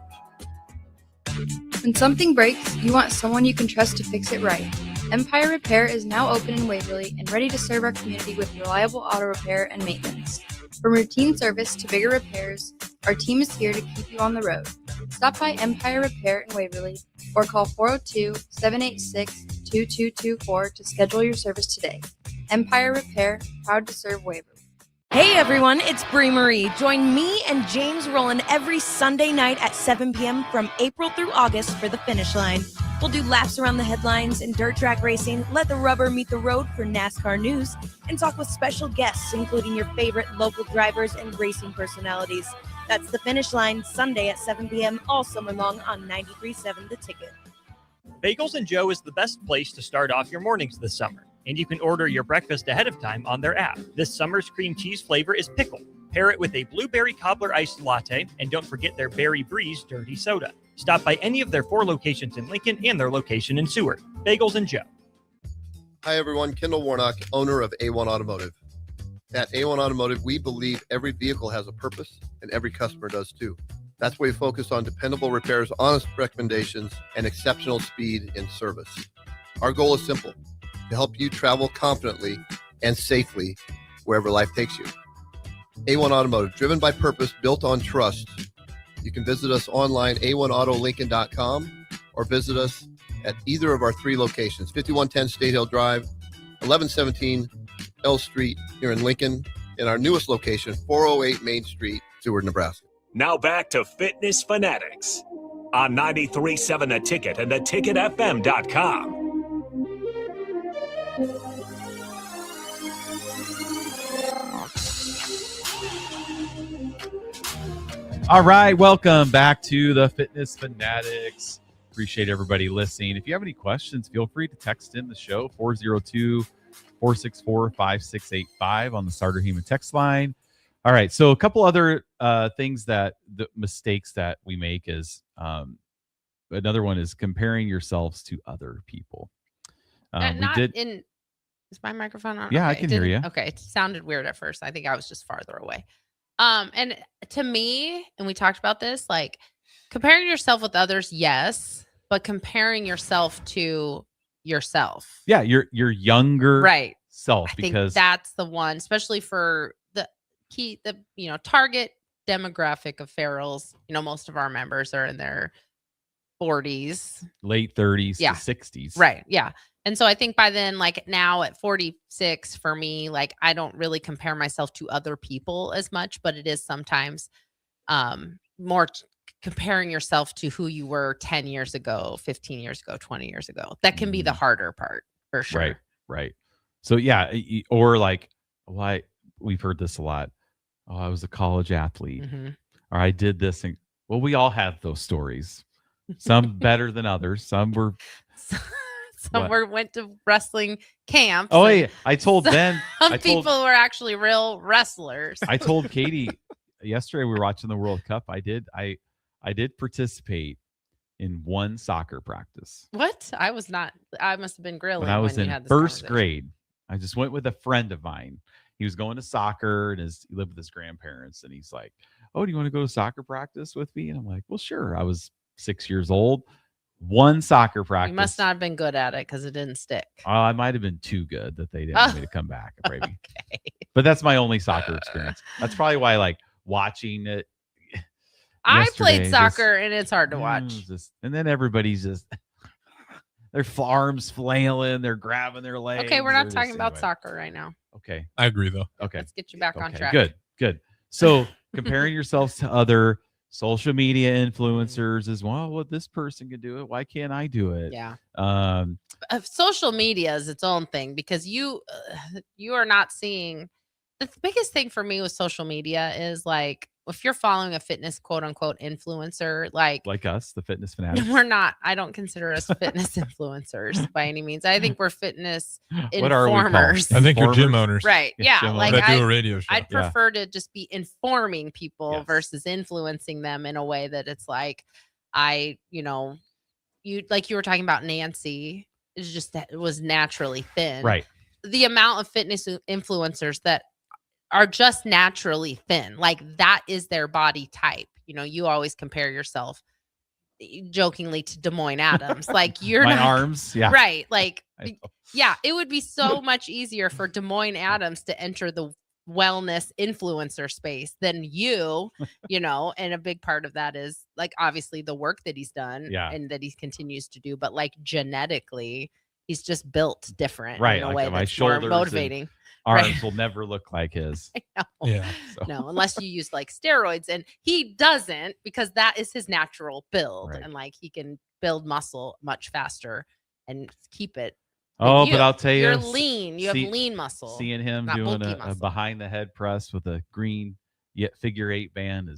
Speaker 10: When something breaks, you want someone you can trust to fix it right. Empire Repair is now open in Waverly and ready to serve our community with reliable auto repair and maintenance. From routine service to bigger repairs, our team is here to keep you on the road. Stop by Empire Repair in Waverly or call 402-786-2224 to schedule your service today. Empire Repair, proud to serve Waverly.
Speaker 11: Hey everyone, it's Brie Marie. Join me and James Rowland every Sunday night at 7 p.m. from April through August for the Finish Line. We'll do laps around the headlines and dirt track racing, let the rubber meet the road for NASCAR news, and talk with special guests, including your favorite local drivers and racing personalities. That's the Finish Line, Sunday at 7 p.m. all summer long on 93.7 The Ticket.
Speaker 21: Bagels & Joe is the best place to start off your mornings this summer, and you can order your breakfast ahead of time on their app. This summer's cream cheese flavor is pickle. Pair it with a blueberry cobbler iced latte, and don't forget their Berry Breeze dirty soda. Stop by any of their 4 locations in Lincoln and their location in Seward. Bagels & Joe.
Speaker 9: Hi, everyone. Kendall Warnock, owner of A1 Automotive. At A1 Automotive, we believe every vehicle has a purpose, and every customer does too. That's why we focus on dependable repairs, honest recommendations, and exceptional speed in service. Our goal is simple: to help you travel confidently and safely wherever life takes you. A1 Automotive, driven by purpose, built on trust. You can visit us online, a1autolincoln.com, or visit us at either of our 3 locations, 5110 State Hill Drive, 1117 L Street here in Lincoln, and our newest location, 408 Main Street, Seward, Nebraska.
Speaker 5: Now back to Fitness Fanatics on 93.7 The Ticket and theticketfm.com.
Speaker 6: All right, welcome back to the Fitness Fanatics. Appreciate everybody listening. If you have any questions, feel free to text in the show, 464-5685 on the Starter Human text line. All right. So a couple other things the mistakes that we make is another one is comparing yourselves to other people.
Speaker 7: Is my microphone on?
Speaker 6: Yeah,
Speaker 7: okay,
Speaker 6: I can hear you.
Speaker 7: Okay, it sounded weird at first. I think I was just farther away. And to me, and we talked about this, like comparing yourself with others, yes, but comparing yourself to yourself.
Speaker 6: Yeah, your younger
Speaker 7: Right.
Speaker 6: self,
Speaker 7: I
Speaker 6: because
Speaker 7: think that's the one, especially for the target demographic of ferals. Most of our members are in their 40s,
Speaker 6: late 30s
Speaker 7: yeah,
Speaker 6: to 60s.
Speaker 7: Right. Yeah. And so I think by then, like now at 46 for me, like I don't really compare myself to other people as much, but it is sometimes more comparing yourself to who you were 10 years ago, 15 years ago, 20 years ago. That can be the harder part for sure.
Speaker 6: Right. So yeah, or like, why we've heard this a lot. Oh, I was a college athlete, or I did this, and well, we all have those stories. Some better than others. Some were.
Speaker 7: Went to wrestling camps.
Speaker 6: Oh, yeah. I told Ben.
Speaker 7: Some people were actually real wrestlers.
Speaker 6: I told Katie yesterday we were watching the World Cup. I did participate in one soccer practice.
Speaker 7: What? I was not. I must have been grilling
Speaker 6: when I was
Speaker 7: you
Speaker 6: in
Speaker 7: had this
Speaker 6: first grade. I just went with a friend of mine. He was going to soccer and he lived with his grandparents. And he's like, "Oh, do you want to go to soccer practice with me?" And I'm like, "Well, sure." I was 6 years old. One soccer practice.
Speaker 7: You must not have been good at it because it didn't stick.
Speaker 6: I might have been too good that they didn't want me to come back. Maybe. Okay. But that's my only soccer experience. That's probably why I like watching it.
Speaker 7: I played soccer and it's hard to watch.
Speaker 6: And then everybody's just their arms flailing, they're grabbing their legs.
Speaker 7: Okay, we're not talking about soccer right now.
Speaker 6: Okay.
Speaker 8: I agree though.
Speaker 6: Okay.
Speaker 7: Let's get you back on track.
Speaker 6: Good. So comparing yourselves to other social media influencers is, well, this person can do it. Why can't I do it?
Speaker 7: Yeah.
Speaker 6: Social
Speaker 7: media is its own thing because you are not seeing. The biggest thing for me with social media is like if you're following a fitness quote unquote influencer, like
Speaker 6: us, the fitness fanatics.
Speaker 7: We're not. I don't consider us fitness influencers by any means. I think we're fitness
Speaker 6: what are we called?
Speaker 7: informers.
Speaker 8: I think you're gym owners.
Speaker 7: Right. Yeah. Like
Speaker 8: that do a radio show.
Speaker 7: I'd prefer to just be informing people versus influencing them in a way that it's like you were talking about Nancy is just that it was naturally thin.
Speaker 6: Right.
Speaker 7: The amount of fitness influencers that are just naturally thin, like that is their body type. You always compare yourself jokingly to Des Moines Adams. Like you're
Speaker 6: my
Speaker 7: not,
Speaker 6: arms. Yeah.
Speaker 7: Right. Like, yeah, it would be so much easier for Des Moines Adams to enter the wellness influencer space than you know, and a big part of that is like, obviously the work that he's done and that he continues to do, but like genetically, he's just built different in a way that's more motivating.
Speaker 6: Arms will never look like his.
Speaker 7: I know.
Speaker 8: Yeah.
Speaker 7: No, unless you use like steroids, and he doesn't because that is his natural build, and like he can build muscle much faster and keep it.
Speaker 6: Oh, but I'll tell you,
Speaker 7: you're lean. You have lean muscle.
Speaker 6: Seeing him doing a behind the head press with a green figure 8 band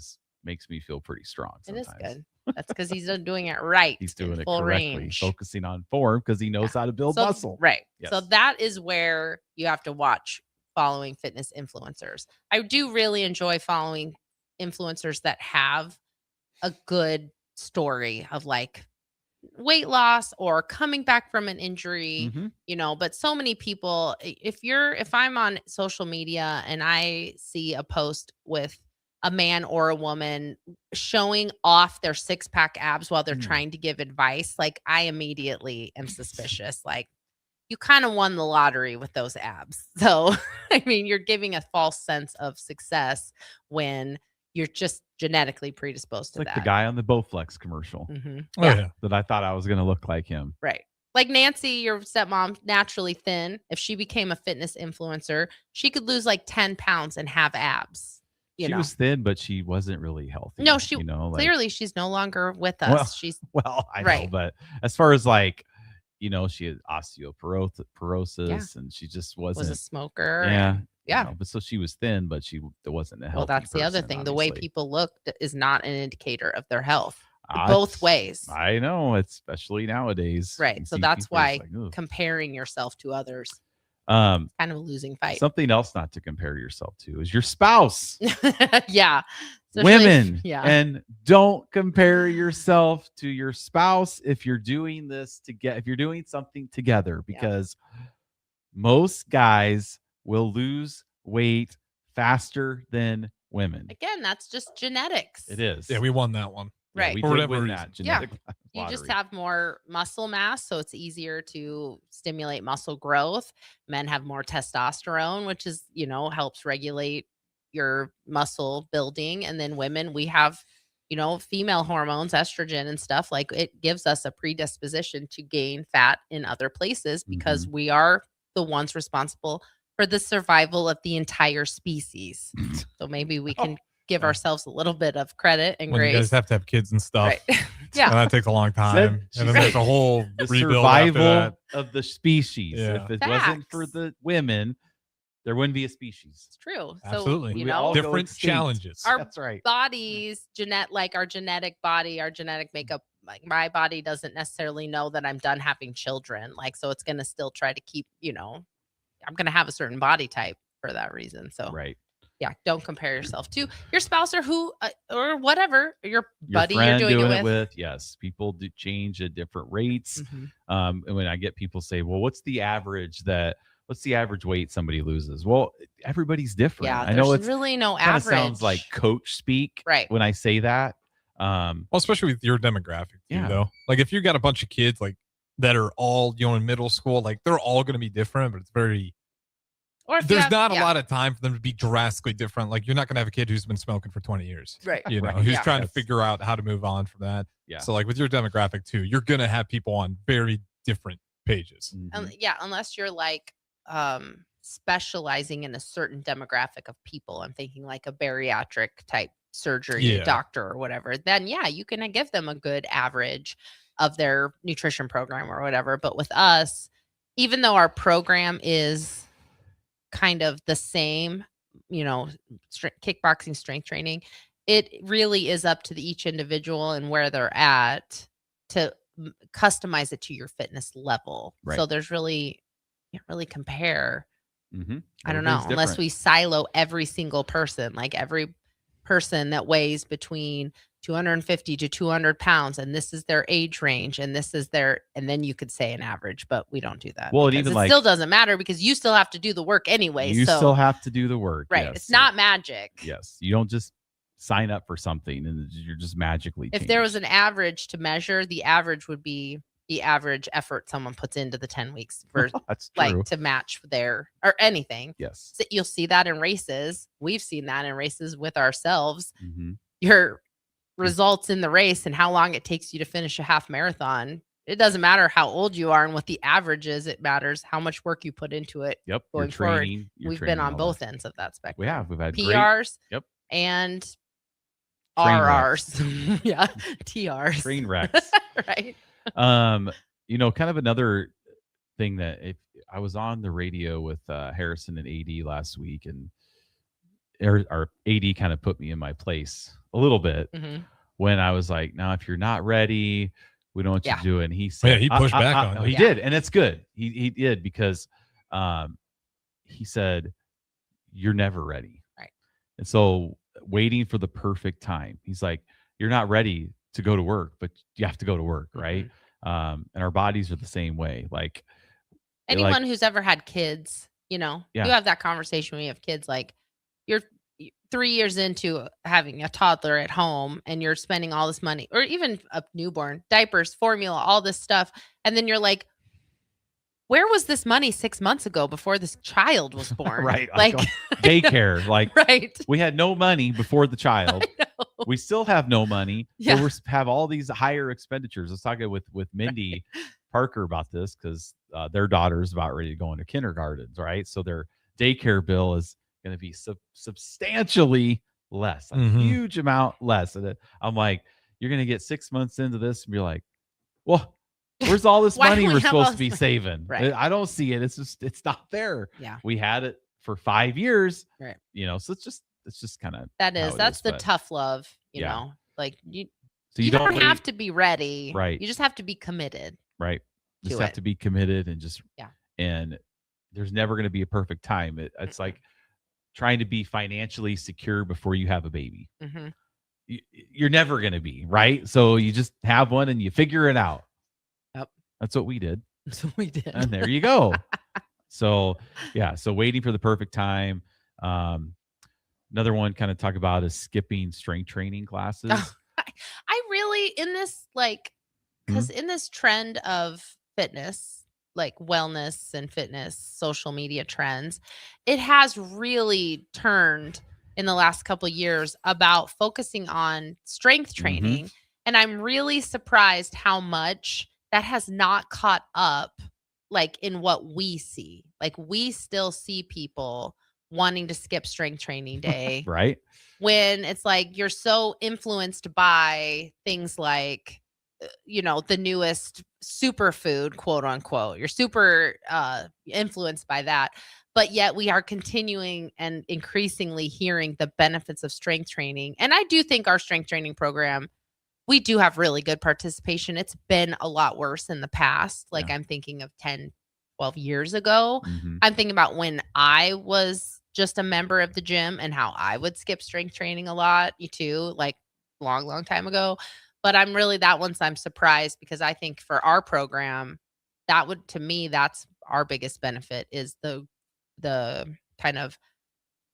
Speaker 6: makes me feel pretty strong. Sometimes.
Speaker 7: It is good. That's because he's doing it right.
Speaker 6: He's doing it
Speaker 7: full
Speaker 6: correctly,
Speaker 7: range.
Speaker 6: focusing on form because he knows how to build muscle.
Speaker 7: Right.
Speaker 6: Yes.
Speaker 7: So that is where you have to watch following fitness influencers. I do really enjoy following influencers that have a good story of like weight loss or coming back from an injury, but so many people, if I'm on social media and I see a post with a man or a woman showing off their 6-pack abs while they're trying to give advice, like I immediately am suspicious. Like you kind of won the lottery with those abs. So, I mean, you're giving a false sense of success when you're just genetically predisposed to
Speaker 6: like
Speaker 7: that.
Speaker 6: The guy on the Bowflex commercial. That I thought I was going to look like him.
Speaker 7: Right. Like Nancy, your stepmom, naturally thin. If she became a fitness influencer, she could lose like 10 pounds and have abs.
Speaker 6: She was thin, but she wasn't really healthy.
Speaker 7: No, clearly she's no longer with us.
Speaker 6: Well, I know, but as far as like, she had osteoporosis and she just wasn't
Speaker 7: a smoker.
Speaker 6: Yeah. But so she was thin, but she wasn't a healthy.
Speaker 7: Well, that's the other thing.
Speaker 6: Obviously.
Speaker 7: The way people look is not an indicator of their health. Both ways.
Speaker 6: I know, especially nowadays.
Speaker 7: Right. So that's why comparing yourself to others. Kind of a losing fight.
Speaker 6: Something else not to compare yourself to is your spouse.
Speaker 7: Yeah. Especially
Speaker 6: Women.
Speaker 7: yeah.
Speaker 6: And don't compare yourself to your spouse if you're doing if you're doing something together, because most guys will lose weight faster than women.
Speaker 7: Again, that's just genetics.
Speaker 6: It is.
Speaker 8: Yeah, we won that one.
Speaker 7: Right.
Speaker 6: We
Speaker 8: For
Speaker 6: did
Speaker 8: whatever
Speaker 6: win
Speaker 8: reason.
Speaker 6: that genetic
Speaker 7: You just
Speaker 6: lottery.
Speaker 7: have more muscle mass, so it's easier to stimulate muscle growth. Men have more testosterone, which is, helps regulate your muscle building. And then women, we have, female hormones, estrogen and stuff. Like, it gives us a predisposition to gain fat in other places because we are the ones responsible for the survival of the entire species. So maybe we can give ourselves a little bit of credit and
Speaker 8: When
Speaker 7: grace.
Speaker 8: you guys have to have kids and stuff.
Speaker 7: Right. Yeah.
Speaker 8: And that takes a long time. And then there's a whole
Speaker 6: the
Speaker 8: rebuild after
Speaker 6: survival
Speaker 8: that.
Speaker 6: of the species.
Speaker 8: Yeah.
Speaker 6: If it wasn't for the women, there wouldn't be a species.
Speaker 7: It's true.
Speaker 8: Absolutely.
Speaker 7: So,
Speaker 6: We all go
Speaker 8: different
Speaker 6: extinct.
Speaker 8: challenges.
Speaker 7: our
Speaker 6: That's right.
Speaker 7: bodies, our genetic body, our genetic makeup, like my body doesn't necessarily know that I'm done having children. Like, so it's going to still try to keep, I'm going to have a certain body type for that reason. So,
Speaker 6: Right.
Speaker 7: yeah, don't compare yourself to your spouse or who or whatever, your buddy
Speaker 6: friend
Speaker 7: you're doing it with.
Speaker 6: Yes, people do change at different rates.
Speaker 7: Mhm.
Speaker 6: And when I get people say, well, what's the average weight somebody loses? Well, everybody's different.
Speaker 7: Yeah,
Speaker 6: I know
Speaker 7: there's
Speaker 6: it's
Speaker 7: really no
Speaker 6: kind of
Speaker 7: average.
Speaker 6: sounds like coach speak
Speaker 7: Right.
Speaker 6: when I say that.
Speaker 8: Well, especially with your demographic, too,
Speaker 6: Yeah.
Speaker 8: though. Like, if you got a bunch of kids like that are all, in middle school, like they're all going to be different, but it's very.
Speaker 7: Or if you
Speaker 8: There's
Speaker 7: have-
Speaker 8: not a
Speaker 7: yeah.
Speaker 8: lot of time for them to be drastically different. Like, you're not going to have a kid who's been smoking for 20 years.
Speaker 7: Right.
Speaker 8: Who's
Speaker 7: Yeah.
Speaker 8: trying to figure out how to move on from that.
Speaker 6: Yeah.
Speaker 8: So, like, with your demographic, too, you're going to have people on very different pages.
Speaker 7: Yeah, unless you're like specializing in a certain demographic of people. I'm thinking like a bariatric type surgery doctor or whatever. Then you can give them a good average of their nutrition program or whatever. But with us, even though our program is kind of the same, kickboxing, strength training, it really is up to each individual and where they're at to customize it to your fitness level.
Speaker 6: Right.
Speaker 7: So there's really, you can't really compare.
Speaker 6: Mm-hmm.
Speaker 7: I don't know, unless we silo every single person, like every person that weighs between 250 to 200 pounds, and this is their age range, and this is and then you could say an average, but we don't do that.
Speaker 6: Well,
Speaker 7: because
Speaker 6: it
Speaker 7: it still doesn't matter because you still have to do the work anyway.
Speaker 6: You
Speaker 7: so,
Speaker 6: still have to do the work.
Speaker 7: right.
Speaker 6: Yes.
Speaker 7: It's not magic.
Speaker 6: Yes. You don't just sign up for something and you're just magically
Speaker 7: If there was an average to measure, the average would be the average effort someone puts into the 10 weeks for
Speaker 6: That's true.
Speaker 7: like to match or anything.
Speaker 6: Yes.
Speaker 7: So you'll see that in races. We've seen that in races with ourselves.
Speaker 6: Mm-hmm.
Speaker 7: Your results in the race and how long it takes you to finish a half marathon. It doesn't matter how old you are and what the average is. It matters how much work you put into it.
Speaker 6: Yep.
Speaker 7: Going
Speaker 6: Your training,
Speaker 7: forward,
Speaker 6: your
Speaker 7: we've
Speaker 6: training,
Speaker 7: been on
Speaker 6: all
Speaker 7: both
Speaker 6: that.
Speaker 7: ends of that spectrum.
Speaker 6: We have. We've had
Speaker 7: PRs.
Speaker 6: Yep.
Speaker 7: And
Speaker 6: Train
Speaker 7: RRs. Yeah. TRs.
Speaker 6: Train wrecks.
Speaker 7: Right.
Speaker 6: Kind of another thing that I was on the radio with Harrison and AD last week, and our AD kind of put me in my place a little bit when I was like, "Now, if you're not ready, we don't want you to do it." And he said,
Speaker 8: he pushed back on
Speaker 6: He
Speaker 8: you.
Speaker 6: did, and it's good. He did because he said, "You're never ready."
Speaker 7: Right.
Speaker 6: And so, waiting for the perfect time. He's like, "You're not ready to go to work, but you have to go to work, right?" And our bodies are the same way. Like
Speaker 7: anyone who's ever had kids, you
Speaker 6: Yeah.
Speaker 7: have that conversation when you have kids. Like you're 3 years into having a toddler at home and you're spending all this money, or even a newborn, diapers, formula, all this stuff. And then you're like, where was this money 6 months ago before this child was born?
Speaker 6: right.
Speaker 7: Like
Speaker 6: daycare. Like
Speaker 7: right.
Speaker 6: we had no money before the child. We still have no money.
Speaker 7: Yeah.
Speaker 6: So we have all these higher expenditures. I was talking with Mindy Parker about this because their daughter is about ready to go into kindergartens, right? So their daycare bill is going to be substantially less, a huge amount less. And I'm like, you're going to get 6 months into this and be like, well, where's all this
Speaker 7: Why
Speaker 6: money
Speaker 7: do we
Speaker 6: we're
Speaker 7: have
Speaker 6: supposed
Speaker 7: all
Speaker 6: to be
Speaker 7: this
Speaker 6: saving?
Speaker 7: Right.
Speaker 6: I don't see it. It's not there.
Speaker 7: Yeah.
Speaker 6: We had it for 5 years.
Speaker 7: Right.
Speaker 6: So it's just kind of
Speaker 7: that's the tough love, you know, like
Speaker 6: So
Speaker 7: you
Speaker 6: don't
Speaker 7: don't
Speaker 6: wait.
Speaker 7: have to be ready.
Speaker 6: Right.
Speaker 7: You just have to be committed.
Speaker 6: Right. Just
Speaker 7: to
Speaker 6: have
Speaker 7: it.
Speaker 6: to be committed and just
Speaker 7: Yeah.
Speaker 6: and there's never going to be a perfect time. It's like trying to be financially secure before you have a baby.
Speaker 7: Mm-hmm.
Speaker 6: You're never going to be, right? So you just have one and you figure it out.
Speaker 7: Yep.
Speaker 6: That's what we did.
Speaker 7: That's what we did.
Speaker 6: And there you go. So yeah, so waiting for the perfect time. Another one kind of talk about is skipping strength training classes.
Speaker 7: I really, in this, like, because in this trend of fitness, like wellness and fitness, social media trends, it has really turned in the last couple of years about focusing on strength training. And I'm really surprised how much that has not caught up, like, in what we see. Like, we still see people wanting to skip strength training day.
Speaker 6: Right.
Speaker 7: When it's like you're so influenced by things like, the newest superfood, quote unquote. You're super influenced by that. But yet we are continuing and increasingly hearing the benefits of strength training. And I do think our strength training program, we do have really good participation. It's been a lot worse in the past. Like I'm thinking of 10, 12 years ago. I'm thinking about when I was just a member of the gym and how I would skip strength training a lot, too, like long time ago. But I'm surprised because I think for our program, to me, that's our biggest benefit is the kind of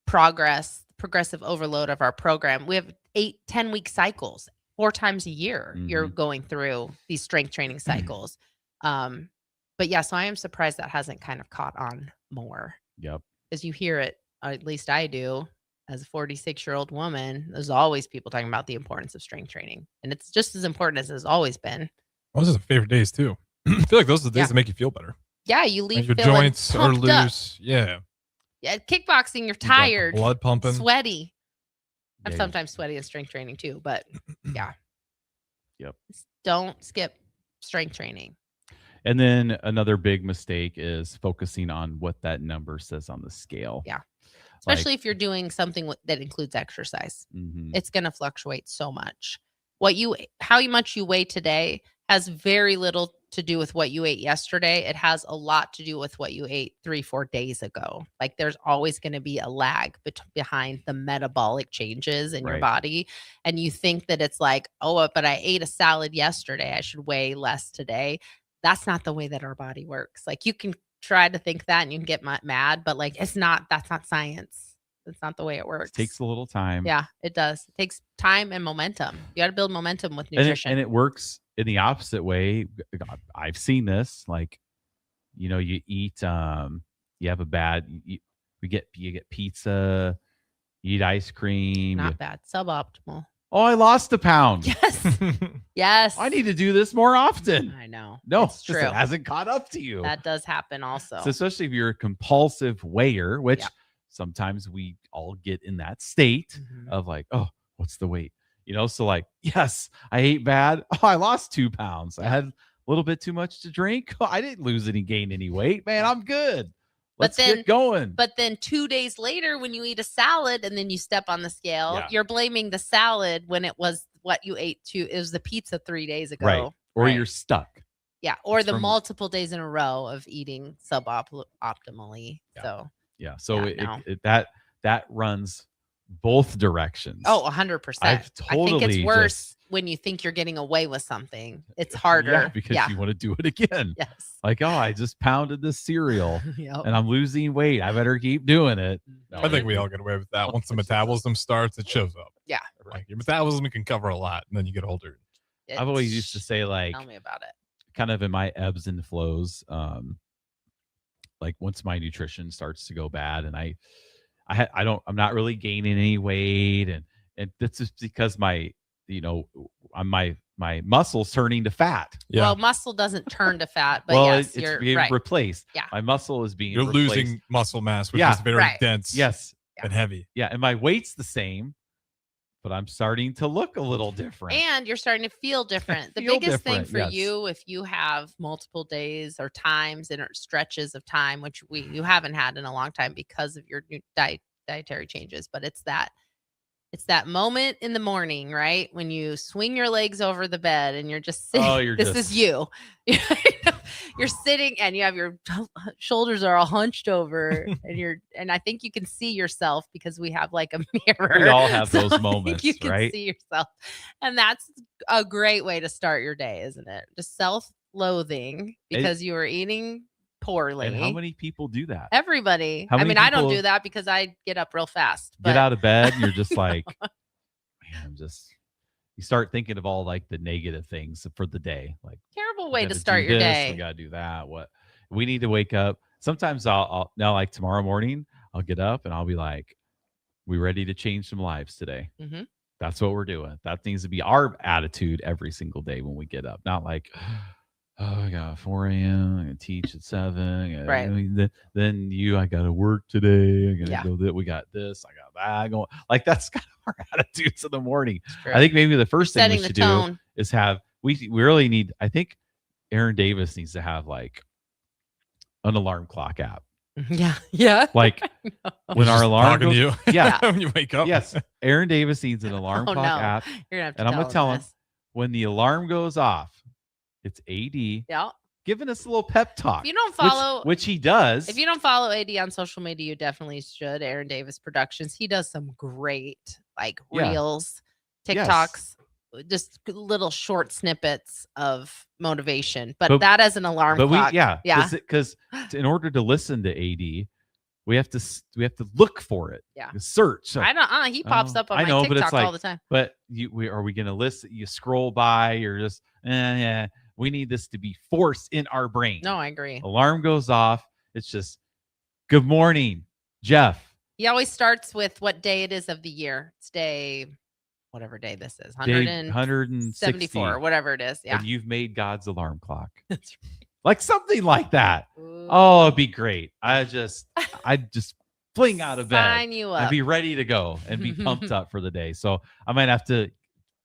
Speaker 7: progressive overload of our program. We have 8-10 week cycles, 4 times a year. You're going through these strength training cycles. But yeah, so I am surprised that hasn't kind of caught on more.
Speaker 6: Yep.
Speaker 7: Because you hear it, or at least I do, as a 46-year-old woman, there's always people talking about the importance of strength training. And it's just as important as it's always been.
Speaker 8: Those are the favorite days too. I feel like those are the days that make you feel better.
Speaker 7: Yeah, you leave
Speaker 8: like your
Speaker 7: feeling
Speaker 8: joints are
Speaker 7: pumped
Speaker 8: loose.
Speaker 7: up.
Speaker 8: Yeah.
Speaker 7: Yeah, kickboxing, you're tired.
Speaker 8: Blood pumping.
Speaker 7: Sweaty. I'm
Speaker 6: Yeah,
Speaker 7: sometimes sweaty in strength training too, but yeah.
Speaker 6: Yep.
Speaker 7: Don't skip strength training.
Speaker 6: And then another big mistake is focusing on what that number says on the scale.
Speaker 7: Yeah. Especially if you're doing something that includes exercise. It's going to fluctuate so much. How much you weigh today has very little to do with what you ate yesterday. It has a lot to do with what you ate 3-4 days ago. Like there's always going to be a lag behind the metabolic changes in your body. And you think that it's like, oh, but I ate a salad yesterday, I should weigh less today. That's not the way that our body works. Like you can try to think that and you can get mad, but like that's not science. That's not the way it works.
Speaker 6: It takes a little time.
Speaker 7: Yeah, it does. It takes time and momentum. You got to build momentum with nutrition.
Speaker 6: And it works in the opposite way. I've seen this. Like, you eat, you have a bad, you get pizza, you eat ice cream.
Speaker 7: Not bad. Suboptimal.
Speaker 6: Oh, I lost a pound.
Speaker 7: Yes. Yes.
Speaker 6: I need to do this more often.
Speaker 7: I know.
Speaker 6: No,
Speaker 7: it's true.
Speaker 6: It hasn't caught up to you.
Speaker 7: That does happen also.
Speaker 6: So especially if you're a compulsive weigher, which sometimes we all get in that state of like, oh, what's the weight? So like, yes, I ate bad. Oh, I lost 2 pounds. I had a little bit too much to drink. Oh, I didn't gain any weight, man. I'm good. Let's get going.
Speaker 7: But then 2 days later, when you eat a salad and then you step on the scale, you're blaming the salad when it was what you ate it was the pizza 3 days ago.
Speaker 6: Right. Or you're stuck.
Speaker 7: Yeah. Or the multiple days in a row of eating suboptimally.
Speaker 6: Yeah.
Speaker 7: So
Speaker 6: that runs both directions.
Speaker 7: Oh, 100%. I think it's worse when you think you're getting away with something. It's harder.
Speaker 6: Yeah, because you want to do it again.
Speaker 7: Yes.
Speaker 6: Like, oh, I just pounded this cereal and I'm losing weight. I better keep doing it. No,
Speaker 8: I think we all get away with that. Once the metabolism starts, it shows up.
Speaker 7: Yeah.
Speaker 8: Like your metabolism can cover a lot, and then you get older.
Speaker 6: I've always used to say, like,
Speaker 7: tell me about it.
Speaker 6: Kind of in my ebbs and flows. Like once my nutrition starts to go bad, and I'm not really gaining any weight, and that's just because my muscle's turning to fat.
Speaker 7: Yeah. Well, muscle doesn't turn to fat, but
Speaker 6: it's being replaced.
Speaker 7: Yeah.
Speaker 6: My muscle is being
Speaker 8: You're
Speaker 6: replaced.
Speaker 8: losing muscle mass, which is very dense.
Speaker 6: Yes.
Speaker 8: And heavy.
Speaker 6: Yeah. And my weight's the same, but I'm starting to look a little different.
Speaker 7: And you're starting to feel different. The biggest thing for you, if you have multiple days or times and stretches of time, which you haven't had in a long time because of your new dietary changes, but it's It's that moment in the morning, right? When you swing your legs over the bed and you're just sitting. This is you. You're sitting and you have your shoulders are all hunched over and I think you can see yourself because we have like a mirror.
Speaker 6: We all have
Speaker 7: So
Speaker 6: those moments,
Speaker 7: you can
Speaker 6: right?
Speaker 7: see yourself. And that's a great way to start your day, isn't it? Just self-loathing because you were eating poorly.
Speaker 6: And how many people do that?
Speaker 7: Everybody.
Speaker 6: How
Speaker 7: I
Speaker 6: many
Speaker 7: mean, I don't
Speaker 6: people
Speaker 7: do that because I get up real fast. But
Speaker 6: Get out of bed and you're just like, man, you start thinking of all like the negative things for the day. Like
Speaker 7: terrible
Speaker 6: we
Speaker 7: way to
Speaker 6: gotta
Speaker 7: start
Speaker 6: do
Speaker 7: your
Speaker 6: this,
Speaker 7: day.
Speaker 6: We gotta do that. What we need to wake up. Sometimes I'll now like tomorrow morning, I'll get up and I'll be like, we ready to change some lives today.
Speaker 7: Mm-hmm.
Speaker 6: That's what we're doing. That needs to be our attitude every single day when we get up. Not like, oh, I got 4 a.m. I got to teach at 7.
Speaker 7: Right.
Speaker 6: I got to work today. I got to
Speaker 7: Yeah.
Speaker 6: go that. We got this. I got that going. Like that's kind of our attitudes in the morning.
Speaker 7: True.
Speaker 6: I think maybe the first thing
Speaker 7: Setting
Speaker 6: we
Speaker 7: the
Speaker 6: should
Speaker 7: tone.
Speaker 6: do is have we really need. I think Aaron Davis needs to have like an alarm clock app.
Speaker 7: Yeah. Yeah.
Speaker 6: Like when
Speaker 8: He's
Speaker 6: our
Speaker 8: just
Speaker 6: alarm
Speaker 8: talking
Speaker 6: goes,
Speaker 8: to you.
Speaker 6: yeah,
Speaker 8: When you wake up.
Speaker 6: Yes, Aaron Davis needs an alarm
Speaker 7: Oh,
Speaker 6: clock
Speaker 7: no.
Speaker 6: app,
Speaker 7: You're gonna have to
Speaker 6: and I'm gonna
Speaker 7: tell
Speaker 6: tell
Speaker 7: him
Speaker 6: him when the alarm goes off, it's AD
Speaker 7: Yeah.
Speaker 6: giving us a little pep talk.
Speaker 7: If you don't follow,
Speaker 6: which he does.
Speaker 7: If you don't follow AD on social media, you definitely should. Aaron Davis Productions. He does some great like
Speaker 6: Yeah.
Speaker 7: reels,
Speaker 6: Yes.
Speaker 7: TikToks, just little short snippets of motivation. But,
Speaker 6: But-
Speaker 7: that as an alarm clock.
Speaker 6: yeah,
Speaker 7: Yeah.
Speaker 6: because in order to listen to AD, we have to look for it.
Speaker 7: Yeah.
Speaker 6: Search. So,
Speaker 7: I don't. He pops up on
Speaker 6: I
Speaker 7: my
Speaker 6: know,
Speaker 7: TikTok
Speaker 6: but it's like,
Speaker 7: all the time.
Speaker 6: But are we going to listen? You scroll by, you're just, yeah. We need this to be forced in our brain.
Speaker 7: No, I agree.
Speaker 6: Alarm goes off. It's just, good morning, Jeff.
Speaker 7: He always starts with what day it is of the year. It's day, whatever day this is,
Speaker 6: Day
Speaker 7: 174,
Speaker 6: 160,
Speaker 7: whatever it is. Yeah.
Speaker 6: And you've made God's alarm clock.
Speaker 7: That's right.
Speaker 6: Like something like that. Oh, it'd be great. I'd just fling out of bed
Speaker 7: Sign you
Speaker 6: and
Speaker 7: up.
Speaker 6: be ready to go and be pumped up for the day. So I might have to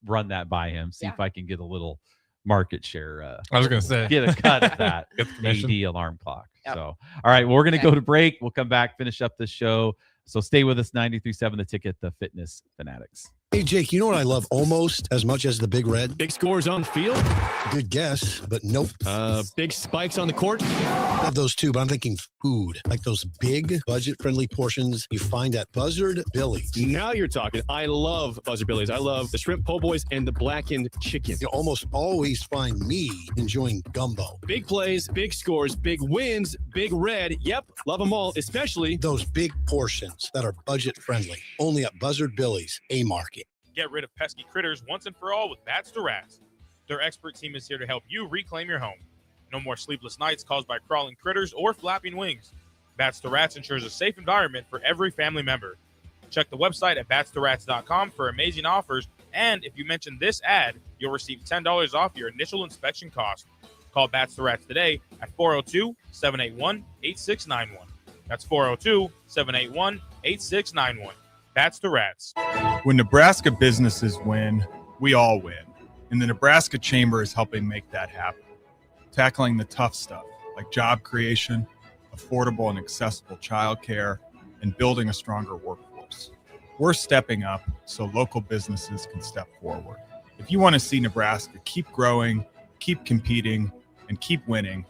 Speaker 6: run that by him, see if I can get a little market share.
Speaker 8: I was gonna say.
Speaker 6: get a cut of that
Speaker 8: Get the commission.
Speaker 6: AD alarm clock. So, all right, well, we're going to go to break. We'll come back, finish up the show. So stay with us. 93.7 The Ticket, the Fitness Fanatics.
Speaker 2: Hey, Jake, you know what I love almost as much as the Big Red?
Speaker 3: Big scores on the field.
Speaker 2: Good guess, but nope.
Speaker 3: Big spikes on the court.
Speaker 2: I love those too, but I'm thinking food. Like those big, budget-friendly portions you find at Buzzard Billy's.
Speaker 3: Now you're talking. I love Buzzard Billy's. I love the shrimp po' boys and the blackened chicken.
Speaker 2: You almost always find me enjoying gumbo.
Speaker 3: Big plays, big scores, big wins, big red. Yep, love them all, especially
Speaker 2: those big portions that are budget-friendly. Only at Buzzard Billy's, A-Market.
Speaker 1: Get rid of pesky critters once and for all with Bats to Rats. Their expert team is here to help you reclaim your home. No more sleepless nights caused by crawling critters or flapping wings. Bats to Rats ensures a safe environment for every family member. Check the website at batstoRats.com for amazing offers, and if you mention this ad, you'll receive $10 off your initial inspection cost. Call Bats to Rats today at 402-781-8691. That's 402-781-8691. Bats to Rats.
Speaker 16: When Nebraska businesses win, we all win. And the Nebraska Chamber is helping make that happen. Tackling the tough stuff like job creation, affordable and accessible childcare, and building a stronger workforce. We're stepping up so local businesses can step forward. If you want to see Nebraska keep growing, keep competing, and keep winning,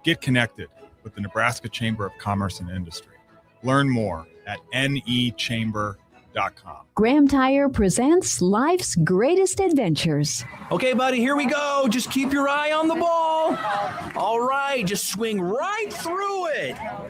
Speaker 16: get connected with the Nebraska Chamber of Commerce and Industry. Learn more at nechamber.com.
Speaker 12: Graham Tire presents life's greatest adventures.
Speaker 13: Okay, buddy, here we go. Just keep your eye on the ball. All right, just swing right through it. Yeah,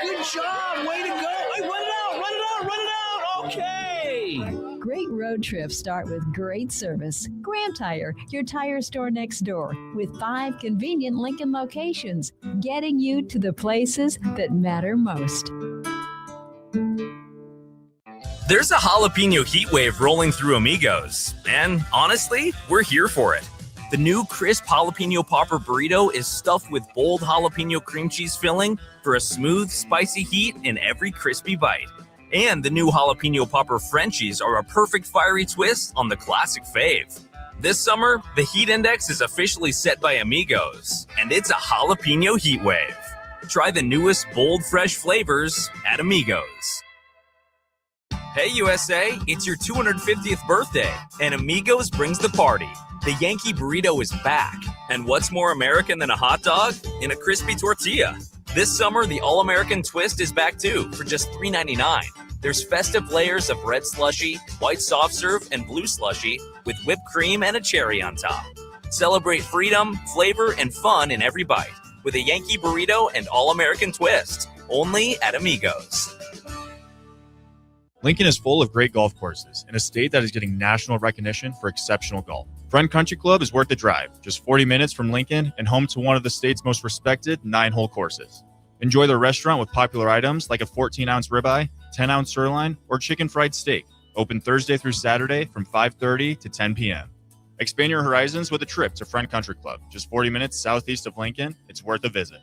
Speaker 13: good job. Way to go. Hey, run it out. Okay.
Speaker 12: Great road trips start with great service. Graham Tire, your tire store next door, with 5 convenient Lincoln locations, getting you to the places that matter most.
Speaker 14: There's a jalapeno heat wave rolling through Amigos, and honestly, we're here for it. The new crisp jalapeno popper burrito is stuffed with bold jalapeno cream cheese filling for a smooth, spicy heat in every crispy bite. And the new jalapeno popper Frenchies are a perfect fiery twist on the classic fave. This summer, the heat index is officially set by Amigos, and it's a jalapeno heat wave. Try the newest bold, fresh flavors at Amigos. Hey USA, it's your 250th birthday, and Amigos brings the party. The Yankee Burrito is back. And what's more American than a hot dog? In a crispy tortilla. This summer, the All-American Twist is back too, for just $3.99. There's festive layers of red slushy, white soft serve, and blue slushy with whipped cream and a cherry on top. Celebrate freedom, flavor, and fun in every bite with a Yankee Burrito and All-American Twist. Only at Amigos.
Speaker 23: Lincoln is full of great golf courses in a state that is getting national recognition for exceptional golf. Friend Country Club is worth the drive, just 40 minutes from Lincoln and home to one of the state's most respected 9-hole courses. Enjoy their restaurant with popular items like a 14-ounce ribeye, 10-ounce sirloin, or chicken fried steak. Open Thursday through Saturday from 5:30 to 10 p.m. Expand your horizons with a trip to Friend Country Club, just 40 minutes southeast of Lincoln. It's worth a visit.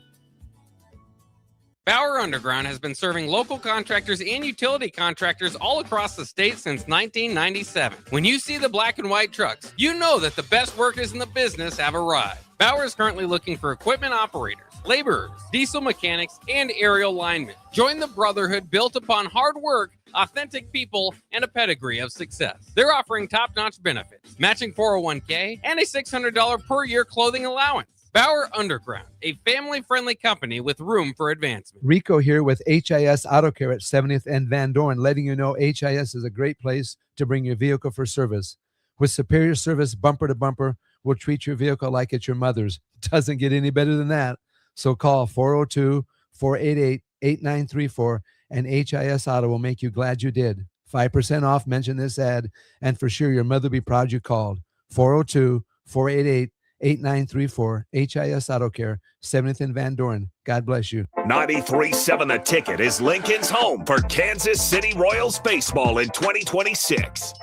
Speaker 15: Bauer Underground has been serving local contractors and utility contractors all across the state since 1997. When you see the black and white trucks, you know that the best workers in the business have arrived. Bauer is currently looking for equipment operators, laborers, diesel mechanics, and aerial linemen. Join the brotherhood built upon hard work, authentic people, and a pedigree of success. They're offering top-notch benefits, matching 401k, and a $600 per year clothing allowance. Bauer Underground, a family-friendly company with room for advancement.
Speaker 18: Rico here with HIS Auto Care at 70th and Van Dorn, letting you know HIS is a great place to bring your vehicle for service. With superior service bumper to bumper, we'll treat your vehicle like it's your mother's. Doesn't get any better than that. So call 402-488-8934 and HIS Auto will make you glad you did. 5% off, mention this ad, and for sure your mother will be proud you called. 402-488-8934, HIS Auto Care, 70th and Van Dorn. God bless you.
Speaker 5: 93.7 The Ticket is Lincoln's home for Kansas City Royals baseball in 2026.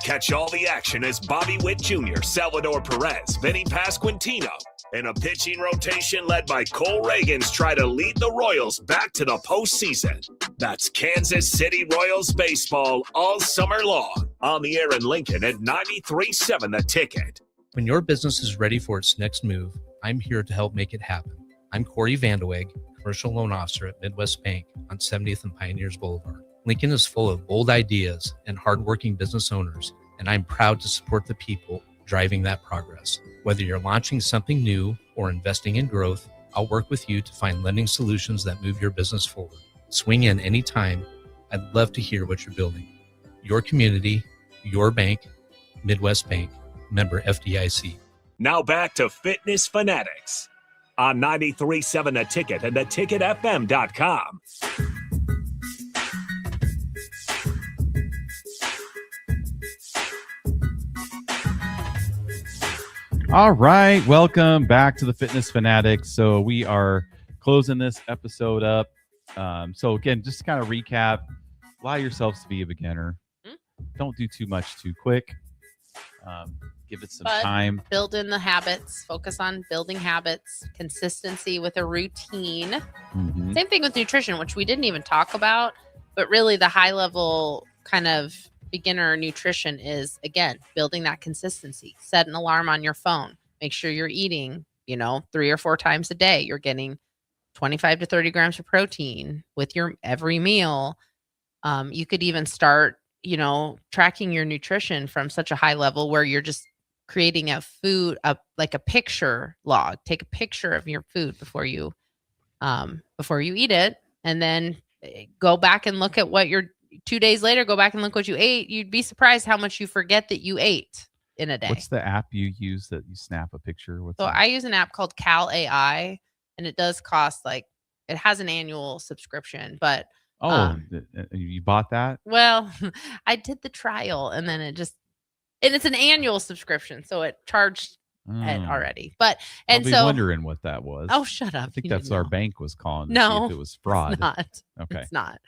Speaker 5: Catch all the action as Bobby Witt Jr., Salvador Perez, Vinny Pasquantino, and a pitching rotation led by Cole Reagans try to lead the Royals back to the postseason. That's Kansas City Royals baseball all summer long. On the air in Lincoln at 93.7 The Ticket.
Speaker 19: When your business is ready for its next move, I'm here to help make it happen. I'm Corey Vandeweghe, Commercial Loan Officer at Midwest Bank on 70th and Pioneers Boulevard. Lincoln is full of bold ideas and hardworking business owners, and I'm proud to support the people driving that progress. Whether you're launching something new or investing in growth, I'll work with you to find lending solutions that move your business forward. Swing in anytime. I'd love to hear what you're building. Your community, your bank, Midwest Bank, member FDIC.
Speaker 5: Now back to Fitness Fanatics on 93.7 The Ticket and theticketfm.com.
Speaker 6: All right, welcome back to the Fitness Fanatics. So we are closing this episode up. So again, just to kind of recap, allow yourselves to be a beginner. Don't do too much too quick. Give it some time.
Speaker 7: Build in the habits. Focus on building habits, consistency with a routine.
Speaker 6: Mm-hmm.
Speaker 7: Same thing with nutrition, which we didn't even talk about, but really the high level kind of beginner nutrition is, again, building that consistency. Set an alarm on your phone. Make sure you're eating, 3 or 4 times a day. You're getting 25 to 30 grams of protein with your every meal. You could even start, tracking your nutrition from such a high level where you're just creating a food, like a picture log. Take a picture of your food before you eat it, and then go back and look at what you're 2 days later, go back and look what you ate. You'd be surprised how much you forget that you ate in a day.
Speaker 6: What's the app you use that you snap a picture with?
Speaker 7: I use an app called Cal AI, and it does cost it has an annual subscription, but
Speaker 6: you bought that?
Speaker 7: Well, I did the trial, and then it's an annual subscription, so it charged it already. But
Speaker 6: I'll be wondering what that was.
Speaker 7: Oh, shut up!
Speaker 6: I think that's our bank was calling to
Speaker 7: no,
Speaker 6: see if it was fraud.
Speaker 7: It's not.
Speaker 6: Okay,
Speaker 7: it's not.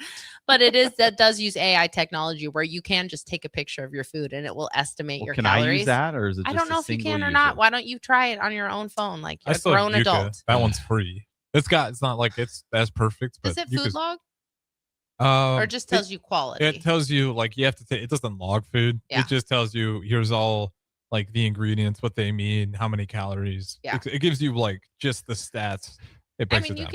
Speaker 7: But that does use AI technology where you can just take a picture of your food and it will estimate your calories.
Speaker 6: Can I use that, or is it?
Speaker 7: I don't know if you can or
Speaker 6: user?
Speaker 7: not. Why don't you try it on your own phone, like you're a grown adult?
Speaker 8: That one's free. It's not like it's as perfect. But
Speaker 7: is it food log? Or just tells you quality.
Speaker 8: It tells you you have to take. It doesn't log food.
Speaker 7: Yeah.
Speaker 8: It just tells you here's all the ingredients, what they mean, how many calories.
Speaker 7: Yeah.
Speaker 8: It gives you just the stats. It breaks it down.
Speaker 7: You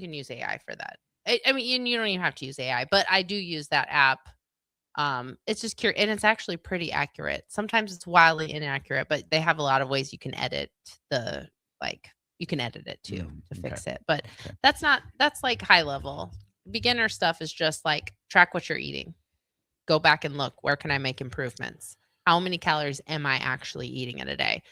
Speaker 7: can use AI for that. I mean, you don't even have to use AI, but I do use that app It's just curious, and it's actually pretty accurate. Sometimes it's wildly inaccurate, but they have a lot of ways you can edit you can edit it too to fix it. But that's like high level. Beginner stuff is just like track what you're eating. Go back and look, where can I make improvements? How many calories am I actually eating in a day?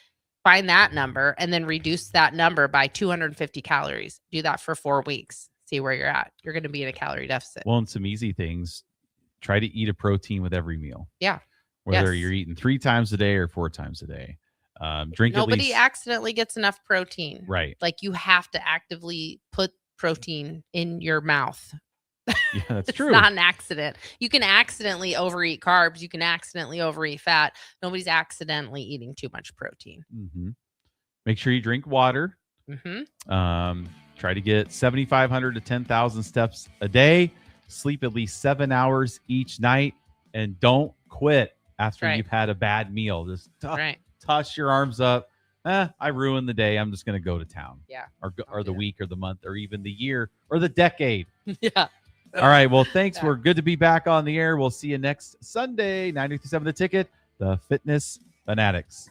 Speaker 7: Find that number and then reduce that number by 250 calories. Do that for 4 weeks. See where you're at. You're going to be in a calorie deficit.
Speaker 6: Well, and some easy things. Try to eat a protein with every meal.
Speaker 7: Yeah.
Speaker 6: Whether you're eating 3 times a day or 4 times a day. Drink
Speaker 7: Nobody
Speaker 6: at least.
Speaker 7: accidentally gets enough protein.
Speaker 6: Right.
Speaker 7: Like you have to actively put protein in your mouth.
Speaker 6: Yeah, that's
Speaker 7: It's
Speaker 6: true.
Speaker 7: not an accident. You can accidentally overeat carbs. You can accidentally overeat fat. Nobody's accidentally eating too much protein.
Speaker 6: Mm-hmm. Make sure you drink water.
Speaker 7: Mm-hmm.
Speaker 6: Try to get 7,500 to 10,000 steps a day. Sleep at least 7 hours each night, and don't quit after you've had a bad meal. Just toss your arms up. I ruined the day. I'm just going to go to town.
Speaker 7: Yeah.
Speaker 6: Or the week or the month or even the year or the decade.
Speaker 7: Yeah.
Speaker 6: All right. Well, thanks. We're good to be back on the air. We'll see you next Sunday, 93.7 The Ticket, the Fitness Fanatics.